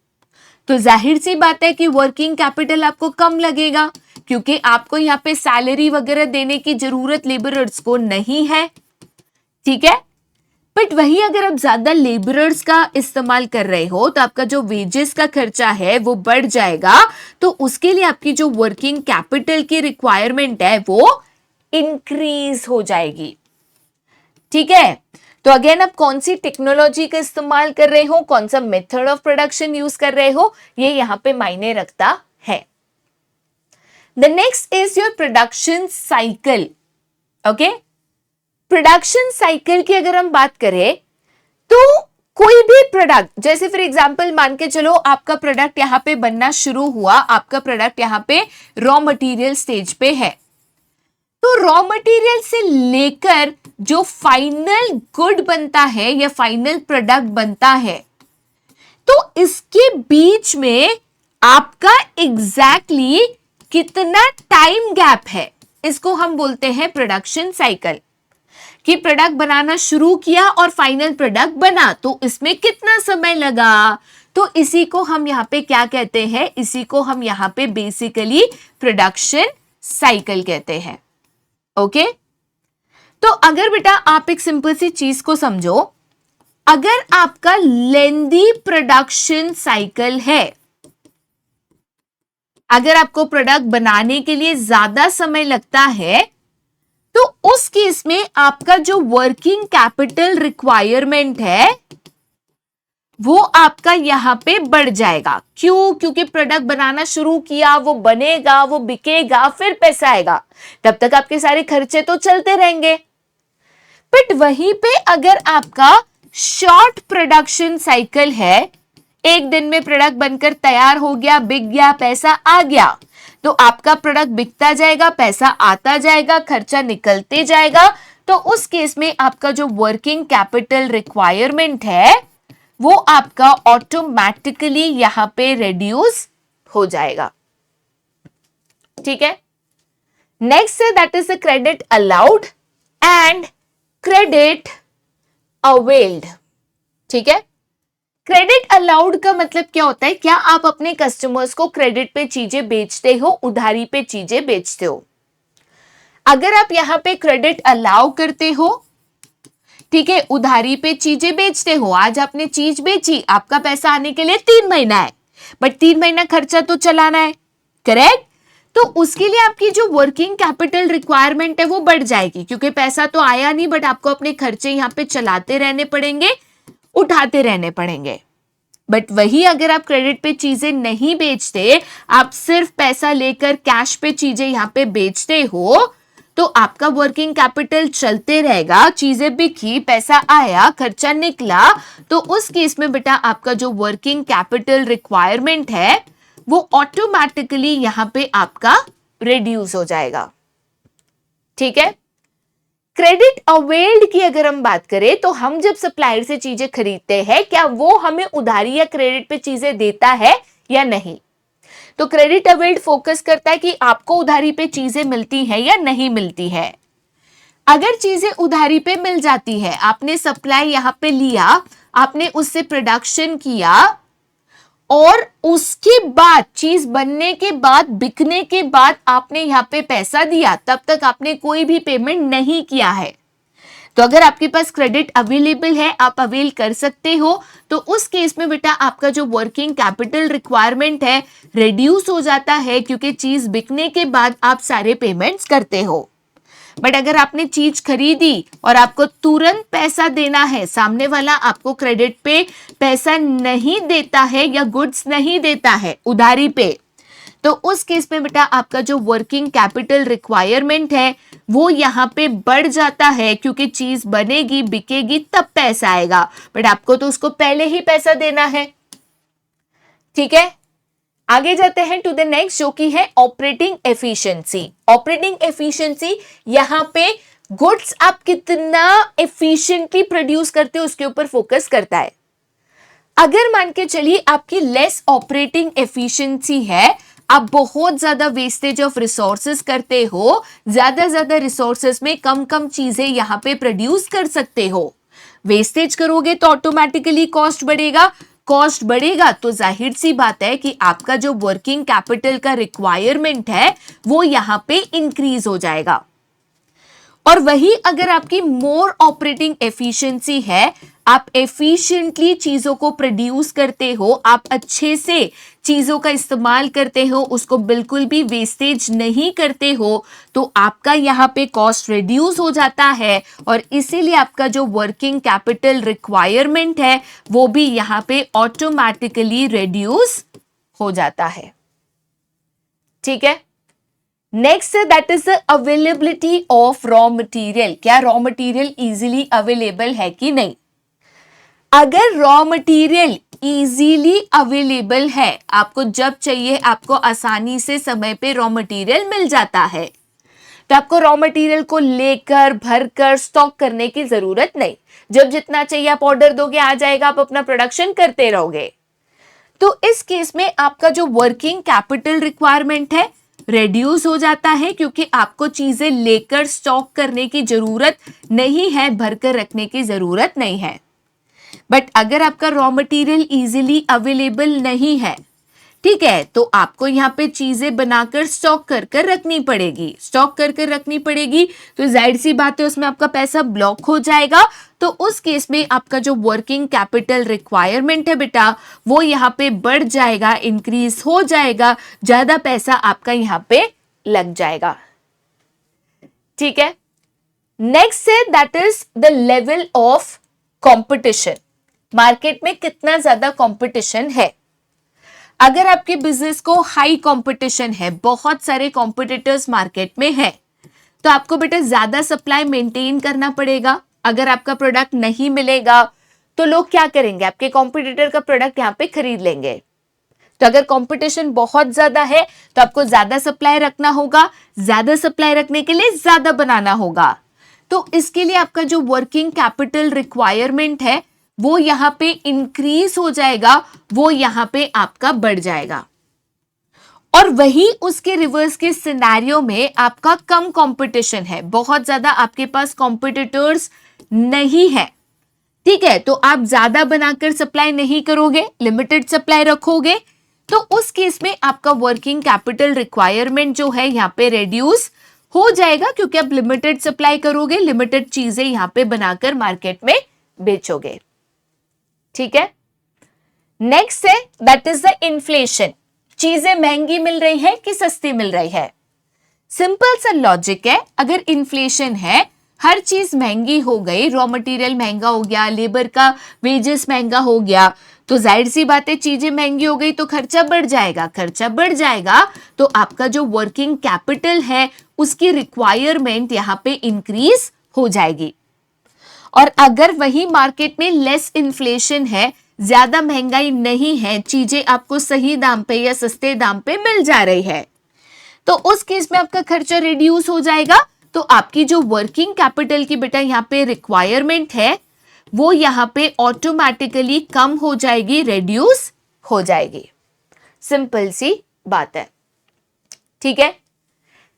तो जाहिर सी बात है कि वर्किंग कैपिटल आपको कम लगेगा, क्योंकि आपको यहाँ पे सैलरी वगैरह देने की जरूरत लेबरर्स को नहीं है। ठीक है, बट वही अगर आप ज्यादा लेबरर्स का इस्तेमाल कर रहे हो तो आपका जो वेजेस का खर्चा है वो बढ़ जाएगा, तो उसके लिए आपकी जो वर्किंग कैपिटल की रिक्वायरमेंट है वो इंक्रीज हो जाएगी। ठीक है, तो अगेन आप कौन सी टेक्नोलॉजी का इस्तेमाल कर रहे हो, कौन सा मेथड ऑफ प्रोडक्शन यूज कर रहे हो, ये यहां पे मायने रखता है। The next is your production cycle. Okay, production cycle की अगर हम बात करें तो कोई भी प्रोडक्ट, जैसे फॉर एग्जांपल मान के चलो आपका प्रोडक्ट यहां पे बनना शुरू हुआ, आपका प्रोडक्ट यहां पे रॉ मटेरियल स्टेज पे है, तो रॉ मटेरियल से लेकर जो फाइनल गुड बनता है या फाइनल प्रोडक्ट बनता है, तो इसके बीच में आपका एग्जैक्टली कितना टाइम गैप है, इसको हम बोलते हैं प्रोडक्शन साइकिल। कि प्रोडक्ट बनाना शुरू किया और फाइनल प्रोडक्ट बना, तो इसमें कितना समय लगा, तो इसी को हम यहां पे क्या कहते हैं, इसी को हम यहां पे बेसिकली प्रोडक्शन साइकिल कहते हैं। ओके, तो अगर बेटा आप एक सिंपल सी चीज को समझो, अगर आपका लेंदी प्रोडक्शन साइकिल है, अगर आपको प्रोडक्ट बनाने के लिए ज्यादा समय लगता है, तो उस केस में आपका जो वर्किंग कैपिटल रिक्वायरमेंट है वो आपका यहां पे बढ़ जाएगा। क्यों? क्योंकि प्रोडक्ट बनाना शुरू किया, वो बनेगा, वो बिकेगा, फिर पैसा आएगा, तब तक आपके सारे खर्चे तो चलते रहेंगे। बट वहीं पे अगर आपका शॉर्ट प्रोडक्शन साइकिल है, एक दिन में प्रोडक्ट बनकर तैयार हो गया, बिक गया, पैसा आ गया, तो आपका प्रोडक्ट बिकता जाएगा, पैसा आता जाएगा, खर्चा निकलते जाएगा, तो उस केस में आपका जो वर्किंग कैपिटल रिक्वायरमेंट है वो आपका ऑटोमेटिकली यहां पे रिड्यूस हो जाएगा। ठीक है, नेक्स्ट है that is the credit allowed and credit availed. ठीक है, क्रेडिट अलाउड का मतलब क्या होता है, क्या आप अपने कस्टमर्स को क्रेडिट पे चीजें बेचते हो, उधारी पे चीजें बेचते हो। अगर आप यहां पे क्रेडिट अलाउ करते हो, ठीक है, उधारी पे चीजें बेचते हो, आज आपने चीज बेची, आपका पैसा आने के लिए 3 महीना है, बट 3 महीना खर्चा तो चलाना है, करेक्ट, तो उसके लिए आपकी जो वर्किंग कैपिटल रिक्वायरमेंट है वो बढ़ जाएगी, क्योंकि पैसा तो आया नहीं, बट आपको अपने खर्चे यहां पे चलाते रहने पड़ेंगे, उठाते रहने पड़ेंगे। बट वही अगर आप क्रेडिट पे चीजें नहीं बेचते, आप सिर्फ पैसा लेकर कैश पे चीजें यहां पे बेचते हो, तो आपका वर्किंग कैपिटल चलते रहेगा, चीजें बिकी, पैसा आया, खर्चा निकला, तो उस केस में बेटा आपका जो वर्किंग कैपिटल रिक्वायरमेंट है वो ऑटोमेटिकली यहां पे आपका रिड्यूस हो जाएगा। ठीक है, क्रेडिट अवेल्ड की अगर हम बात करें तो हम जब सप्लायर से चीजें खरीदते हैं, क्या वो हमें उधारी या क्रेडिट पे चीजें देता है या नहीं। तो क्रेडिट अवेल्ड फोकस करता है कि आपको उधारी पे चीजें मिलती हैं या नहीं मिलती है। अगर चीजें उधारी पे मिल जाती है, आपने सप्लाई यहां पे लिया, आपने उससे प्रोडक्शन किया और उसके बाद चीज बनने के बाद, बिकने के बाद आपने यहां पे पैसा दिया, तब तक आपने कोई भी पेमेंट नहीं किया है। तो अगर आपके पास क्रेडिट अवेलेबल है, आप अवेल कर सकते हो, तो उस केस में बेटा आपका जो वर्किंग कैपिटल रिक्वायरमेंट है रिड्यूस हो जाता है, क्योंकि चीज बिकने के बाद आप सारे पेमेंट्स करते हो। बट अगर आपने चीज खरीदी और आपको तुरंत पैसा देना है, सामने वाला आपको क्रेडिट पे पैसा नहीं देता है या गुड्स नहीं देता है उधारी पे, तो उस केस में बेटा आपका जो वर्किंग कैपिटल रिक्वायरमेंट है वो यहां पे बढ़ जाता है, क्योंकि चीज बनेगी, बिकेगी, तब पैसा आएगा, बट आपको तो उसको पहले ही पैसा देना है। ठीक है, आगे जाते हैं टू द नेक्स्ट, जो कि है ऑपरेटिंग एफिशिएंसी। ऑपरेटिंग एफिशिएंसी यहां पे गुड्स आप कितना एफिशिएंटली प्रोड्यूस करते हो उसके ऊपर फोकस करता है। अगर मान के चलिए आपकी लेस ऑपरेटिंग एफिशिएंसी है, आप बहुत ज्यादा वेस्टेज ऑफ रिसोर्सेज करते हो, ज्यादा रिसोर्सेज में कम कम चीजें यहां पे प्रोड्यूस कर सकते हो, वेस्टेज करोगे तो ऑटोमेटिकली कॉस्ट बढ़ेगा, कॉस्ट बढ़ेगा तो जाहिर सी बात है कि आपका जो वर्किंग कैपिटल का रिक्वायरमेंट है वो यहां पे इंक्रीज हो जाएगा। और वही अगर आपकी मोर ऑपरेटिंग एफिशिएंसी है, आप एफिशिएंटली चीजों को प्रोड्यूस करते हो, आप अच्छे से चीजों का इस्तेमाल करते हो, उसको बिल्कुल भी वेस्टेज नहीं करते हो, तो आपका यहाँ पे कॉस्ट रिड्यूस हो जाता है और इसीलिए आपका जो वर्किंग कैपिटल रिक्वायरमेंट है वो भी यहाँ पे ऑटोमेटिकली रिड्यूस हो जाता है। ठीक है, next that is the availability of raw material. क्या रॉ मटेरियल इजीली अवेलेबल है कि नहीं? अगर रॉ मटेरियल इजीली अवेलेबल है, आपको जब चाहिए आपको आसानी से समय पे रॉ मटेरियल मिल जाता है, तो आपको रॉ मटेरियल को लेकर भरकर स्टॉक करने की जरूरत नहीं। जब जितना चाहिए आप ऑर्डर दोगे, आ जाएगा, आप अपना प्रोडक्शन करते रहोगे। तो इस केस में आपका जो वर्किंग कैपिटल रिक्वायरमेंट है रिड्यूस हो जाता है, क्योंकि आपको चीजें लेकर स्टॉक करने की जरूरत नहीं है, भरकर रखने की जरूरत नहीं है। बट अगर आपका रॉ मटेरियल इजीली अवेलेबल नहीं है, ठीक है, तो आपको यहाँ पे चीजें बनाकर स्टॉक कर कर रखनी पड़ेगी। स्टॉक कर कर रखनी पड़ेगी तो जाहिर सी बात है उसमें आपका पैसा ब्लॉक हो जाएगा। तो उस केस में आपका जो वर्किंग कैपिटल रिक्वायरमेंट है बेटा, वो यहाँ पे बढ़ जाएगा, इंक्रीज हो जाएगा, ज्यादा पैसा आपका यहाँ पे लग जाएगा। ठीक है, नेक्स्ट है that is the level of competition. Market में कितना ज्यादा कंपटीशन है। अगर आपके बिजनेस को हाई कंपटीशन है, बहुत सारे कॉम्पिटिटर्स मार्केट में है, तो आपको बेटा ज्यादा सप्लाई मेंटेन करना पड़ेगा। अगर आपका प्रोडक्ट नहीं मिलेगा तो लोग क्या करेंगे, आपके कॉम्पिटिटर का प्रोडक्ट यहाँ पे खरीद लेंगे। तो अगर कंपटीशन बहुत ज्यादा है तो आपको ज्यादा सप्लाई रखना होगा, ज्यादा सप्लाई रखने के लिए ज्यादा बनाना होगा। तो इसके लिए आपका जो वर्किंग कैपिटल रिक्वायरमेंट है वो यहाँ पे इंक्रीज हो जाएगा, वो यहाँ पे आपका बढ़ जाएगा। और वही उसके रिवर्स के सिनेरियो में आपका कम कंपटीशन है, बहुत ज्यादा आपके पास कॉम्पिटिटर्स नहीं है, ठीक है, तो आप ज्यादा बनाकर सप्लाई नहीं करोगे, लिमिटेड सप्लाई रखोगे, तो उस केस में आपका वर्किंग कैपिटल रिक्वायरमेंट जो है यहाँ पे रिड्यूस हो जाएगा, क्योंकि आप लिमिटेड सप्लाई करोगे, लिमिटेड चीजें यहाँ पे बनाकर मार्केट में बेचोगे। ठीक है, नेक्स्ट है दैट इज द इन्फ्लेशन। चीजें महंगी मिल रही है कि सस्ती मिल रही है? सिंपल सा लॉजिक है, अगर इन्फ्लेशन है, हर चीज महंगी हो गई, रॉ मटेरियल महंगा हो गया, लेबर का वेजेस महंगा हो गया, तो जाहिर सी बात है चीजें महंगी हो गई तो खर्चा बढ़ जाएगा। खर्चा बढ़ जाएगा तो आपका जो वर्किंग कैपिटल है उसकी रिक्वायरमेंट यहाँ पे इंक्रीज हो जाएगी। और अगर वही मार्केट में लेस इन्फ्लेशन है, ज्यादा महंगाई नहीं है, चीजें आपको सही दाम पे या सस्ते दाम पे मिल जा रही है, तो उस केस में आपका खर्चा रिड्यूस हो जाएगा। तो आपकी जो वर्किंग कैपिटल की बेटा यहाँ पे रिक्वायरमेंट है वो यहाँ पे ऑटोमेटिकली कम हो जाएगी, रिड्यूस हो जाएगी। सिंपल सी बात है। ठीक है,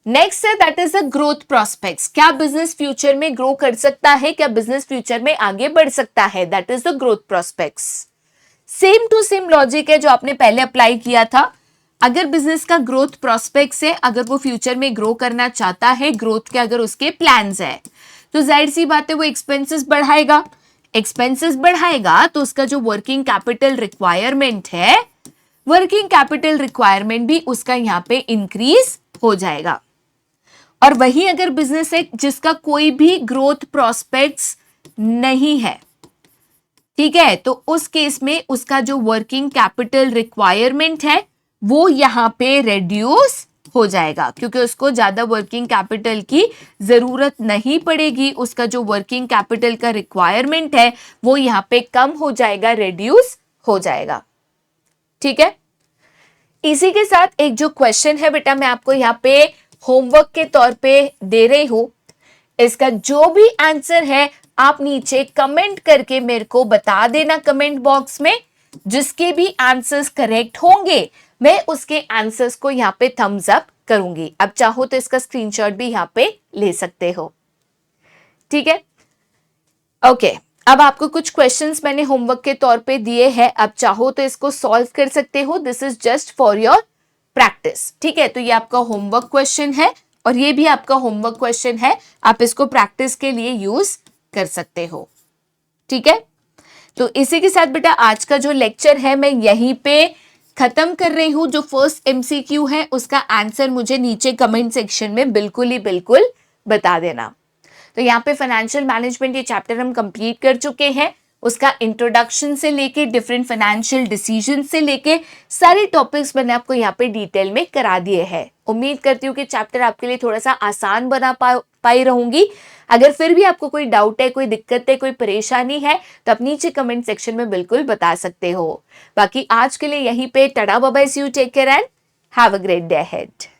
नेक्स्ट है that is the growth prospects. क्या बिजनेस फ्यूचर में ग्रो कर सकता है, क्या बिजनेस फ्यूचर में आगे बढ़ सकता है, that is the growth prospects. Same to same logic है जो आपने पहले अप्लाई किया था। अगर बिजनेस का ग्रोथ प्रोस्पेक्ट्स है, अगर वो फ्यूचर में ग्रो करना चाहता है, ग्रोथ के अगर उसके प्लान्स है, तो जाहिर सी बात है वो एक्सपेंसेस बढ़ाएगा। एक्सपेंसेस बढ़ाएगा तो उसका जो वर्किंग कैपिटल रिक्वायरमेंट है, वर्किंग कैपिटल रिक्वायरमेंट भी उसका यहाँ पे इंक्रीज हो जाएगा। और वही अगर बिजनेस है जिसका कोई भी ग्रोथ प्रोस्पेक्ट्स नहीं है, ठीक है, तो उस केस में उसका जो वर्किंग कैपिटल रिक्वायरमेंट है वो यहाँ पे रिड्यूस हो जाएगा, क्योंकि उसको ज्यादा वर्किंग कैपिटल की जरूरत नहीं पड़ेगी। उसका जो वर्किंग कैपिटल का रिक्वायरमेंट है वो यहाँ पे कम हो जाएगा, रिड्यूस हो जाएगा। ठीक है, इसी के साथ एक जो क्वेश्चन है बेटा मैं आपको यहाँ पे होमवर्क के तौर पे दे रही हूं, इसका जो भी आंसर है आप नीचे कमेंट करके मेरे को बता देना कमेंट बॉक्स में। जिसके भी आंसर्स करेक्ट होंगे मैं उसके आंसर्स को यहाँ पे थम्स अप करूंगी। अब चाहो तो इसका स्क्रीनशॉट भी यहाँ पे ले सकते हो। ठीक है, ओके, अब आपको कुछ क्वेश्चंस मैंने होमवर्क के तौर पे दिए हैं, अब चाहो तो इसको सॉल्व कर सकते हो। This is just for your practice. ठीक है, तो ये आपका होमवर्क क्वेश्चन है, और ये भी आपका होमवर्क क्वेश्चन है, आप इसको प्रैक्टिस के लिए यूज कर सकते हो। ठीक है, तो इसी के साथ बेटा आज का जो लेक्चर है मैं यहीं पे खत्म कर रही हूं। जो फर्स्ट एमसीक्यू है उसका आंसर मुझे नीचे कमेंट सेक्शन में बिल्कुल ही बिल्कुल बता देना। तो यहाँ पे फाइनेंशियल मैनेजमेंट ये चैप्टर हम कंप्लीट कर चुके हैं। उसका इंट्रोडक्शन से लेके डिफरेंट फाइनेंशियल डिसीजन से लेके सारे टॉपिक्स मैंने आपको यहाँ पे डिटेल में करा दिए हैं। उम्मीद करती हूँ कि चैप्टर आपके लिए थोड़ा सा आसान बना पाई रहूंगी। अगर फिर भी आपको कोई डाउट है, कोई दिक्कत है, कोई परेशानी है तो आप नीचे कमेंट सेक्शन में बिल्कुल बता सकते हो। बाकी आज के लिए यहीं पे tata bye bye, see you, take care and have a great day ahead.